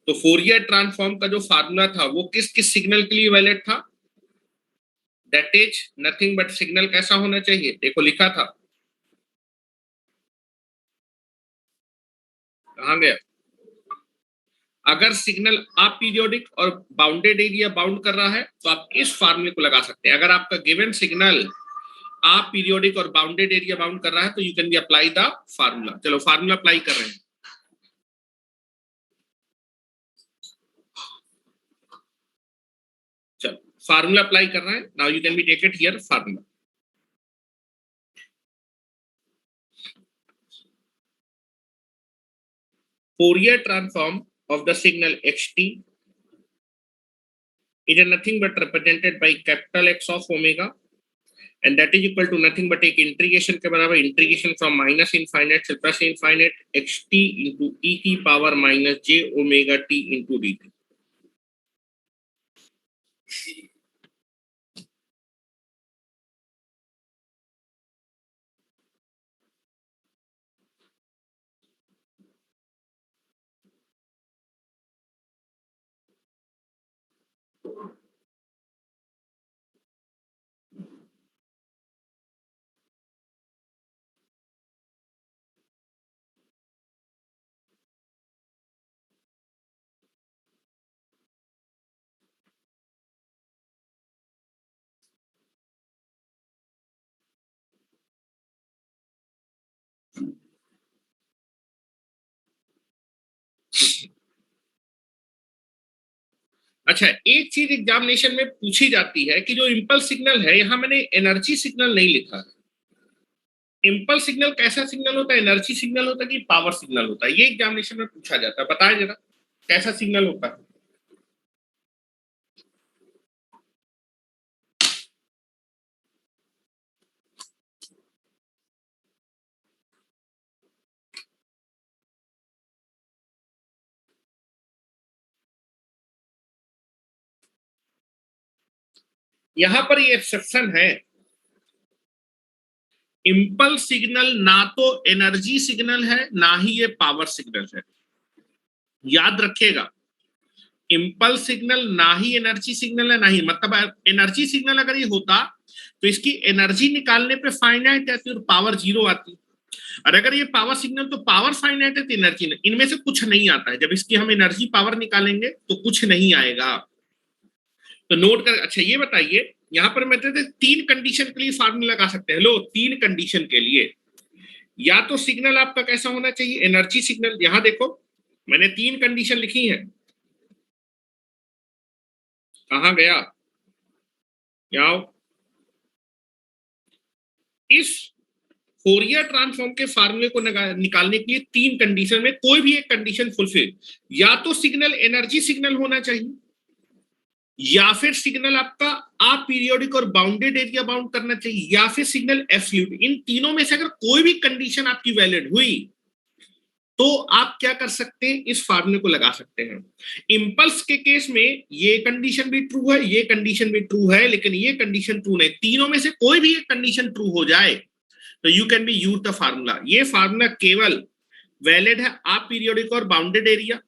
तो फोरियर ट्रांसफॉर्म का जो फार्मूला था वो किस किस सिग्नल के लिए वैलिड था? That is nothing but signal कैसा होना चाहिए? देखो लिखा था, कहां गया? अगर सिग्नल आप पीरियोडिक और बाउंडेड एरिया बाउंड कर रहा है तो आप इस फार्मूले को लगा सकते हैं। अगर आपका गिवन सिग्नल आप पीरियोडिक और बाउंडेड एरिया बाउंड कर रहा है तो you can be apply the formula. चलो फार्मूला अप्लाई कर रहे हैं। चलो फार्मूला अप्लाई कर रहे हैं। Now you can be take it here formula. Fourier transform of the signal xt is nothing but represented by capital X of omega, and that is equal to nothing but एक integration के बराबर, integration from minus infinite से plus infinite xt into e की power minus j omega t into dt। अच्छा एक चीज examination में पूछी जाती है कि जो इंपल्स सिग्नल है, यहां मैंने एनर्जी सिग्नल नहीं लिखा है। इंपल्स सिग्नल कैसा सिग्नल होता है? एनर्जी सिग्नल होता है कि पावर सिग्नल होता है? ये एग्जामिनेशन में पूछा जाता है। बताएं जरा कैसा सिग्नल होता है? यहां पर ये एक्सेप्शन है, इंपल्स सिग्नल ना तो एनर्जी सिग्नल है ना ही ये पावर सिग्नल है। याद रखिएगा, इंपल्स सिग्नल ना ही एनर्जी सिग्नल है ना ही, मतलब एनर्जी सिग्नल अगर ये होता तो इसकी एनर्जी निकालने पे फाइनाइट आती और पावर जीरो आती, और अगर ये पावर सिग्नल तो पावर फाइनाइट है तो एनर्जी नहीं, इनमें से कुछ नहीं आता है। जब इसकी हम एनर्जी पावर निकालेंगे तो कुछ नहीं आएगा। तो नोट कर। अच्छा ये बताइए, यहां पर मैं तीन कंडीशन के लिए फार्मूला लगा सकते हैं। लो, तीन कंडीशन के लिए, या तो सिग्नल आपका कैसा होना चाहिए? Energy signal. यहां देखो मैंने तीन कंडीशन लिखी है, कहां गया? यहाँ इस फोरियर ट्रांसफॉर्म के फार्मूले को निकालने के लिए तीन कंडीशन में कोई भी एक कंडीशन फुलफिल, या तो सिग्नल एनर्जी सिग्नल होना चाहिए, या फिर सिग्नल आपका आप पीरियोडिक और बाउंडेड एरिया बाउंड करना चाहिए, या फिर सिग्नल एब्सोल्यूट। इन तीनों में से अगर कोई भी कंडीशन आपकी वैलिड हुई तो आप क्या कर सकते हैं? इस फार्मूले को लगा सकते हैं। इंपल्स के केस में ये कंडीशन भी ट्रू है, ये कंडीशन भी ट्रू है, लेकिन ये कंडीशन ट्रू नहीं। तीनों में से कोई भी एक कंडीशन ट्रू हो जाए तो you can B use the formula. ये फार्मूला केवल वैलिड है आप पीरियोडिक और बाउंडेड एरिया,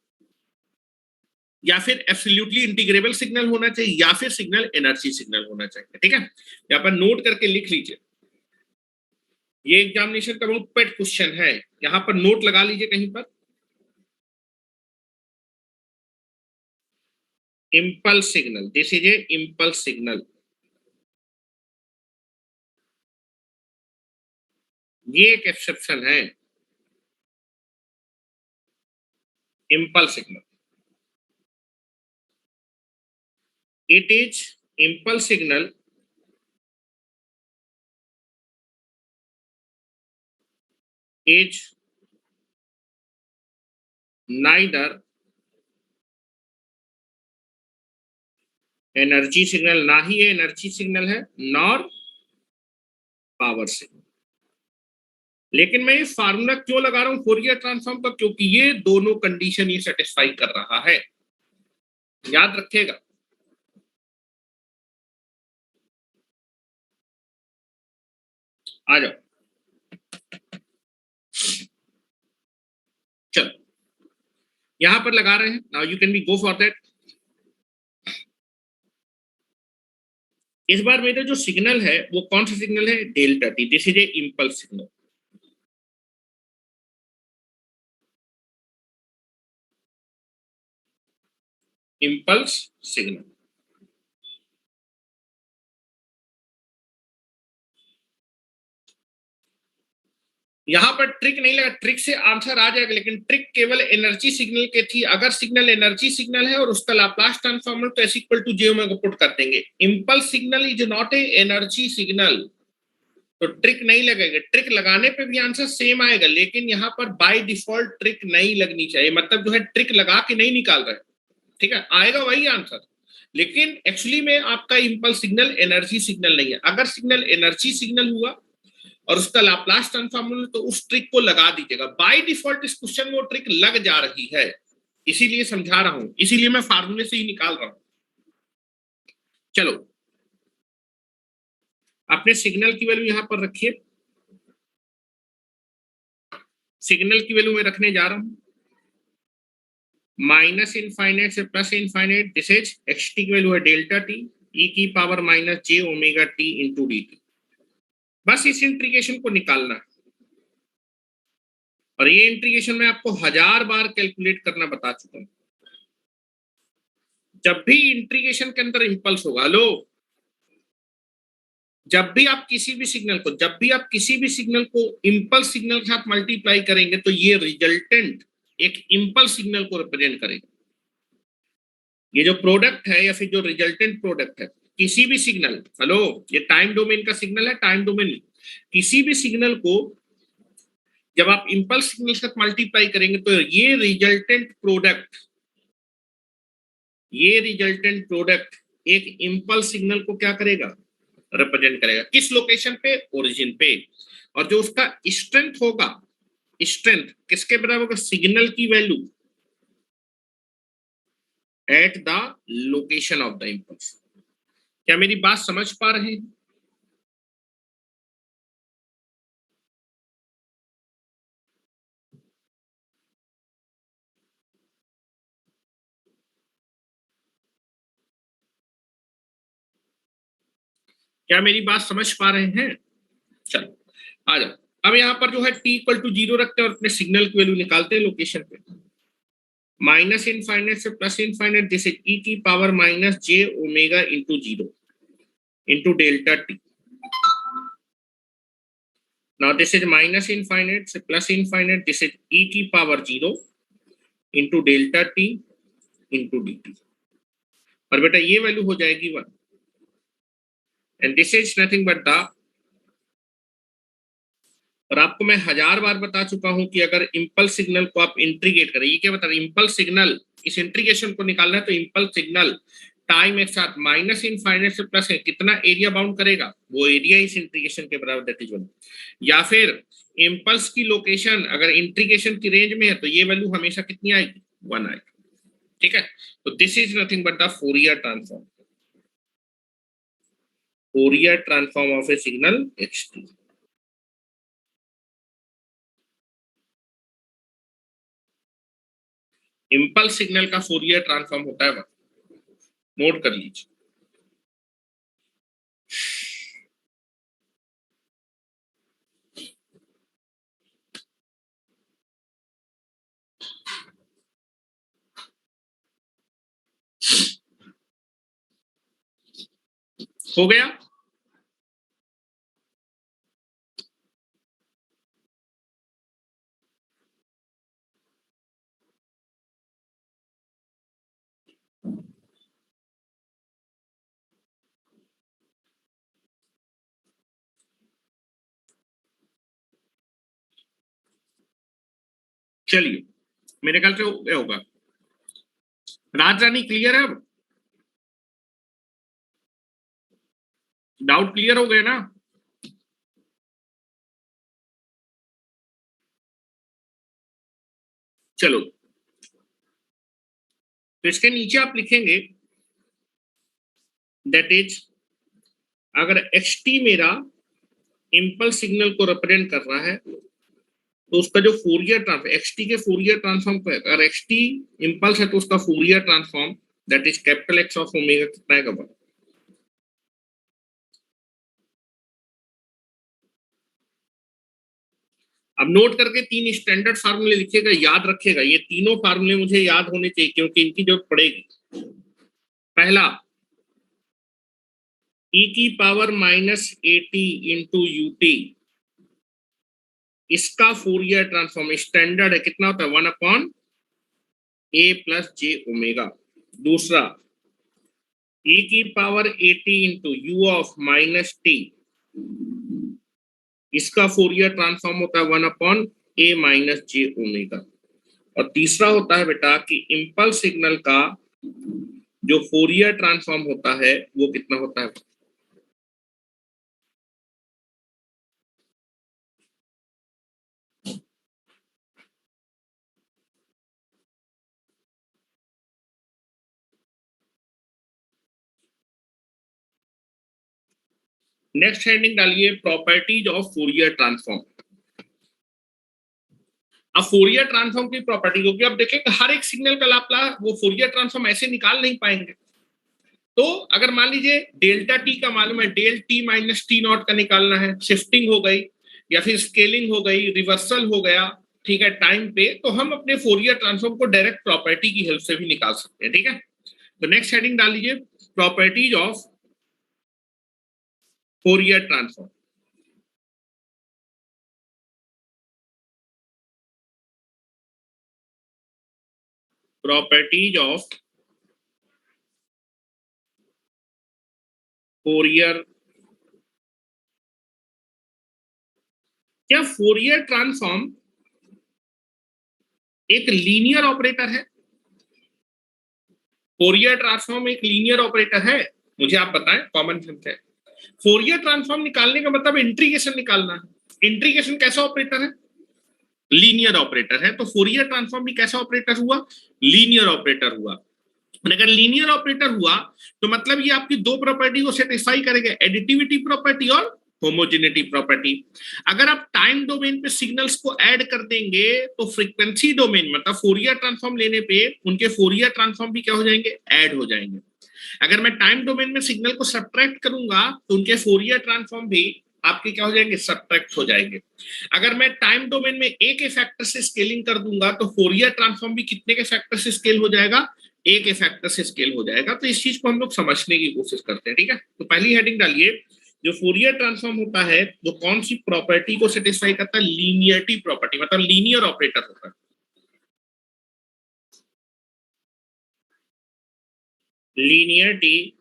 या फिर एब्सोल्युटली इंटीग्रेबल सिग्नल होना चाहिए, या फिर सिग्नल एनर्जी सिग्नल होना चाहिए। ठीक है, यहाँ पर नोट करके लिख लीजिए, ये एग्जामिनेशन का बहुत पेट क्वेश्चन है, यहाँ पर नोट लगा लीजिए कहीं पर। Impulse signal, this is a impulse signal, ये एक एक्सेप्शन है, impulse signal. It is impulse signal is neither energy signal, ना ही ये एनर्जी सिग्नल है, नॉर पावर सिग्नल। लेकिन मैं ये फार्मूला क्यों लगा रहा हूं फोरियर ट्रांसफॉर्म का, क्योंकि ये दोनों कंडीशन ये सेटिस्फाई कर रहा है, याद रखिएगा। आ जाओ, चलो यहां पर लगा रहे हैं, now you can be go for that. इस बार मेरा जो सिग्नल है वो कौन सा सिग्नल है, delta T, this is a impulse signal. Impulse signal, यहां पर ट्रिक नहीं लगा, ट्रिक से आंसर आ जाएगा, लेकिन ट्रिक केवल एनर्जी सिग्नल के थी। अगर सिग्नल एनर्जी सिग्नल है और उसका लाप्लास ट्रांसफॉर्म तो s equal to J omega put कर देंगे। Impulse signal is not a energy signal, तो ट्रिक नहीं लगेगा। ट्रिक लगाने पे भी आंसर सेम आएगा, लेकिन यहाँ पर बाय डिफॉल्ट ट्रिक नहीं लगनी चाहिए, मतलब जो है ट्रिक लगा के नहीं निकाल रहे, ठीक है, आएगा वही आंसर। लेकिन एक्चुअली में आपका इम्पल्स सिग्नल एनर्जी सिग्नल नहीं है। अगर सिग्नल एनर्जी सिग्नल हुआ और उसका लाप्लास ट्रांसफॉर्म तो उस ट्रिक को लगा दीजिएगा। बाय डिफॉल्ट इस क्वेश्चन में वो ट्रिक लग जा रही है, इसीलिए समझा रहा हूं, इसीलिए मैं फार्मूले से ही निकाल रहा हूं। चलो अपने सिग्नल की वैल्यू यहां पर रखिए, सिग्नल की वैल्यू मैं रखने जा रहा हूं माइनस इनफाइनाइट से plus infinite, this is x t की वैल्यू है डेल्टा टी ई की power minus j omega t into d t. बस इस इंटीग्रेशन को निकालना है, और ये इंटीग्रेशन मैं आपको 1000 बार कैलकुलेट करना बता चुका हूं। जब भी इंटीग्रेशन के अंदर इंपल्स होगा, लो, जब भी आप किसी भी सिग्नल को, जब भी आप किसी भी सिग्नल को इंपल्स सिग्नल के साथ मल्टीप्लाई करेंगे तो ये रिजल्टेंट एक इंपल्स सिग्नल को रिप्रेजेंट करेगा। ये जो प्रोडक्ट है या फिर जो रिजल्टेंट प्रोडक्ट है किसी भी सिग्नल, हेलो, ये टाइम डोमेन का सिग्नल है, टाइम डोमेन, किसी भी सिग्नल को जब आप इंपल्स सिग्नल के साथ मल्टीप्लाई करेंगे तो ये रिजल्टेंट प्रोडक्ट एक इंपल्स सिग्नल को क्या करेगा, रिप्रेजेंट करेगा। किस लोकेशन पे, ओरिजिन पे। और जो उसका स्ट्रेंथ होगा, स्ट्रेंथ किसके बराबर होगा, सिग्नल की value at the location of the impulse. क्या मेरी बात समझ पा रहे हैं? क्या मेरी बात समझ पा रहे हैं? चलो आ जाओ, अब यहाँ पर जो है t इक्वल टू 0 रखते हैं और अपने सिग्नल की वैल्यू निकालते हैं लोकेशन पे। माइनस इनफाइनाइट से plus infinite, this is e की power minus j omega into 0 into delta t. Now this is minus infinite से plus infinite, this is e की power 0 into delta t into d t. और बेटा ये value हो जाएगी 1, and this is nothing but the, और आपको मैं 1000 बार बता चुका हूं कि अगर इंपल्स सिग्नल को आप इंट्रीगेट करें, ये क्या बता रहे, इंपल्स सिग्नल, इस इंट्रीगेशन को निकालना है तो इंपल्स सिग्नल टाइम एक साथ माइनस इनफाइनाइट से प्लस है, कितना एरिया बाउंड करेगा, वो एरिया इस इंट्रीगेशन के बराबर, दैट इज 1। या फिर इंपल्स की लोकेशन अगर इंट्रीगेशन की रेंज में है तो ये वैल्यू हमेशा कितनी आएगी, 1 आएगी। ठीक है, तो this is nothing but the Fourier transform, Fourier transform of A signal x T. Impulse signal का फोरियर ट्रांसफॉर्म होता है, नोट कर लीजिए। हो गया? चलिए, मेरे ख्याल से हो गया होगा। राज रानी क्लियर है? अब डाउट क्लियर हो गए ना? चलो, तो इसके नीचे आप लिखेंगे दैट इज, अगर एक्स टी मेरा इम्पल्स सिग्नल को रिप्रेजेंट कर रहा है तो उसका जो फोरियर ट्रांसफॉर्म, एक्स टी के फोरियर ट्रांसफॉर्म को, अगर एक्स टी इम्पल्स है तो उसका Fourier transform that is capital x of omega कितना है? अब नोट करके तीन स्टैंडर्ड फार्मूले लिखिएगा, याद रखिएगा, ये तीनों फार्मूले मुझे याद होने चाहिए क्योंकि इनकी जरूरत पड़ेगी। पहला, e की power minus a t into u T, इसका फोरियर ट्रांसफॉर्म स्टैंडर्ड है, कितना होता है? 1/a plus j omega. दूसरा, e की power A t into u of minus T, इसका फोरियर ट्रांसफॉर्म होता है 1/a माइनस जे ओमेगा। और तीसरा होता है बेटा कि इम्पल्स सिग्नल का जो फोरियर ट्रांसफॉर्म होता है वो कितना होता है? नेक्स्ट हेडिंग डालिए, प्रॉपर्टीज ऑफ फोरियर ट्रांसफॉर्म। अब फोरियर ट्रांसफॉर्म की प्रॉपर्टी, क्योंकि अब देखें हर एक सिग्नल का लाप्लास वो फोरियर ट्रांसफॉर्म ऐसे निकाल नहीं पाएंगे। तो अगर मान लीजिए डेल्टा टी का मालूम है, del t minus t naught का निकालना है, शिफ्टिंग हो गई या फिर स्केलिंग हो गई, रिवर्सल हो गया, ठीक है, टाइम पे, तो हम अपने फोरियर ट्रांसफॉर्म को डायरेक्ट प्रॉपर्टी की हेल्प से भी निकाल सकते हैं, ठीक है। तो नेक्स्ट हेडिंग डाल लीजिए, properties of Fourier transform. Properties of Fourier, क्या फोरियर ट्रांसफॉर्म एक लीनियर ऑपरेटर है? फोरियर ट्रांसफॉर्म एक लीनियर ऑपरेटर है? मुझे आप बताएं, कॉमन सेंस है। फोरियर ट्रांसफॉर्म निकालने का मतलब इंटीग्रेशन निकालना है। इंटीग्रेशन कैसा ऑपरेटर है? लीनियर ऑपरेटर है। तो फोरियर ट्रांसफॉर्म भी कैसा ऑपरेटर हुआ? लीनियर ऑपरेटर हुआ। अगर लीनियर ऑपरेटर हुआ तो मतलब ये आपकी दो प्रॉपर्टी को सेटिस्फाई करेगा, एडिटिविटी प्रॉपर्टी और होमोजेनिटी प्रॉपर्टी। अगर आप टाइम डोमेन पे सिग्नल्स को ऐड कर देंगे तो फ्रीक्वेंसी डोमेन मतलब फोरियर ट्रांसफॉर्म लेने पे उनके फोरियर ट्रांसफॉर्म भी क्या हो जाएंगे? ऐड हो जाएंगे। अगर मैं टाइम डोमेन में सिग्नल को सब्ट्रैक्ट करूंगा तो उनके फोरियर ट्रांसफॉर्म भी आपके क्या हो जाएंगे? सब्ट्रैक्ट हो जाएंगे। अगर मैं टाइम डोमेन में ए के फैक्टर से स्केलिंग कर दूंगा तो फोरियर ट्रांसफॉर्म भी कितने के फैक्टर से स्केल हो जाएगा? ए के फैक्टर से स्केल हो जाएगा। तो इस चीज को हम लोग समझने की कोशिश करते हैं, ठीक है। तो पहली हेडिंग डालिए, जो फोरियर ट्रांसफॉर्म होता है वो कौन सी प्रॉपर्टी को सेटिस्फाई करता है? लीनियरिटी प्रॉपर्टी, मतलब लीनियर ऑपरेटर होता है। लीनियरिटी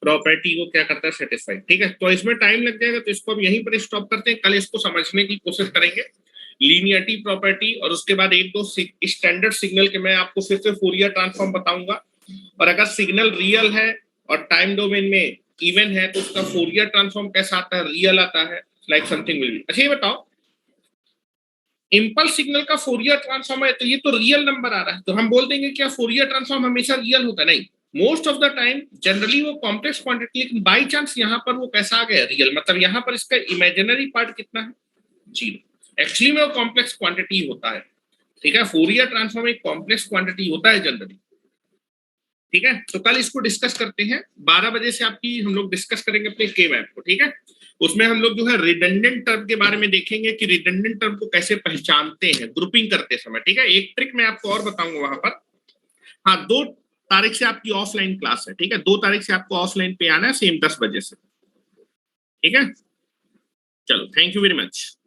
प्रॉपर्टी को क्या करता है? सेटिस्फाई, ठीक है। तो इसमें टाइम लग जाएगा तो इसको हम यहीं पर स्टॉप करते हैं, कल इसको समझने की कोशिश करेंगे, लीनियरिटी प्रॉपर्टी। और उसके बाद एक दो स्टैंडर्ड सिग्नल के मैं आपको फिर से फोरियर ट्रांसफॉर्म बताऊंगा। और अगर सिग्नल रियल है और टाइम डोमेन में इवन है तो उसका फोरियर ट्रांसफॉर्म कैसा आता है? रियल आता है, लाइक समथिंग विल बी। अच्छा ये बताओ, इम्पल्स सिग्नल का फोरियर ट्रांसफॉर्म है तो ये तो रियल नंबर आ रहा है, तो हम बोल देंगे क्या फोरियर ट्रांसफॉर्म हमेशा रियल होता है? नहीं, most of the time generally वो कॉम्प्लेक्स क्वांटिटी, लेकिन बाई चांस यहाँ पर वो कैसा आ गया? रियल। मतलब यहाँ पर इसका इमेजिनरी पार्ट कितना है? 0। एक्चुअली में वो कॉम्प्लेक्स क्वांटिटी होता है, ठीक है। फोरियर ट्रांसफॉर्म एक कॉम्प्लेक्स क्वांटिटी होता है जनरली, ठीक है। तो कल इसको डिस्कस करते हैं, 12 बजे से आपकी हम लोग डिस्कस करेंगे अपने के मैप को, ठीक है। उसमें हम लोग जो है रिडंडेंट टर्म के बारे में देखेंगे कि रिडंडेंट टर्म को कैसे पहचानते हैं ग्रुपिंग करते समय, ठीक है। एक ट्रिक मैं आपको और बताऊंगा वहां पर। हाँ, 2 तारीख से आपकी ऑफलाइन क्लास है, ठीक है। 2 तारीख से आपको ऑफलाइन पे आना है, सेम 10 बजे से, ठीक है। चलो, थैंक यू वेरी मच।